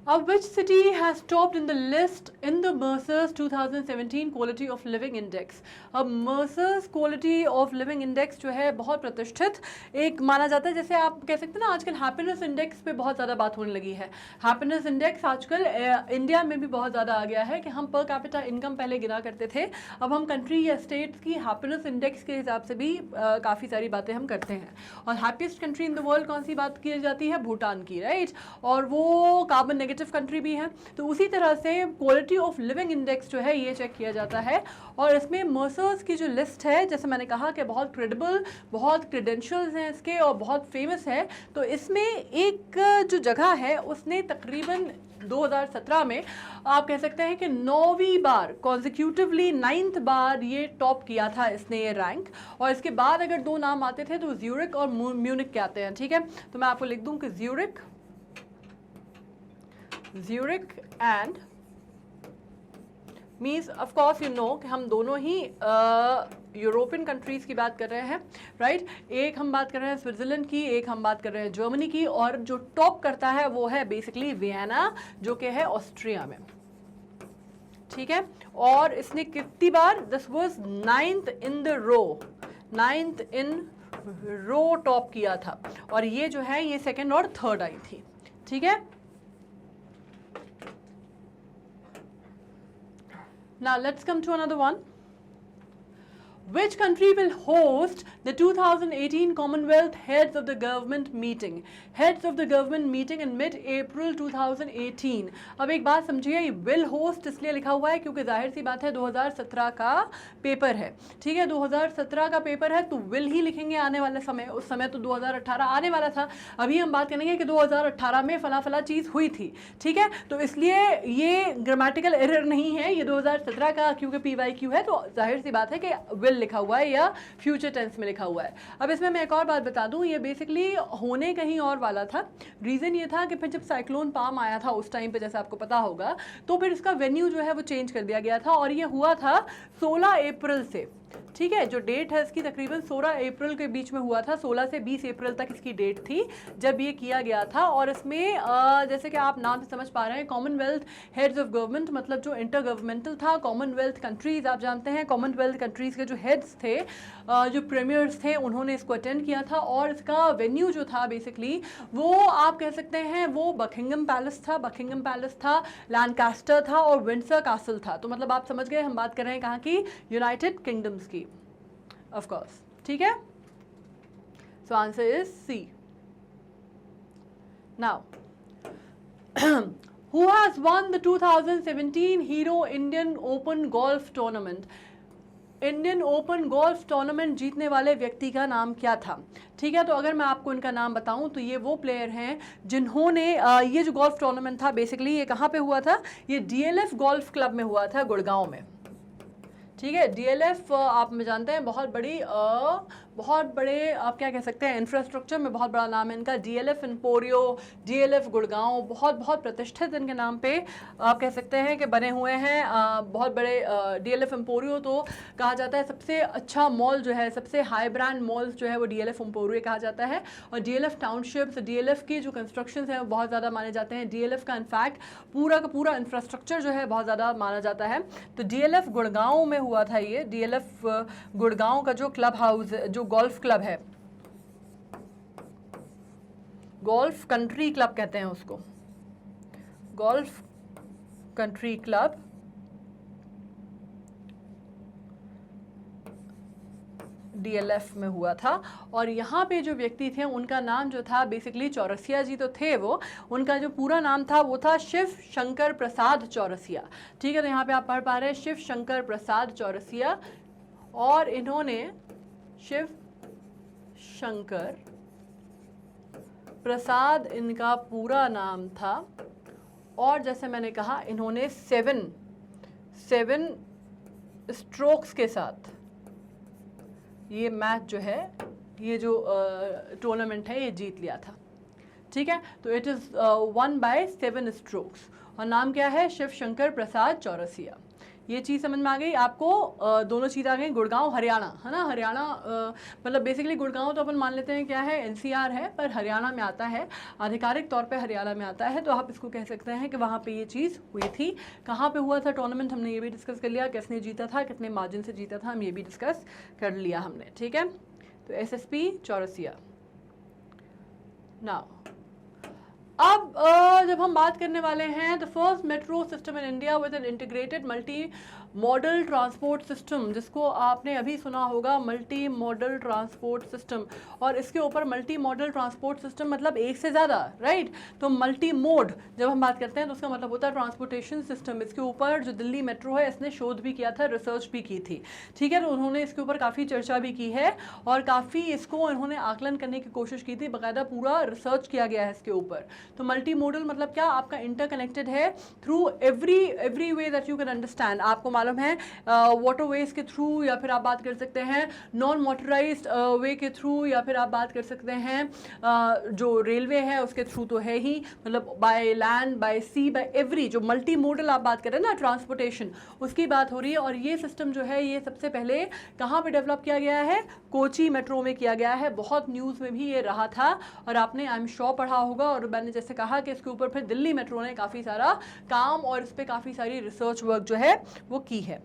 Of which city has topped in the list in the Mercer's 2017 Quality of Living Index? अब Mercer's Quality of Living Index जो है बहुत प्रतिष्ठित एक माना जाता है। जैसे आप कह सकते हैं ना, आजकल हैप्पीनेस इंडेक्स पे बहुत ज़्यादा बात होने लगी है। हैप्पीनेस इंडेक्स आजकल इंडिया में भी बहुत ज़्यादा आ गया है कि हम पर कैपिटा इनकम पहले गिना करते थे, अब हम कंट्री या स्टेट्स की हैप्पीनेस इंडेक्स के हिसाब से भी काफ़ी सारी बातें हम करते हैं। और happiest country in the world कौन सी बात की जाती है, भूटान की, राइट। और वो कार्बन नेगेटिव क्रिएटिव कंट्री भी है। तो उसी तरह से क्वालिटी ऑफ लिविंग इंडेक्स जो है ये चेक किया जाता है, और इसमें मर्सर्स की जो लिस्ट है, जैसे मैंने कहा कि बहुत क्रेडिबल, बहुत क्रेडेंशियल्स हैं इसके और बहुत फेमस है। तो इसमें एक जो जगह है उसने तकरीबन 2017 में आप कह सकते हैं कि 9वीं बार कॉन्जिक्यूटिवली 9th बार ये टॉप किया था इसने ये रैंक। और इसके बाद अगर दो नाम आते थे तो ज्यूरिक और म्यूनिक के आते हैं, ठीक है। तो मैं आपको लिख दूं कि Zurich and means of course you no कि हम दोनों ही यूरोपियन कंट्रीज़ की बात कर रहे हैं, राइट। एक हम बात कर रहे हैं स्विट्ज़रलैंड की, एक हम बात कर रहे हैं जर्मनी की, और जो टॉप करता है वो है बेसिकली वियना, जो कि है ऑस्ट्रिया में, ठीक है। और इसने कितनी बार, this was 9th in the row, 9th in row top किया था, और ये जो है ये 2nd और 3rd आई थी, ठीक है। Now let's come to another one. Which country will host the 2018 Commonwealth Heads of the Government meeting? Heads of the Government meeting in mid-April 2018. अब एक बात समझिए, ये will host इसलिए लिखा हुआ है क्योंकि जाहिर सी बात है 2017 का पेपर है, ठीक है। 2017 का पेपर है तो will ही लिखेंगे आने वाले समय, उस समय तो 2018 आने वाला था। अभी हम बात करेंगे कि 2018 में फला फला चीज़ हुई थी, ठीक है। तो इसलिए ये ग्रामेटिकल एरर नहीं है, ये 2017 का क्योंकि PYQ है तो जाहिर सी बात है कि will लिखा हुआ है या फ्यूचर टेंस में लिखा हुआ है। अब इसमें मैं एक और बात बता दूं, ये बेसिकली होने कहीं और वाला था। रीज़न ये था कि फिर जब साइक्लोन पाम आया था उस टाइम पे, जैसे आपको पता होगा, तो फिर इसका वेन्यू जो है वो चेंज कर दिया गया था, और ये हुआ था 16 अप्रैल से, ठीक है। जो डेट है इसकी तकरीबन 16 अप्रैल के बीच में हुआ था, 16 से 20 अप्रैल तक इसकी डेट थी जब ये किया गया था। और इसमें जैसे कि आप नाम से समझ पा रहे हैं, कॉमनवेल्थ हेड्स ऑफ गवर्नमेंट मतलब जो इंटर गवर्नमेंटल था। कॉमनवेल्थ कंट्रीज़ आप जानते हैं, कॉमनवेल्थ कंट्रीज़ के जो हेड्स थे, जो प्रीमियर्स थे, उन्होंने इसको अटेंड किया था। और इसका वेन्यू जो था बेसिकली वो आप कह सकते हैं वो बकिंगम पैलेस था, लैंकास्टर था और विंडसर कासल था। तो मतलब आप समझ गए हम बात कर रहे हैं कहाँ की, यूनाइटेड किंगडम्स की, ऑफ कोर्स, ठीक है। So answer is C. Now who has won the 2017 Hero Indian Open Golf Tournament? Indian open golf tournament जीतने वाले व्यक्ति का नाम क्या था, ठीक है। तो अगर मैं आपको इनका नाम बताऊं तो ये वो प्लेयर हैं जिन्होंने ये जो गोल्फ टूर्नामेंट था बेसिकली ये कहाँ पे हुआ था, ये DLF गोल्फ क्लब में हुआ था, गुड़गांव में, ठीक है। DLF आप में जानते हैं बहुत बड़े आप क्या कह सकते हैं, इंफ्रास्ट्रक्चर में बहुत बड़ा नाम है इनका। DLF एम्पोरियो, DLF गुड़गांव, बहुत प्रतिष्ठित इनके नाम पे आप कह सकते हैं कि बने हुए हैं बहुत बड़े। DLF एम्पोरियो तो कहा जाता है सबसे अच्छा मॉल जो है, सबसे हाई ब्रांड मॉल्स जो है वो DLF एम्पोरियो कहा जाता है। और DLF टाउनशिप्स, DLF की जो कंस्ट्रक्शंस हैं वो बहुत ज़्यादा माने जाते हैं। DLF का इनफैक्ट पूरा का पूरा इंफ्रास्ट्रक्चर जो है बहुत ज़्यादा माना जाता है। तो DLF गुड़गांव में हुआ था ये। DLF गुड़गांव का जो क्लब हाउस, जो गोल्फ क्लब है, गोल्फ कंट्री क्लब कहते हैं उसको, गोल्फ कंट्री क्लब, DLF में हुआ था। और यहाँ पे जो व्यक्ति थे उनका नाम जो था बेसिकली चौरसिया जी तो थे वो, उनका जो पूरा नाम था वो था शिव शंकर प्रसाद चौरसिया, ठीक है। तो यहाँ पे आप पढ़ पा रहे हैं शिव शंकर प्रसाद चौरसिया, और इन्होंने शिव शंकर प्रसाद इनका पूरा नाम था। और जैसे मैंने कहा इन्होंने 7 स्ट्रोक्स के साथ ये मैच जो है, ये जो टूर्नामेंट है ये जीत लिया था, ठीक है। तो it is won by 7 strokes, और नाम क्या है, शिव शंकर प्रसाद चौरसिया। ये चीज़ समझ में आ गई आपको, दोनों चीज़ आ गई। गुड़गांव हरियाणा है ना, हरियाणा मतलब बेसिकली गुड़गांव तो अपन मान लेते हैं क्या है, NCR है, पर हरियाणा में आता है, आधिकारिक तौर पे हरियाणा में आता है। तो आप इसको कह सकते हैं कि वहाँ पे ये चीज़ हुई थी। कहाँ पे हुआ था टूर्नामेंट हमने ये भी डिस्कस कर लिया, किसने जीता था, कितने मार्जिन से जीता था, हम ये भी डिस्कस कर लिया हमने, ठीक है। तो SSP चौरसिया। नाउ अब जब हम बात करने वाले हैं the first metro system in India with an integrated multi modal transport system, जिसको आपने अभी सुना होगा मल्टी मॉडल ट्रांसपोर्ट सिस्टम, और इसके ऊपर मल्टी मॉडल ट्रांसपोर्ट सिस्टम मतलब एक से ज़्यादा, राइट। तो मल्टी मोड जब हम बात करते हैं तो उसका मतलब होता है ट्रांसपोर्टेशन सिस्टम। इसके ऊपर जो दिल्ली मेट्रो है इसने शोध भी किया था, रिसर्च भी की थी, ठीक है। तो उन्होंने इसके ऊपर काफ़ी चर्चा भी की है और काफ़ी इसको इन्होंने आकलन करने की कोशिश की थी, बाकायदा पूरा रिसर्च किया गया है इसके ऊपर। तो मल्टी मोडल मतलब क्या, आपका इंटरकनेक्टेड है through every way that you can understand. आपको मालूम है वाटरवेज के थ्रू, या फिर आप बात कर सकते हैं नॉन मोटराइज्ड वे के थ्रू, या फिर आप बात कर सकते हैं जो रेलवे है उसके थ्रू तो है ही, मतलब by land, by sea, by every. जो मल्टी मोडल आप बात कर रहे हैं ना ट्रांसपोर्टेशन, उसकी बात हो रही है। और ये सिस्टम जो है ये सबसे पहले कहाँ पे डेवलप किया गया है, कोची मेट्रो में किया गया है। बहुत न्यूज़ में भी ये रहा था और आपने आई एम श्योर पढ़ा होगा। और मैंने जैसे कहा कि इसके ऊपर फिर दिल्ली मेट्रो ने काफ़ी सारा काम और इस पर काफ़ी सारी रिसर्च वर्क जो है वो की है,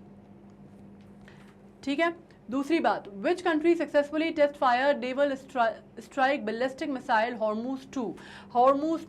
ठीक है। दूसरी बात, which country successfully test fire naval strike ballistic missile Hormuz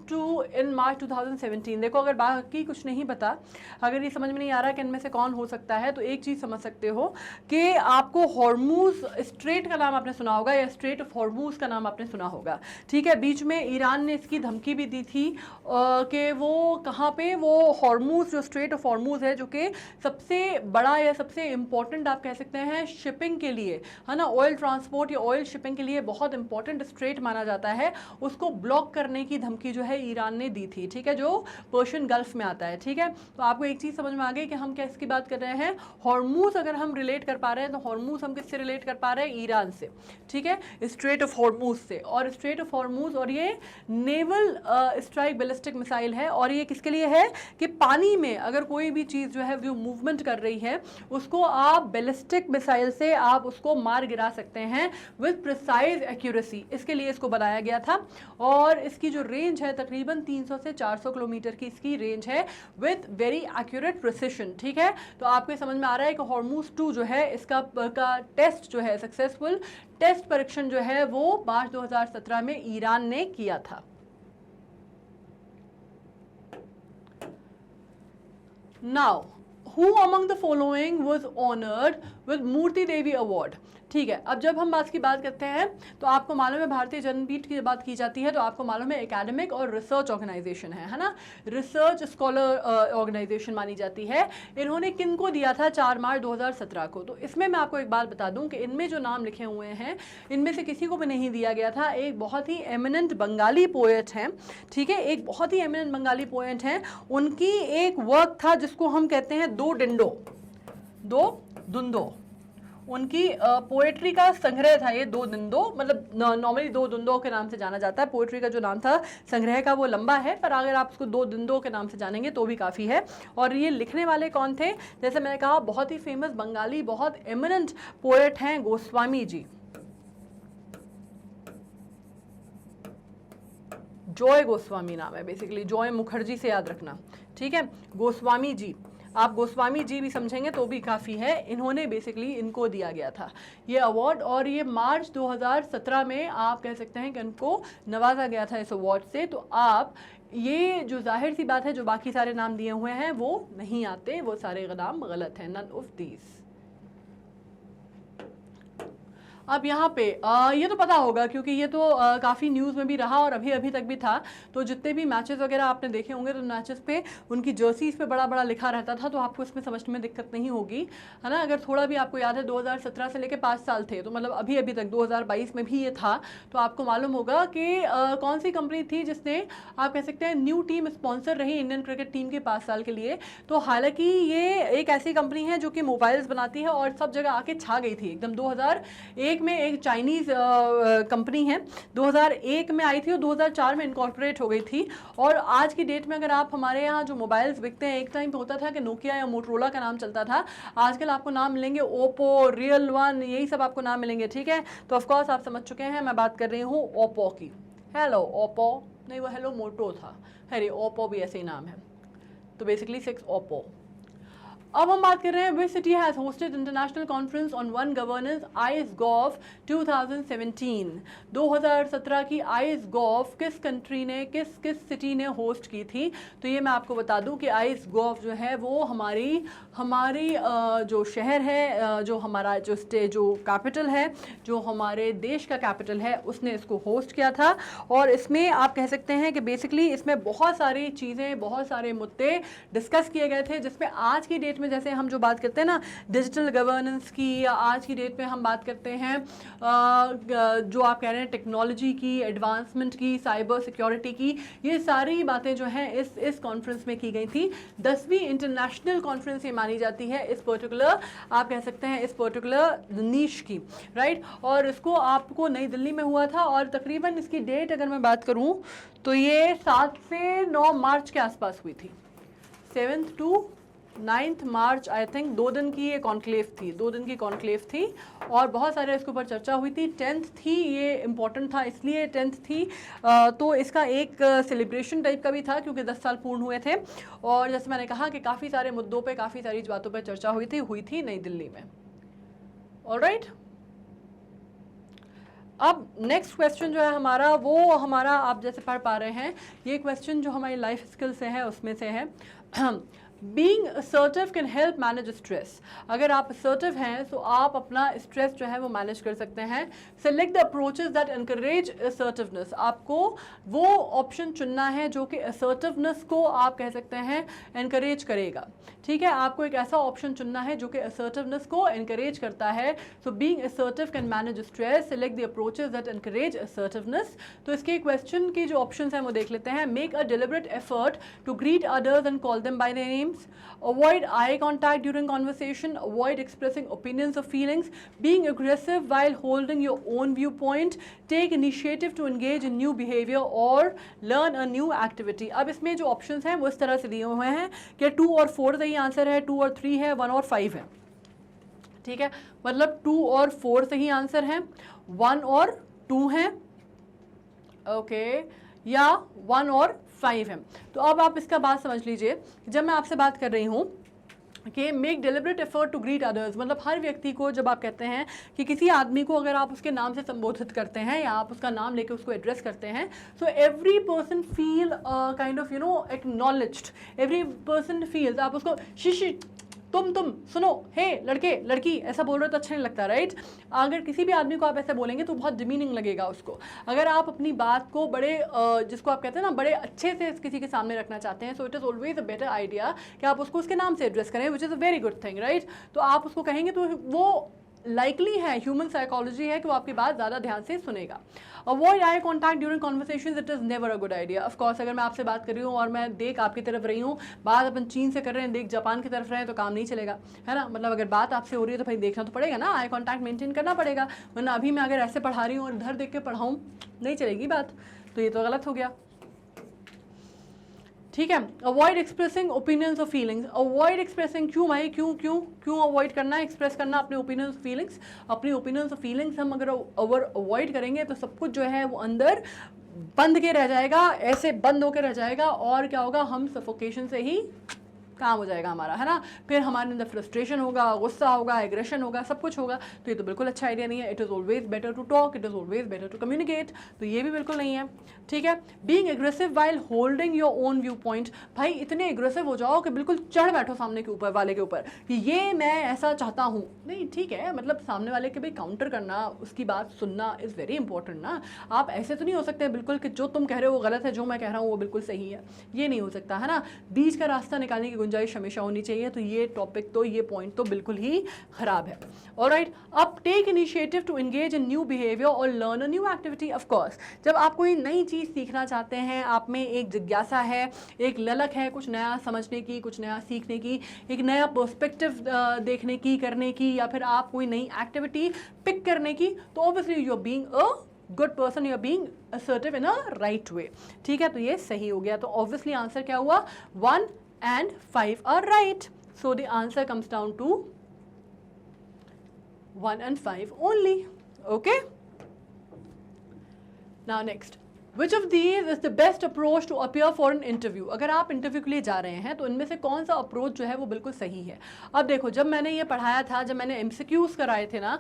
2 in March 2017। देखो, अगर बाकी कुछ नहीं पता, अगर ये समझ में नहीं आ रहा कि इनमें से कौन हो सकता है, तो एक चीज़ समझ सकते हो कि आपको हॉर्मूज स्ट्रेट का नाम आपने सुना होगा, या स्ट्रेट ऑफ हॉर्मूज का नाम आपने सुना होगा, ठीक है। बीच में ईरान ने इसकी धमकी भी दी थी कि वो कहाँ पे, वो हॉर्मूज, जो स्ट्रेट ऑफ हॉर्मूज है, जो कि सबसे बड़ा या सबसे इंपॉर्टेंट आप कह सकते हैं शिपिंग के लिए, है ना, ऑयल ट्रांसपोर्ट या ऑयल शिपिंग के लिए बहुत इंपॉर्टेंट स्ट्रेट माना जाता है, उसको ब्लॉक करने की धमकी जो है ईरान ने दी थी, ठीक है, जो पर्शियन गल्फ में आता है, ठीक है। तो आपको एक चीज़ समझ में आ गई कि हम क्या इसकी बात कर रहे हैं, हॉर्मूज अगर हम रिलेट कर पा रहे हैं तो हॉर्मूज हम किससे रिलेट कर पा रहे हैं, ईरान से, ठीक है, स्ट्रेट ऑफ हॉर्मूज से। और स्ट्रेट ऑफ हॉर्मूज और ये नेवल स्ट्राइक बैलिस्टिक मिसाइल है, और ये किसके लिए है कि पानी में अगर कोई भी चीज़ जो है वो मूवमेंट कर रही है उसको आप बैलिस्टिक मिसाइल से आप उसको मार गिरा सकते हैं विद प्रिसाइज एक्यूरेसी। इसके लिए इसको बनाया गया था और इसकी जो रेंज है तकरीबन 300 से 400 किलोमीटर की इसकी रेंज है विद वेरी एक्यूरेट प्रिसिशन, ठीक है। तो आपको समझ में आ रहा है कि हॉर्मूज 2 जो है इसका टेस्ट जो है, सक्सेसफुल टेस्ट परीक्षण जो है वो मार्च 2017 में ईरान ने किया था। Now, who among the following was honored with Murti Devi Award? ठीक है, अब जब हम बात की बात करते हैं तो आपको मालूम है भारतीय जनपीठ की बात की जाती है तो आपको मालूम है एकेडमिक और रिसर्च ऑर्गेनाइजेशन है ना, रिसर्च स्कॉलर ऑर्गेनाइजेशन मानी जाती है। इन्होंने किन को दिया था 4 मार्च 2017 को। तो इसमें मैं आपको एक बात बता दूं कि इनमें जो नाम लिखे हुए हैं इनमें से किसी को भी नहीं दिया गया था। एक बहुत ही एमिनेंट बंगाली पोएट हैं, ठीक है, एक बहुत ही एमिनेंट बंगाली पोएट हैं, उनकी एक वर्क था जिसको हम कहते हैं दो दुंदो, उनकी पोएट्री का संग्रह था ये दो दुंदो, मतलब नॉर्मली दो दुंदो के नाम से जाना जाता है। पोएट्री का जो नाम था संग्रह का वो लंबा है, पर अगर आप उसको दो दुंदो के नाम से जानेंगे तो भी काफ़ी है। और ये लिखने वाले कौन थे, जैसे मैंने कहा बहुत ही फेमस बंगाली बहुत एमिनेंट पोएट हैं गोस्वामी जी, जॉय गोस्वामी नाम है, बेसिकली जॉय मुखर्जी से याद रखना, ठीक है, गोस्वामी जी। आप गोस्वामी जी भी समझेंगे तो भी काफ़ी है। इन्होंने बेसिकली इनको दिया गया था ये अवार्ड, और ये मार्च 2017 में आप कह सकते हैं कि इनको नवाजा गया था इस अवार्ड से। तो आप ये जो जाहिर सी बात है जो बाकी सारे नाम दिए हुए हैं वो नहीं आते, वो सारे नाम गलत हैं, नन ऑफ दीज। अब यहाँ पे ये तो पता होगा क्योंकि ये तो काफ़ी न्यूज़ में भी रहा और अभी तक भी था। तो जितने भी मैचेस वगैरह आपने देखे होंगे तो मैचेस पे उनकी जर्सीज पे बड़ा बड़ा लिखा रहता था, तो आपको इसमें समझने में दिक्कत नहीं होगी, है ना। अगर थोड़ा भी आपको याद है 2017 से लेकर 5 साल थे, तो मतलब अभी तक 2022 में भी ये था, तो आपको मालूम होगा कि कौन सी कंपनी थी जिसने आप कह सकते हैं न्यू टीम स्पॉन्सर रही इंडियन क्रिकेट टीम के 5 साल के लिए। तो हालांकि ये एक ऐसी कंपनी है जो कि मोबाइल्स बनाती है और सब जगह आके छा गई थी एकदम। 2001 में एक चाइनीज़ कंपनी है, 2001 में आई थी और 2004 में इनकॉर्पोरेट हो गई थी। और आज की डेट में अगर आप हमारे यहाँ जो मोबाइल्स बिकते हैं, एक टाइम पे होता था कि नोकिया या मोटरोला का नाम चलता था, आजकल आपको नाम मिलेंगे ओप्पो, रियल वन, यही सब आपको नाम मिलेंगे, ठीक है। तो ऑफकोर्स आप समझ चुके हैं मैं बात कर रही हूँ ओप्पो की। हेलो ओप्पो नहीं, वो हेलो मोटो था, अरे ओप्पो भी ऐसे ही नाम है। तो बेसिकली 6 ओप्पो। अब हम बात कर रहे हैं which city has hosted international conference on one governance ICEGOV 2017। 2017 की आईएसगोव किस कंट्री ने किस सिटी ने होस्ट की थी? तो ये मैं आपको बता दूं कि आईएसगोव जो है वो हमारी जो शहर है, जो हमारा जो कैपिटल है, जो हमारे देश का कैपिटल है, उसने इसको होस्ट किया था। और इसमें आप कह सकते हैं कि बेसिकली इसमें बहुत सारी चीज़ें, बहुत सारे मुद्दे डिस्कस किए गए थे, जिसमें आज की डेट में जैसे हम जो बात करते हैं ना डिजिटल गवर्नेंस की, या आज की डेट में हम बात करते हैं जो आप कह रहे हैं टेक्नोलॉजी की, एडवांसमेंट की, साइबर सिक्योरिटी की, ये सारी बातें जो हैं इस कॉन्फ्रेंस में की गई थी। 10वीं इंटरनेशनल कॉन्फ्रेंस ये मानी जाती है इस पर्टिकुलर, आप कह सकते हैं इस पर्टिकुलर नीश की, राइट। और इसको आपको नई दिल्ली में हुआ था, और तकरीबन इसकी डेट अगर मैं बात करूं तो ये 7 से 9 मार्च के आसपास हुई थी, 7 to 9 मार्च आई थिंक। 2 दिन की ये कॉन्क्लेव थी, 2 दिन की कॉन्क्लेव थी, और बहुत सारे इसके ऊपर चर्चा हुई थी। 10th थी, ये इम्पॉर्टेंट था इसलिए 10th थी। तो इसका एक सेलिब्रेशन टाइप का भी था क्योंकि 10 साल पूर्ण हुए थे, और जैसे मैंने कहा कि काफ़ी सारे मुद्दों पे, काफ़ी सारी बातों पे चर्चा हुई थी नई दिल्ली में। ऑलराइट, अब नेक्स्ट क्वेश्चन जो है हमारा, वो हमारा आप जैसे पढ़ पा रहे हैं, ये क्वेश्चन जो हमारी लाइफ स्किल से है उसमें से है। Being assertive can help manage stress. अगर आप assertive हैं तो आप अपना स्ट्रेस जो है वो मैनेज कर सकते हैं। Select the approaches that encourage assertiveness. आपको वो ऑप्शन चुनना है जो कि assertiveness को आप कह सकते हैं encourage करेगा, ठीक है। आपको एक ऐसा ऑप्शन चुनना है जो कि assertiveness को encourage करता है। So being assertive can manage stress. Select the approaches that encourage assertiveness. तो इसके क्वेश्चन की जो ऑप्शंस हैं वो देख लेते हैं। Make a deliberate effort to greet others and call them by their names. Avoid eye contact during conversation. Avoid expressing opinions or feelings. Being aggressive while holding your own viewpoint. Take initiative to engage in new behavior or learn a new activity. अब इसमें जो options हैं वो इस तरह से दिए हुए हैं कि 2 और 4 सही आंसर है, 2 और 3 है, 1 और 5 है, ठीक है। मतलब 2 और 4 सही आंसर है, 1 और 2 है, ओके, या 1 और 5 है। तो अब आप इसका बात समझ लीजिए, जब मैं आपसे बात कर रही हूँ कि make deliberate effort to greet others, मतलब हर व्यक्ति को जब आप कहते हैं कि किसी आदमी को अगर आप उसके नाम से संबोधित करते हैं या आप उसका नाम लेके उसको एड्रेस करते हैं, so every person feel kind of acknowledged, every person feels, आप उसको शिशी तुम सुनो, हे लड़के लड़की ऐसा बोल रहे हो तो अच्छा नहीं लगता, राइट। अगर किसी भी आदमी को आप ऐसे बोलेंगे तो बहुत डिमीनिंग लगेगा उसको। अगर आप अपनी बात को बड़े जिसको आप कहते हैं ना बड़े अच्छे से किसी के सामने रखना चाहते हैं, so it is always a better idea कि आप उसको उसके नाम से एड्रेस करें, which is a very good thing, right. तो आप उसको कहेंगे तो वो लाइकली है, ह्यूमन साइकोलॉजी है कि वो आपकी बात ज़्यादा ध्यान से सुनेगा। Avoid eye contact during conversation, it is never a good idea. Of course अगर मैं आपसे बात कर रही हूँ और मैं देख आपकी तरफ रही हूँ, बात अपन चीन से कर रहे हैं, देख जापान की तरफ रहे हैं, तो काम नहीं चलेगा, है ना। मतलब अगर बात आपसे हो रही है तो भाई देखना तो पड़ेगा ना, आई कॉन्टैक्ट मेंटेन करना पड़ेगा, वरना अभी मैं अगर ऐसे पढ़ा रही हूँ और इधर देख के पढ़ाऊँ नहीं चलेगी बात, तो ये तो गलत हो गया, ठीक है। अवॉइड एक्सप्रेसिंग ओपिनियंस और फीलिंग्स, अवॉइड एक्सप्रेसिंग, क्यों भाई, क्यों अवॉइड करना है एक्सप्रेस करना अपने ओपिनियंस फीलिंग्स? अपनी ओपिनियंस और फीलिंग्स हम अगर अवॉइड करेंगे तो सब कुछ जो है वो अंदर बंद के रह जाएगा, ऐसे बंद होकर रह जाएगा, और क्या होगा, हम सफोकेशन से ही काम हो जाएगा हमारा, है ना। फिर हमारे अंदर फ्रस्ट्रेशन होगा, गुस्सा होगा, एग्रेशन होगा, सब कुछ होगा, तो ये तो बिल्कुल अच्छा आइडिया नहीं है। It is always better to talk, it is always better to communicate, तो ये भी बिल्कुल नहीं है, ठीक है। Being aggressive while holding your own view point, भाई इतने एग्रेसिव हो जाओ कि बिल्कुल चढ़ बैठो सामने के ऊपर वाले के ऊपर कि ये मैं ऐसा चाहता हूँ, नहीं, ठीक है, मतलब सामने वाले के भी काउंटर करना, उसकी बात सुनना इज़ वेरी इंपॉर्टेंट ना। आप ऐसे तो नहीं हो सकते बिल्कुल कि जो तुम कह रहे हो वो गलत है, जो मैं कह रहा हूँ वो बिल्कुल सही है, ये नहीं हो सकता, है ना। बीच का रास्ता निकालने की गुंजाइश हमेशा होनी चाहिए। तो ये टॉपिक तो, ये पॉइंट तो बिल्कुल ही खराब है। ऑलराइट, अब take initiative to engage in new behaviour और learn a new activity. Of course जब आप कोई नई चीज़ सीखना चाहते हैं, आप में एक जिज्ञासा है, एक ललक है कुछ नया समझने की, कुछ नया सीखने की, एक नया पर्सपेक्टिव देखने की, करने की, या फिर आप कोई नई एक्टिविटी पिक करने की, तो obviously you are being a good person, you are being assertive in a right way, ठीक है। तो ये सही हो गया। तो ऑब्वियसली आंसर क्या हुआ, 1 and 5 are right. So the answer comes down to 1 and 5 only. Okay. Now next, which of these is the best approach to appear for an interview. अगर आप इंटरव्यू के लिए जा रहे हैं तो इनमें से कौन सा अप्रोच जो है वो बिल्कुल सही है। अब देखो, जब मैंने ये पढ़ाया था, जब मैंने MCQs कराए थे ना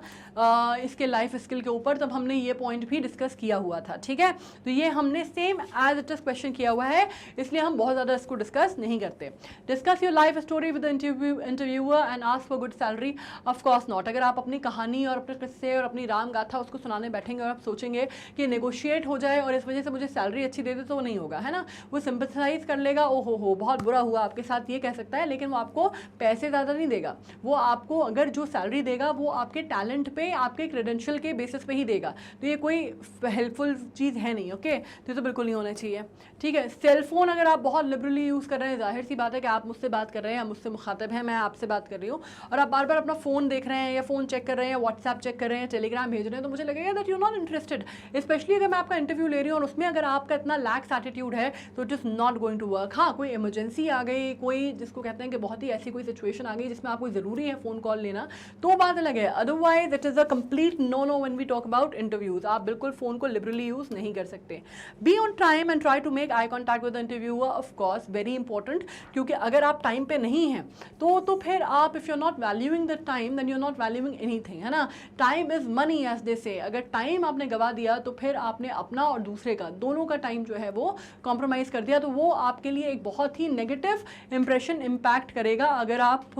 इसके लाइफ स्किल के ऊपर, तब हमने ये पॉइंट भी डिस्कस किया हुआ था, ठीक है। तो ये हमने same as it is question किया हुआ है, इसलिए हम बहुत ज़्यादा इसको डिस्कस नहीं करते। Discuss your life story with interviewer and ask for good salary. Of course not. अगर आप अपनी कहानी और अपने किस्से और अपनी राम गाथा उसको सुनाने बैठेंगे और आप सोचेंगे कि नेगोशिएट हो जाए और इस वजह से मुझे सैलरी अच्छी दे दे, तो वो नहीं होगा, है ना। वो सिंपथाइज कर लेगा, ओ हो बहुत बुरा हुआ आपके साथ, ये कह सकता है, लेकिन वो आपको पैसे ज़्यादा नहीं देगा। वो आपको अगर जो सैलरी देगा वो आपके टैलेंट पे, आपके क्रेडेंशियल के बेसिस पे ही देगा। तो ये कोई हेल्पफुल चीज़ है नहीं, ओके। तो ये तो बिल्कुल नहीं होना चाहिए, ठीक है। सेलफोन अगर आप बहुत लिबरली यूज़ कर रहे हैं, जाहिर सी बात है कि आप मुझसे बात कर रहे हैं, मुझसे मुखातब हैं, मैं आपसे बात कर रही हूँ, और आप बार बार अपना फ़ोन देख रहे हैं या फ़ोन चेक कर रहे हैं, व्हाट्सएप चेक कर रहे हैं, टेलीग्राम भेज रहे हैं, तो मुझे लगेगा that you not interested. Specially अगर मैं आपका इंटरव्यू ले रही हूँ और उसमें अगर आपका इतना लैक्स एटीट्यूड है, तो it is not going to work. हाँ, कोई इमरजेंसी आ गई, कोई जिसको कहते हैं कि बहुत ही ऐसी कोई सिचुएशन आ गई जिसमें आपको ज़रूरी है फ़ोन कॉल लेना, तो बात अलग है। Otherwise it is a complete no no when we talk about interviews. आप बिल्कुल फ़ोन को लिबरली यूज़ नहीं कर सकते। Be on time and try to make eye contact with the interviewer, of course very important, क्योंकि अगर आप time पे नहीं हैं तो फिर आप, if you are not valuing the time then you are not valuing anything, है ना। Time is money as they say. अगर टाइम आपने गवा दिया तो फिर आपने अपना और दूसरे का, दोनों का टाइम जो है वो कॉम्प्रोमाइज़ कर दिया, तो वो आपके लिए एक बहुत ही नेगेटिव इंप्रेशन इम्पैक्ट करेगा अगर आप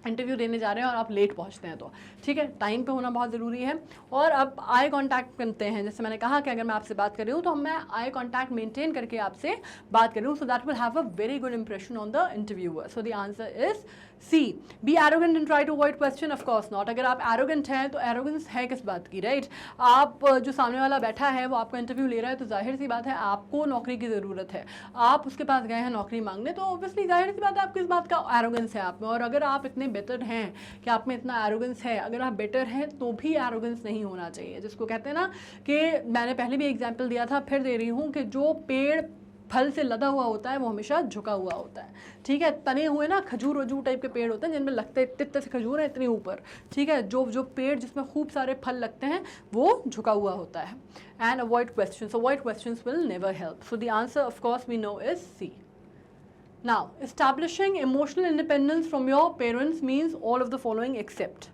इंटरव्यू देने जा रहे हैं और आप लेट पहुंचते हैं तो, ठीक है। टाइम पे होना बहुत ज़रूरी है। और अब आई कांटेक्ट करते हैं, जैसे मैंने कहा कि अगर मैं आपसे बात कर रही हूँ तो मैं आई कांटेक्ट मेंटेन करके आपसे बात कर रही हूँ, so that will have a very good impression on the interviewer. So the answer is C. Be arrogant and try to avoid question, of course not. अगर आप एरोगेंट हैं तो एरोगेंस है किस बात की, राइट। आप जो सामने वाला बैठा है वो आपका इंटरव्यू ले रहा है, तो जाहिर सी बात है आपको नौकरी की ज़रूरत है, आप उसके पास गए हैं नौकरी मांगने, तो ऑब्वियसली जाहिर सी बात है आप किस बात का एरोगेंस है आप में। और अगर आप इतने बेटर हैं कि आप में इतना एरोगेंस है, अगर आप बेटर हैं तो भी एरोगेंस नहीं होना चाहिए, जिसको कहते हैं ना कि मैंने पहले भी एग्जाम्पल दिया था, फिर दे रही हूँ, कि जो पेड़ फल से लदा हुआ होता है वो हमेशा झुका हुआ होता है, ठीक है। तने हुए ना खजूर वजूर टाइप के पेड़ होते हैं जिनमें लगते हैं इतने से खजूर है इतने ऊपर, ठीक है। जो पेड़ जिसमें खूब सारे फल लगते हैं वो झुका हुआ होता है। And avoid questions, avoid questions will never help. So the answer of course we know is C. Now, establishing emotional independence from your parents means all of the following except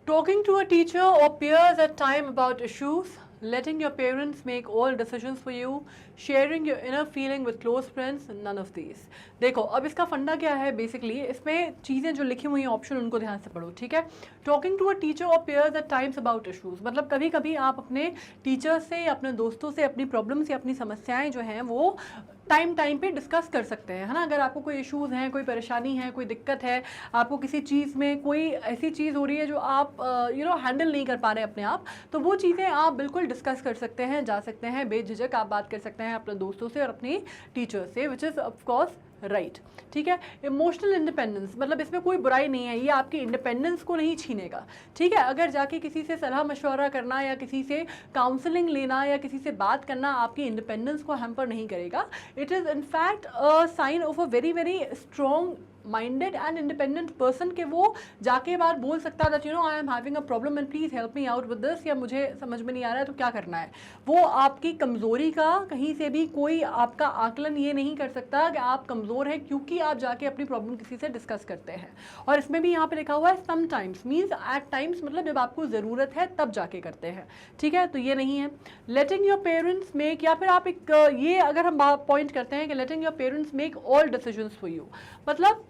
talking to a teacher or peers at time about issues, letting your parents make all decisions for you, sharing your inner feeling with close friends, none of these. देखो अब इसका फंडा क्या है, basically इसमें चीज़ें जो लिखी हुई हैं ऑप्शन उनको ध्यान से पढ़ो, ठीक है। टॉकिंग टू अ टीचर और peers at times about issues, मतलब कभी कभी आप अपने टीचर से या अपने दोस्तों से अपनी प्रॉब्लम्स या अपनी समस्याएं जो हैं वो टाइम पे डिस्कस कर सकते हैं, है ना। अगर आपको कोई इश्यूज़ हैं, कोई परेशानी है, कोई दिक्कत है, आपको किसी चीज़ में कोई ऐसी चीज़ हो रही है जो आप हैंडल नहीं कर पा रहे अपने आप, तो वो चीज़ें आप बिल्कुल डिस्कस कर सकते हैं, जा सकते हैं, बेझिझक आप बात कर सकते हैं अपने दोस्तों से और अपनी टीचर से, which is of course right, ठीक है। इमोशनल इंडिपेंडेंस, मतलब इसमें कोई बुराई नहीं है, ये आपकी इंडिपेंडेंस को नहीं छीनेगा, ठीक है। अगर जाके किसी से सलाह मशवरा करना या किसी से काउंसलिंग लेना या किसी से बात करना आपकी इंडिपेंडेंस को हैम्पर नहीं करेगा। It is in fact a sign of a very very strong minded and independent person, के वो जाके बात बोल सकता है that you know I am having a problem and please help me out with this, या मुझे समझ में नहीं आ रहा है तो क्या करना है। वो आपकी कमज़ोरी का कहीं से भी कोई आपका आकलन ये नहीं कर सकता कि आप कमज़ोर हैं, क्योंकि आप जाके अपनी प्रॉब्लम किसी से डिस्कस करते हैं। और इसमें भी यहाँ पे लिखा हुआ है समटाइम्स, मीन्स एट टाइम्स, मतलब जब आपको ज़रूरत है तब जाके करते हैं, ठीक है। तो ये नहीं है। लेटिंग योर पेरेंट्स मेक, या फिर आप एक ये अगर हम पॉइंट करते हैं कि लेटिंग your parents make all decisions for you, मतलब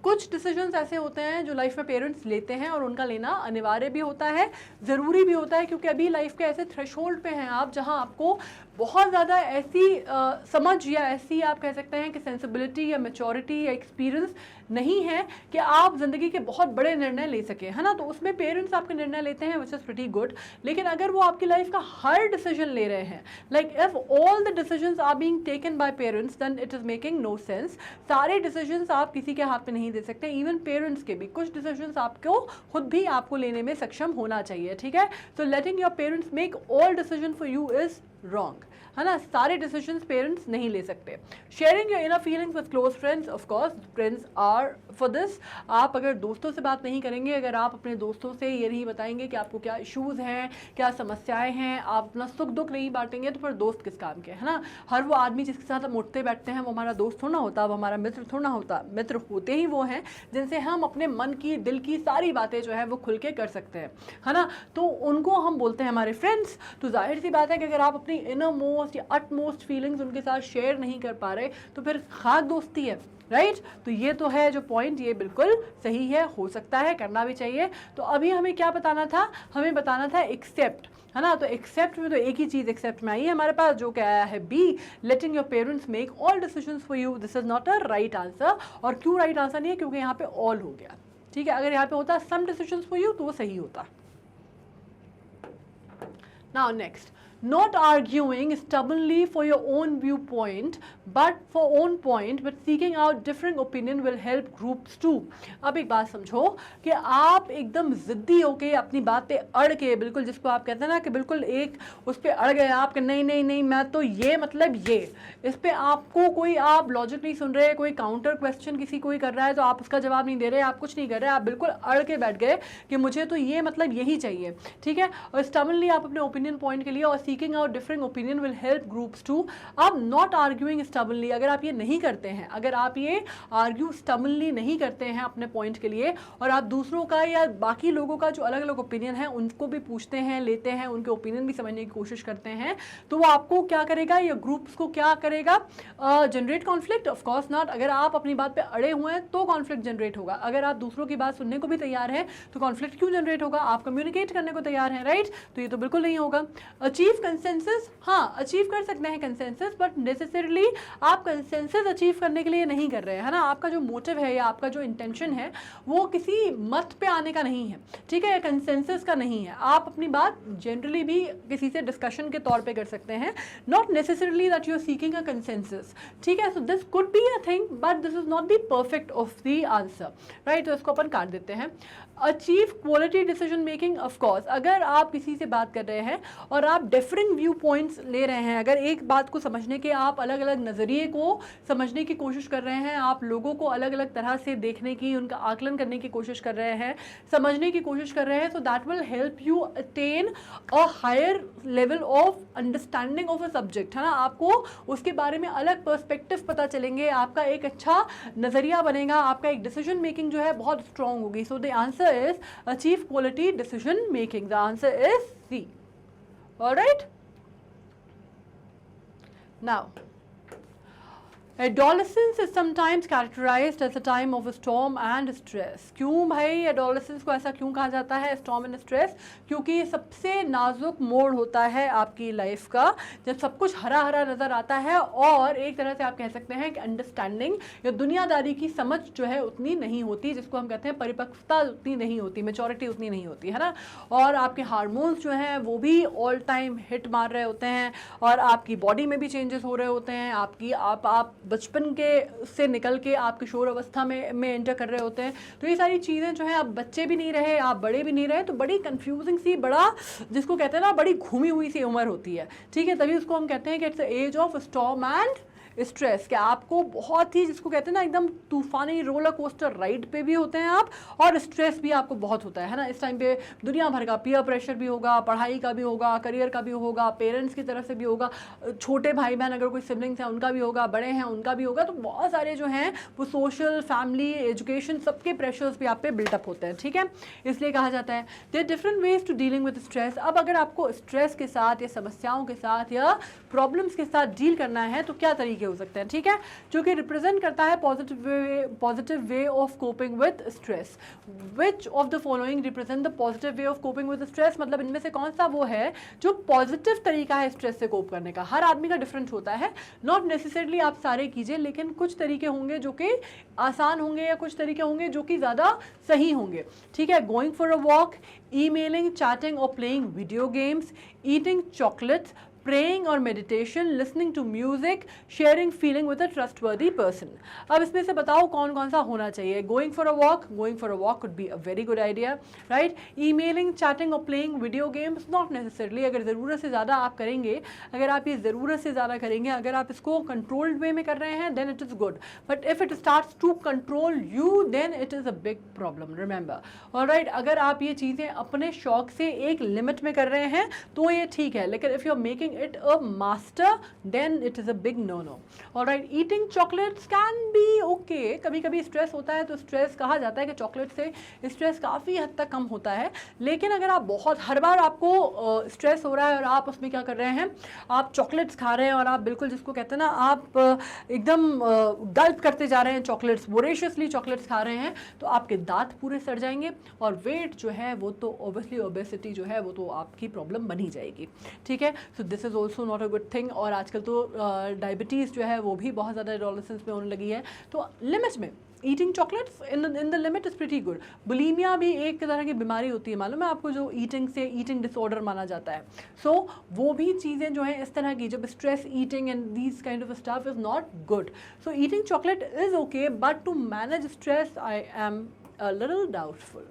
कुछ डिसीजंस ऐसे होते हैं जो लाइफ में पेरेंट्स लेते हैं और उनका लेना अनिवार्य भी होता है, ज़रूरी भी होता है, क्योंकि अभी लाइफ के ऐसे थ्रेशोल्ड पे हैं आप जहां आपको बहुत ज़्यादा ऐसी समझ या ऐसी आप कह सकते हैं कि सेंसिबिलिटी या मैच्योरिटी या एक्सपीरियंस नहीं है कि आप ज़िंदगी के बहुत बड़े निर्णय ले सकें, है ना। तो उसमें पेरेंट्स आपके निर्णय लेते हैं, विच इज़ प्रीटी गुड। लेकिन अगर वो आपकी लाइफ का हर डिसीजन ले रहे हैं, like if all the decisions are being taken by parents, then it is making no sense. सारे डिसीजंस आप किसी के हाथ में नहीं दे सकते, इवन पेरेंट्स के भी कुछ डिसीजंस आपको खुद भी आपको लेने में सक्षम होना चाहिए, ठीक है। So letting your parents make all decision for you is wrong, है ना। सारे डिसीजंस पेरेंट्स नहीं ले सकते। Sharing your inner feelings with close friends, of course friends are for this. आप अगर दोस्तों से बात नहीं करेंगे, अगर आप अपने दोस्तों से ये नहीं बताएंगे कि आपको क्या इश्यूज़ हैं, क्या समस्याएं हैं, आप अपना सुख दुख नहीं बांटेंगे, तो फिर दोस्त किस काम के, है ना। हर वो आदमी जिसके साथ हम उठते बैठते हैं वो हमारा दोस्त थोड़ा होता, वो हमारा मित्र थोड़ा होता। मित्र होते ही वो हैं जिनसे हम अपने मन की, दिल की सारी बातें जो है वो खुल के कर सकते हैं, है ना। तो उनको हम बोलते हैं हमारे फ्रेंड्स। तो जाहिर सी बात है कि अगर आप अपनी इनर मोस्ट या अटमोस्ट फीलिंग्स उनके साथ शेयर नहीं कर पा रहे तो फिर खाक दोस्ती है, राइट। तो ये तो है जो पॉइंट, ये बिल्कुल सही है, हो सकता है, करना भी चाहिए। तो अभी हमें क्या बताना था, हमें बताना था एक्सेप्ट, है ना। तो एक्सेप्ट में तो एक ही चीज़ एक्सेप्ट में आई है हमारे पास, जो क्या आया है B, letting your parents make all decisions for you. This is not a right answer. और क्यों राइट आंसर नहीं है, क्योंकि यहाँ पे ऑल हो गया, ठीक है। अगर यहाँ पे होता सम डिसीजंस फॉर यू तो वो सही होता। Now next, not arguing stubbornly for your own viewpoint but for own point but seeking out differing opinion will help groups too। अब एक बात समझो कि आप एकदम जिद्दी होके अपनी बात पे अड़ के, बिल्कुल जिसको आप कहते हैं ना कि बिल्कुल एक उस पे अड़ गए आप कि नहीं नहीं नहीं मैं तो ये मतलब ये, इस पे आपको कोई, आप लॉजिक नहीं सुन रहे, कोई काउंटर क्वेश्चन किसी कोई कर रहा है तो आप उसका जवाब नहीं दे रहे, आप कुछ नहीं कर रहे, आप बिल्कुल अड़ के बैठ गए कि मुझे तो ये मतलब यही चाहिए, ठीक है। और स्टबर्नली आप अपने ओपिनियन पॉइंट के लिए, और seeking out different opinion will help groups too. आप नॉट आर्ग्यूइंग स्टबर्नली, अगर आप ये नहीं करते हैं, अगर आप ये आर्ग्यू स्टबर्नली नहीं करते हैं अपने पॉइंट के लिए, और आप दूसरों का या बाकी लोगों का जो अलग अलग ओपिनियन है उनको भी पूछते हैं, लेते हैं, उनके ओपिनियन भी समझने की कोशिश करते हैं, तो वो आपको क्या करेगा, या ग्रुप्स को क्या करेगा, generate conflict? Of course not. अगर आप अपनी बात पे अड़े हुए हैं तो कॉन्फ्लिक्ट जनरेट होगा। अगर आप दूसरों की बात सुनने को भी तैयार हैं तो कॉन्फ्लिक्ट क्यों जनरेट होगा? आप कम्युनिकेट करने को तैयार हैं, राइट। तो ये तो बिल्कुल नहीं होगा। अचीव कंसेंसस, हाँ अचीव कर सकते हैं कंसेंसस, बट नेसेसरली आप कंसेंसस अचीव करने के लिए नहीं कर रहे हैं, है ना। आपका जो मोटिव है या आपका जो इंटेंशन है वो किसी मत पे आने का नहीं है, ठीक है, कंसेंसस का नहीं है। आप अपनी बात जनरली भी किसी से डिस्कशन के तौर पे कर सकते हैं, not necessarily that you are seeking a consensus, ठीक है। So this could be a thing but this is not the perfect of the answer, right. तो इसको अपन काट देते हैं। Achieve quality decision making, of course अगर आप किसी से बात कर रहे हैं और आप डिफरेंट व्यू पॉइंट्स ले रहे हैं, अगर एक बात को समझने के आप अलग अलग नज़रिए को समझने की कोशिश कर रहे हैं, आप लोगों को अलग अलग तरह से देखने की, उनका आकलन करने की कोशिश कर रहे हैं, समझने की कोशिश कर रहे हैं, so that will help you attain a higher level of understanding of a subject, है ना। आपको उसके बारे में अलग पर्सपेक्टिव पता चलेंगे, आपका एक अच्छा नज़रिया बनेगा, आपका एक डिसीजन मेकिंग जो है बहुत स्ट्रॉन्ग होगी। सो the answer is achieve quality decision making. The answer is C. All right. Now, adolescence is sometimes characterized as a time of storm and stress. क्यों भाई adolescence को ऐसा क्यों कहा जाता है storm and stress? क्योंकि ये सबसे नाजुक मोड़ होता है आपकी लाइफ का, जब सब कुछ हरा हरा नज़र आता है और एक तरह से आप कह सकते हैं कि अंडरस्टैंडिंग या दुनियादारी की समझ जो है उतनी नहीं होती, जिसको हम कहते हैं परिपक्वता उतनी नहीं होती, मेचोरिटी उतनी नहीं होती, है ना। और आपके हार्मोन्स जो हैं वो भी ऑल टाइम हिट मार रहे होते हैं, और आपकी बॉडी में भी चेंजेस हो रहे होते हैं, आपकी आप बचपन के से निकल के आप किशोर अवस्था में एंटर कर रहे होते हैं। तो ये सारी चीज़ें जो हैं, आप बच्चे भी नहीं रहे, आप बड़े भी नहीं रहे, तो बड़ी कंफ्यूजिंग सी, बड़ा जिसको कहते हैं ना बड़ी घूमी हुई सी उम्र होती है, ठीक है। तभी उसको हम कहते हैं कि it's the age of storm and stress, कि आपको बहुत ही, जिसको कहते हैं ना एकदम तूफानी रोलर कोस्टर राइड पे भी होते हैं आप, और स्ट्रेस भी आपको बहुत होता है ना। इस टाइम पे दुनिया भर का पीयर प्रेशर भी होगा, पढ़ाई का भी होगा, करियर का भी होगा, पेरेंट्स की तरफ से भी होगा, छोटे भाई बहन अगर कोई सिबलिंग्स हैं उनका भी होगा, बड़े हैं उनका भी होगा। तो बहुत सारे जो हैं वो सोशल, फैमिली, एजुकेशन, सबके प्रेशर्स भी आप पे बिल्टअप होते हैं, ठीक है। इसलिए कहा जाता है there are different ways to dealing with stress. अब अगर आपको स्ट्रेस के साथ या समस्याओं के साथ या प्रॉब्लम्स के साथ डील करना है तो क्या तरीके हो सकते हैं, ठीक है, जो कि रिप्रेजेंट करता है positive way of coping with stress. Which of the following represent the positive way of coping with stress, मतलब इनमें से कौन सा वो है जो पॉजिटिव तरीका है स्ट्रेस से कोप करने का। हर आदमी का डिफरेंट होता है, नॉट नेसेसरली आप सारे कीजिए, लेकिन कुछ तरीके होंगे जो कि आसान होंगे या कुछ तरीके होंगे जो कि ज़्यादा सही होंगे, ठीक है। Going for a walk, emailing, chatting और playing video games, eating chocolates, praying और meditation, listening to music, sharing feeling with a trustworthy person. अब इसमें से बताओ कौन कौन सा होना चाहिए। Going for a walk could be a very good idea, right. Emailing, chatting और playing video games, not necessarily. अगर ज़रूरत से ज़्यादा आप करेंगे, अगर आप ये ज़रूरत से ज़्यादा करेंगे, अगर आप इसको कंट्रोल्ड वे में कर रहे हैं, then it is good, but if it starts to control you, then it is a big problem, remember. Alright, अगर आप ये चीज़ें अपने शौक से एक लिमिट में कर रहे हैं तो ये ठीक है, लेकिन if you are making it a master, then it is a big no no. Alright, eating chocolates can be okay. कभी कभी स्ट्रेस होता है तो स्ट्रेस कहा जाता है कि चॉकलेट से स्ट्रेस काफ़ी हद तक कम होता है, लेकिन अगर आप बहुत हर बार आपको स्ट्रेस हो रहा है और आप उसमें क्या कर रहे हैं, आप चॉकलेट्स खा रहे हैं और आप बिल्कुल जिसको कहते हैं ना, आप एकदम गल्प करते जा रहे हैं चॉकलेट्स, वोरेशियसली चॉकलेट्स खा रहे हैं, तो आपके दांत पूरे सड़ जाएंगे और वेट जो है वो तो ऑब्वियसली ओबेसिटी जो है वो तो आपकी प्रॉब्लम बनी जाएगी, ठीक है। So this is also not a good thing. और आजकल तो डायबिटीज़ जो है वो भी बहुत ज़्यादा एडोलेसेंस में होने लगी है, तो लिमिट में eating chocolates in the limit is pretty good. Bulimia भी एक तरह की बीमारी होती है, मालूम है आपको, जो ईटिंग डिसऑर्डर माना जाता है। सो वो भी चीज़ें जो हैं इस तरह की, जब stress eating and these kind of stuff is not good. So eating chocolate is okay, but to manage stress I am a little doubtful.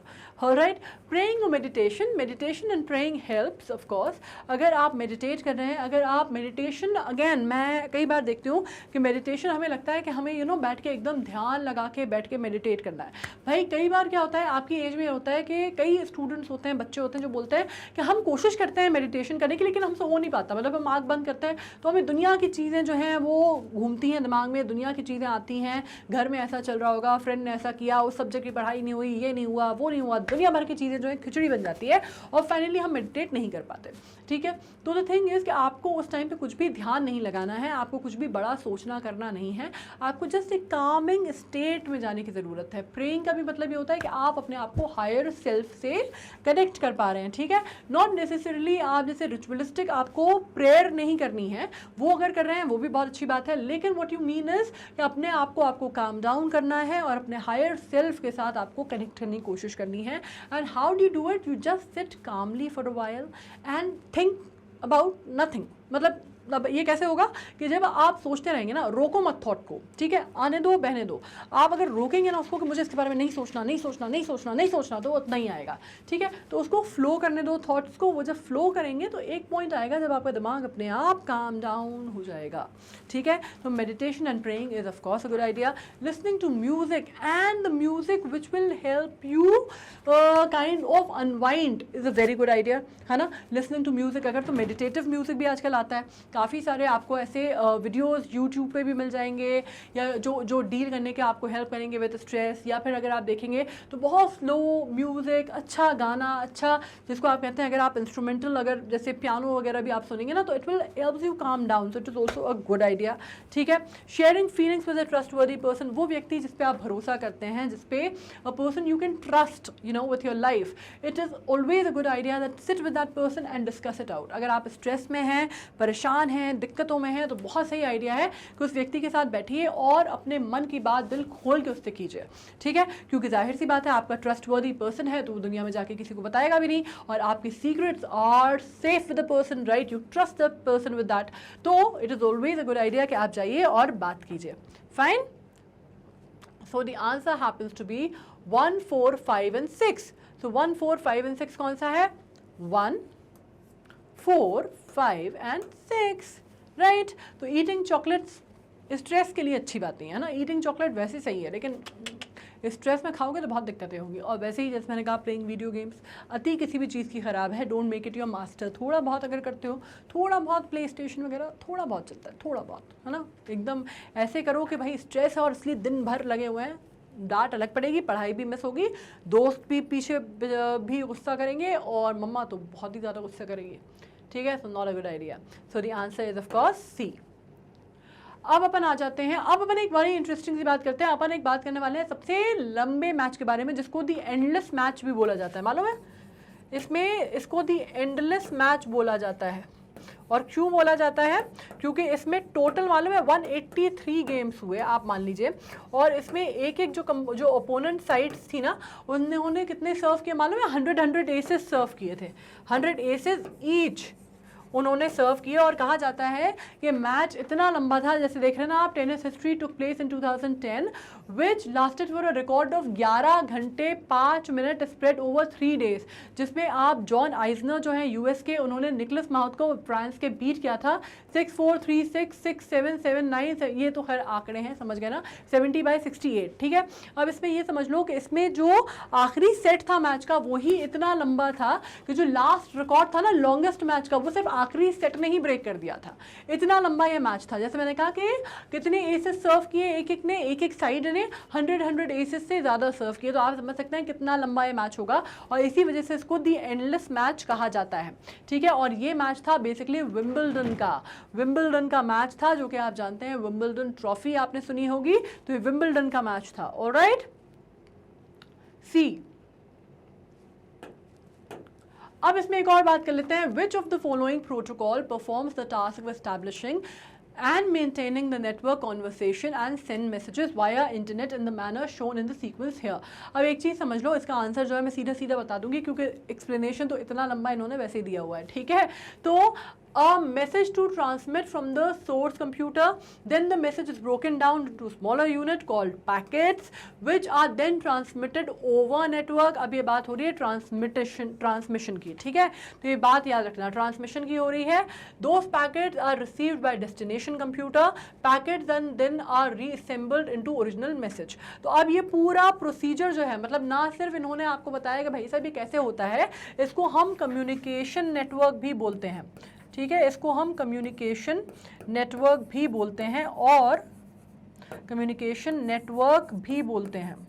Alright, praying or meditation and praying helps of course. अगर आप meditate कर रहे हैं, अगर आप meditation, again मैं कई बार देखती हूँ कि meditation हमें लगता है कि हमें बैठ के एकदम ध्यान लगा के बैठ के meditate करना है। भाई कई बार क्या होता है, आपकी एज में होता है कि कई स्टूडेंट्स होते हैं, बच्चे होते हैं जो बोलते हैं कि हम कोशिश करते हैं meditation करने की, लेकिन हमसे हो नहीं पाता। मतलब हम आँख बंद करते हैं तो हमें दुनिया की चीज़ें जो हैं वो घूमती हैं दिमाग में, दुनिया की चीज़ें आती हैं, घर में ऐसा चल रहा होगा, फ्रेंड ने ऐसा किया, उस सब्जेक्ट की पढ़ाई नहीं हुई, ये नहीं हुआ, वो नहीं हुआ, दुनिया भर की चीज़ें जो है खिचड़ी बन जाती है और फाइनली हम मेडिटेट नहीं कर पाते, ठीक है। तो द थिंग इज़ कि आपको उस टाइम पे कुछ भी ध्यान नहीं लगाना है, आपको कुछ भी बड़ा सोचना करना नहीं है, आपको जस्ट एक कामिंग स्टेट में जाने की ज़रूरत है। प्रेइंग का भी मतलब ये होता है कि आप अपने आप को हायर सेल्फ से कनेक्ट कर पा रहे हैं, ठीक है। नॉट नेसेसरली आप जैसे रिचुअलिस्टिक आपको प्रेयर नहीं करनी है, वो अगर कर रहे हैं वो भी बहुत अच्छी बात है, लेकिन व्हाट यू मीन इज़ कि अपने आप को आपको काम डाउन करना है और अपने हायर सेल्फ के साथ आपको कनेक्ट करने की कोशिश करनी है। And how do you do it? You just sit calmly for a while and think about nothing. मतलब ये कैसे होगा कि जब आप सोचते रहेंगे ना, रोको मत थॉट को, ठीक है, आने दो, बहने दो। आप अगर रोकेंगे ना उसको कि मुझे इसके बारे में नहीं सोचना, नहीं सोचना, नहीं सोचना, नहीं सोचना, तो उतना ही आएगा, ठीक है। तो उसको फ्लो करने दो थॉट्स को, वो जब फ्लो करेंगे तो एक पॉइंट आएगा जब आपका दिमाग अपने आप काम डाउन हो जाएगा, ठीक है। तो meditation and praying is of course a good idea. Listening to music and the music which will help you kind of unwind is a very good idea, है ना। लिसनिंग टू म्यूजिक, अगर तो meditative music भी आजकल आता है, काफ़ी सारे आपको ऐसे वीडियोस यूट्यूब पे भी मिल जाएंगे, या जो डील करने के आपको हेल्प करेंगे विद स्ट्रेस। या फिर अगर आप देखेंगे तो बहुत स्लो म्यूज़िक, अच्छा गाना, अच्छा जिसको आप कहते हैं, अगर आप इंस्ट्रूमेंटल, अगर जैसे पियानो वगैरह भी आप सुनेंगे ना, तो it will helps you calm down, so it is also a good idea, ठीक है। Sharing feelings with a trustworthy person, वो व्यक्ति जिस पे आप भरोसा करते हैं, जिस पे a person you can trust with your life, it is always a good idea that sit with that person and discuss it out. अगर आप स्ट्रेस में हैं, परेशान हैं, दिक्कतों में हैं, तो बहुत सही आइडिया है कि उस व्यक्ति के साथ बैठिए और अपने मन की बात दिल खोल के उससे कीजिए, ठीक है। क्योंकि जाहिर सी बात है, आपका ट्रस्टवर्दी पर्सन है तो वो दुनिया में जाके किसी को बताएगा भी नहीं, और आपकी secrets are safe with the person, right, you trust the person with that. तो it is always a good idea कि आप जाइए और बात कीजिए। Fine, so the answer happens to be 1, 4, 5 and 6। So 1, 4, 5 and 6 कौन सा है? 1, 4, 5 and 6, राइट। तो ईटिंग चॉकलेट्स स्ट्रेस के लिए अच्छी बात नहीं है ना, ईटिंग चॉकलेट वैसे सही है, लेकिन स्ट्रेस में खाओगे तो बहुत दिक्कतें होंगी। और वैसे ही जैसे मैंने कहा, प्लेइंग वीडियो गेम्स, अति किसी भी चीज़ की ख़राब है, don't make it your master. थोड़ा बहुत अगर करते हो, थोड़ा बहुत प्ले स्टेशन वगैरह थोड़ा बहुत चलता है, थोड़ा बहुत, है ना। एकदम ऐसे करो कि भाई स्ट्रेस है और इसलिए दिन भर लगे हुए हैं, डांट अलग पड़ेगी, पढ़ाई भी मिस होगी, दोस्त भी पीछे भी गुस्सा करेंगे और मम्मा तो बहुत ही ज़्यादा गुस्सा करेंगी, ठीक है। So not a good idea. So the answer is of course C. अब अपन आ जाते हैं, अब अपन एक बड़ी इंटरेस्टिंग सी बात करते हैं। अपन एक बात करने वाले हैं सबसे लंबे मैच के बारे में, जिसको दी एंडलेस मैच भी बोला जाता है, मालूम है। इसमें इसको दी एंडलेस मैच बोला जाता है। और क्यों बोला जाता है? क्योंकि इसमें टोटल मालूम है 183 गेम्स हुए, आप मान लीजिए, और इसमें एक एक जो ओपोनेंट साइड्स थी ना, उन्होंने कितने सर्व किए मालूम है? 100 एसेस सर्व किए थे, 100 एसेस ईच। उन्होंने सर्व किए। और कहा जाता है कि मैच इतना लंबा था, जैसे देख रहे हैं ना आप, tennis history took place in 2010 which lasted for a record of 11 घंटे 5 मिनट स्प्रेड ओवर 3 डेज, जिसमें आप जॉन आइजनर जो है यूएस के, उन्होंने निकलस माउथ को फ्रांस के बीट किया था 6-4, 3-6, 6-7, 7-9, ये तो खैर आंकड़े हैं, समझ गए ना, 70/68। ठीक है, अब इसमें ये समझ लो कि इसमें जो आखिरी सेट था मैच का वही इतना लंबा था कि जो लास्ट रिकॉर्ड था ना लॉन्गेस्ट मैच का, वो सिर्फ आखिरी सेट में ही ब्रेक कर दिया था। इतना लंबा ये मैच था। जैसे मैंने कहा कि कितने एसेस सर्व किए एक एक ने, एक साइड ने 100 एसेस से ज़्यादा सर्व किए, तो आप समझ सकते हैं कितना लंबा ये मैच होगा, और इसी वजह से इसको दी एंडलेस मैच कहा जाता है। ठीक है, और ये मैच था बेसिकली विंबलडन का मैच था, जो कि आप जानते हैं विंबलडन ट्रॉफी आपने सुनी होगी, तो ये विंबलडन का मैच था। ऑलराइट, सी। अब इसमें एक और बात कर लेते हैं, which of the following protocol performs the task of establishing and maintaining the network conversation and send messages via internet in the manner shown in the sequence here। अब एक चीज़ समझ लो, इसका आंसर जो है मैं सीधा सीधा बता दूंगी, क्योंकि एक्सप्लेनेशन तो इतना लंबा इन्होंने वैसे ही दिया हुआ है। ठीक है, तो a message to transmit from the source computer, then the message is broken down into smaller unit called packets which are then transmitted over network। अब ये बात हो रही है ट्रांसमिशन की। ठीक है, तो ये बात याद रखना, ट्रांसमिशन की हो रही है। those packets are received by destination computer, packets then are reassembled into original message। तो अब ये पूरा प्रोसीजर जो है, मतलब ना सिर्फ इन्होंने आपको बताया कि भाई साहब ये कैसे होता है, इसको हम कम्युनिकेशन नेटवर्क भी बोलते हैं। ठीक है, इसको हम कम्युनिकेशन नेटवर्क भी बोलते हैं, और कम्युनिकेशन नेटवर्क भी बोलते हैं।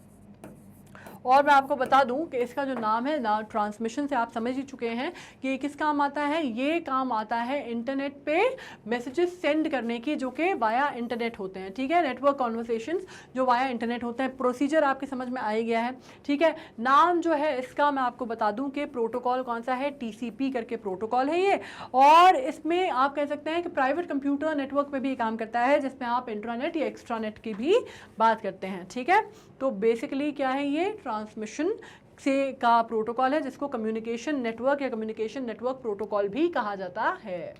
और मैं आपको बता दूं कि इसका जो नाम है ना, ट्रांसमिशन से आप समझ ही चुके हैं कि ये किस काम आता है। ये काम आता है इंटरनेट पे मैसेजेस सेंड करने की, जो कि वाया इंटरनेट होते हैं। ठीक है, नेटवर्क कॉन्वर्सेशंस जो वाया इंटरनेट होते हैं। प्रोसीजर आपके समझ में आ ही गया है। ठीक है, नाम जो है इसका मैं आपको बता दूं कि प्रोटोकॉल कौन सा है, TCP करके प्रोटोकॉल है ये, और इसमें आप कह सकते हैं कि प्राइवेट कंप्यूटर नेटवर्क में भी ये काम करता है, जिसमें आप इंट्रानेट या एक्स्ट्रानेट की भी बात करते हैं। ठीक है, तो बेसिकली क्या है, ये ट्रांसमिशन से का प्रोटोकॉल है, जिसको कम्युनिकेशन नेटवर्क या कम्युनिकेशन नेटवर्क प्रोटोकॉल भी कहा जाता है।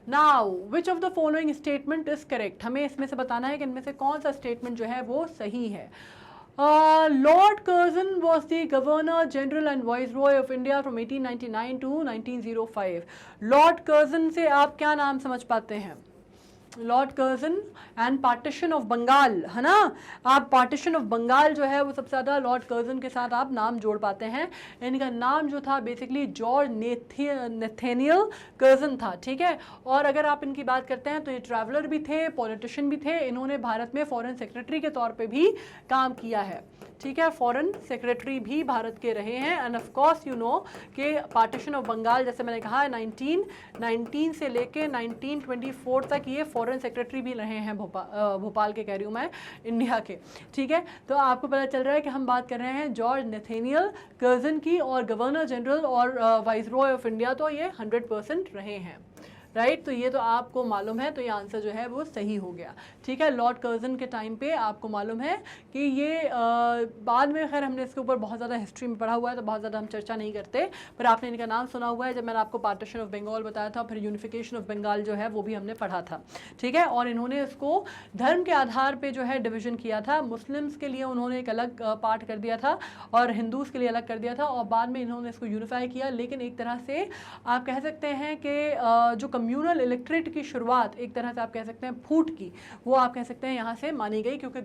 Now which of the following statement is correct, हमें इसमें से बताना है कि इनमें से कौन सा स्टेटमेंट जो है वो सही है। Lord Curzon was the Governor General and Viceroy of India from 1899 to 1905। Lord Curzon से आप क्या नाम समझ पाते हैं? Lord Curzon and partition of Bengal, है ना, आप पार्टीशन ऑफ बंगाल जो है वो सबसे ज़्यादा लॉर्ड कर्जन के साथ आप नाम जोड़ पाते हैं। इनका नाम जो था बेसिकली जॉर्ज नेथेनियल कर्जन था। ठीक है, और अगर आप इनकी बात करते हैं तो ये ट्रैवलर भी थे, पॉलिटिशियन भी थे। इन्होंने भारत में फॉरेन सेक्रेटरी के तौर पे भी काम किया है। ठीक है, फॉरेन सेक्रेटरी भी भारत के रहे हैं। End of course you no कि पार्टीशन ऑफ बंगाल, जैसे मैंने कहा 1919 से लेके 1924 तक ये फॉरेन सेक्रेटरी भी रहे हैं भोपाल के, कह रही हूँ मैं, इंडिया के। ठीक है, तो आपको पता चल रहा है कि हम बात कर रहे हैं जॉर्ज नेथेनियल कर्जन की, और गवर्नर जनरल और वाइसरॉय ऑफ इंडिया तो ये 100% रहे हैं। राइट, तो ये तो आपको मालूम है, तो ये आंसर जो है वो सही हो गया। ठीक है, लॉर्ड कर्जन के टाइम पे आपको मालूम है कि ये बाद में, खैर हमने इसके ऊपर बहुत ज़्यादा हिस्ट्री में पढ़ा हुआ है, तो बहुत ज़्यादा हम चर्चा नहीं करते, पर आपने इनका नाम सुना हुआ है। जब मैंने आपको पार्टीशन ऑफ बंगाल बताया था, फिर यूनिफिकेशन ऑफ बंगाल जो है वो भी हमने पढ़ा था। ठीक है, और इन्होंने इसको धर्म के आधार पर जो है डिवीज़न किया था। मुस्लिम्स के लिए उन्होंने एक अलग पार्ट कर दिया था, और हिंदूज़ के लिए अलग कर दिया था, और बाद में इन्होंने इसको यूनिफाई किया। लेकिन एक तरह से आप कह सकते हैं कि जो कम्युनल इलेक्ट्रेट की शुरुआत, एक तरह से आप कह सकते हैं फूट की, वो आप कह सकते हैं यहाँ से मानी गई, क्योंकि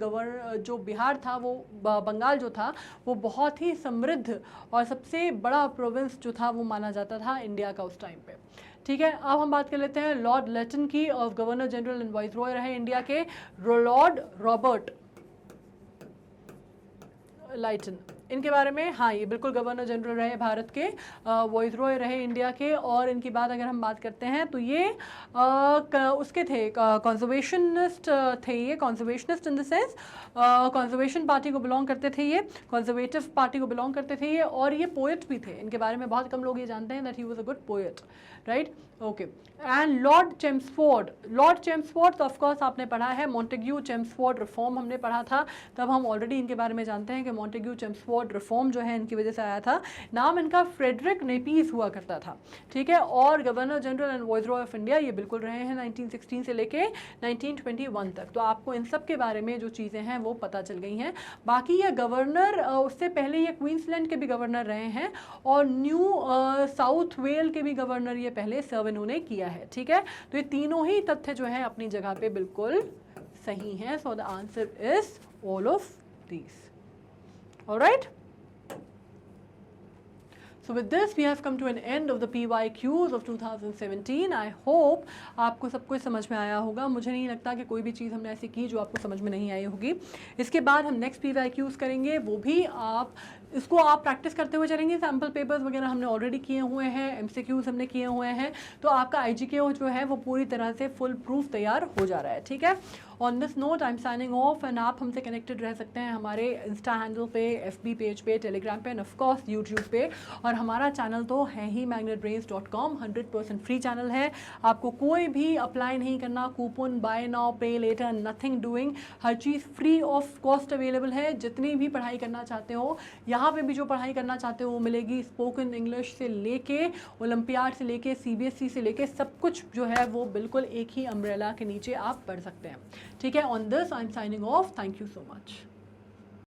जो बिहार था, वो बंगाल जो था, वो बहुत ही समृद्ध और सबसे बड़ा प्रोविंस जो था वो माना जाता था इंडिया का उस टाइम पे। ठीक है, अब हम बात कर लेते हैं लॉर्ड लेटन की, और गवर्नर जनरल एंड वाइसरॉय रहे इंडिया के लॉर्ड रॉबर्ट लाइटन, इनके बारे में। हाँ, ये बिल्कुल गवर्नर जनरल रहे भारत के, वाइसरॉय रहे इंडिया के, और इनकी बात अगर हम बात करते हैं तो ये उसके थे, कंजर्वेशनिस्ट थे ये, conservationist in the sense conservation party को बिलोंग करते थे ये, कंजर्वेटिव पार्टी को बिलोंग करते थे ये, और ये पोएट भी थे। इनके बारे में बहुत कम लोग ये जानते हैं that he was a good poet. Right, okay. And Lord Chelmsford तो ऑफकोर्स आपने पढ़ा है, मॉन्टेग्यू चेम्सफोर्ड रिफॉर्म हमने पढ़ा था, तब हम ऑलरेडी इनके बारे में जानते हैं कि मॉन्टेग्यू चेम्सफोर्ड कोड रिफॉर्म जो है इनकी वजह से आया था। नाम इनका फ्रेडरिक नेपीज हुआ करता था, ठीक है, और governor general and viceroy of India ये बिल्कुल रहे हैं 1916 से लेके 1921 तक। तो आपको इन सब के बारे में जो चीज़ें हैं वो पता चल गई हैं। बाकी ये गवर्नर उससे पहले ये क्वींसलैंड के भी गवर्नर रहे हैं और न्यू साउथ वेल के भी गवर्नर ये पहले सर्व इन्होंने किया है, ठीक है। तो ये तीनों ही तथ्य जो है अपनी जगह पे बिल्कुल सही हैं। सो the answer is all of these. Alright, So with this we have come to an end of the PYQs of 2017. I hope आपको सब कुछ समझ में आया होगा। मुझे नहीं लगता कि कोई भी चीज़ हमने ऐसी की जो आपको समझ में नहीं आई होगी। इसके बाद हम नेक्स्ट PYQs करेंगे, वो भी इसको आप प्रैक्टिस करते हुए चलेंगे। सैम्पल पेपर्स वगैरह हमने ऑलरेडी किए हुए हैं, MCQs हमने किए हुए हैं, तो आपका IGK जो है वो पूरी तरह से फुल प्रूफ तैयार हो जा रहा है, ठीक है। On this note I am signing off and आप हमसे कनेक्टेड रह सकते हैं हमारे इंस्टा हैंडल पे, FB पेज पे, टेलीग्राम पे एंड ऑफकोर्स यूट्यूब पे। और हमारा चैनल तो है ही magnetbrains.com, 100% फ्री चैनल है। आपको कोई भी अप्लाई नहीं करना, coupon, buy now pay later, nothing doing, हर चीज़ फ्री ऑफ कॉस्ट अवेलेबल है। जितनी भी पढ़ाई करना चाहते हो, यहाँ पे भी जो पढ़ाई करना चाहते हो वो मिलेगी। स्पोकन इंग्लिश से लेके ओलंपियाड से लेके CBSE से लेके सब कुछ जो है वो बिल्कुल एक ही अम्ब्रेला के नीचे आप पढ़ सकते हैं, ठीक है। On this I am signing off, thank you so much.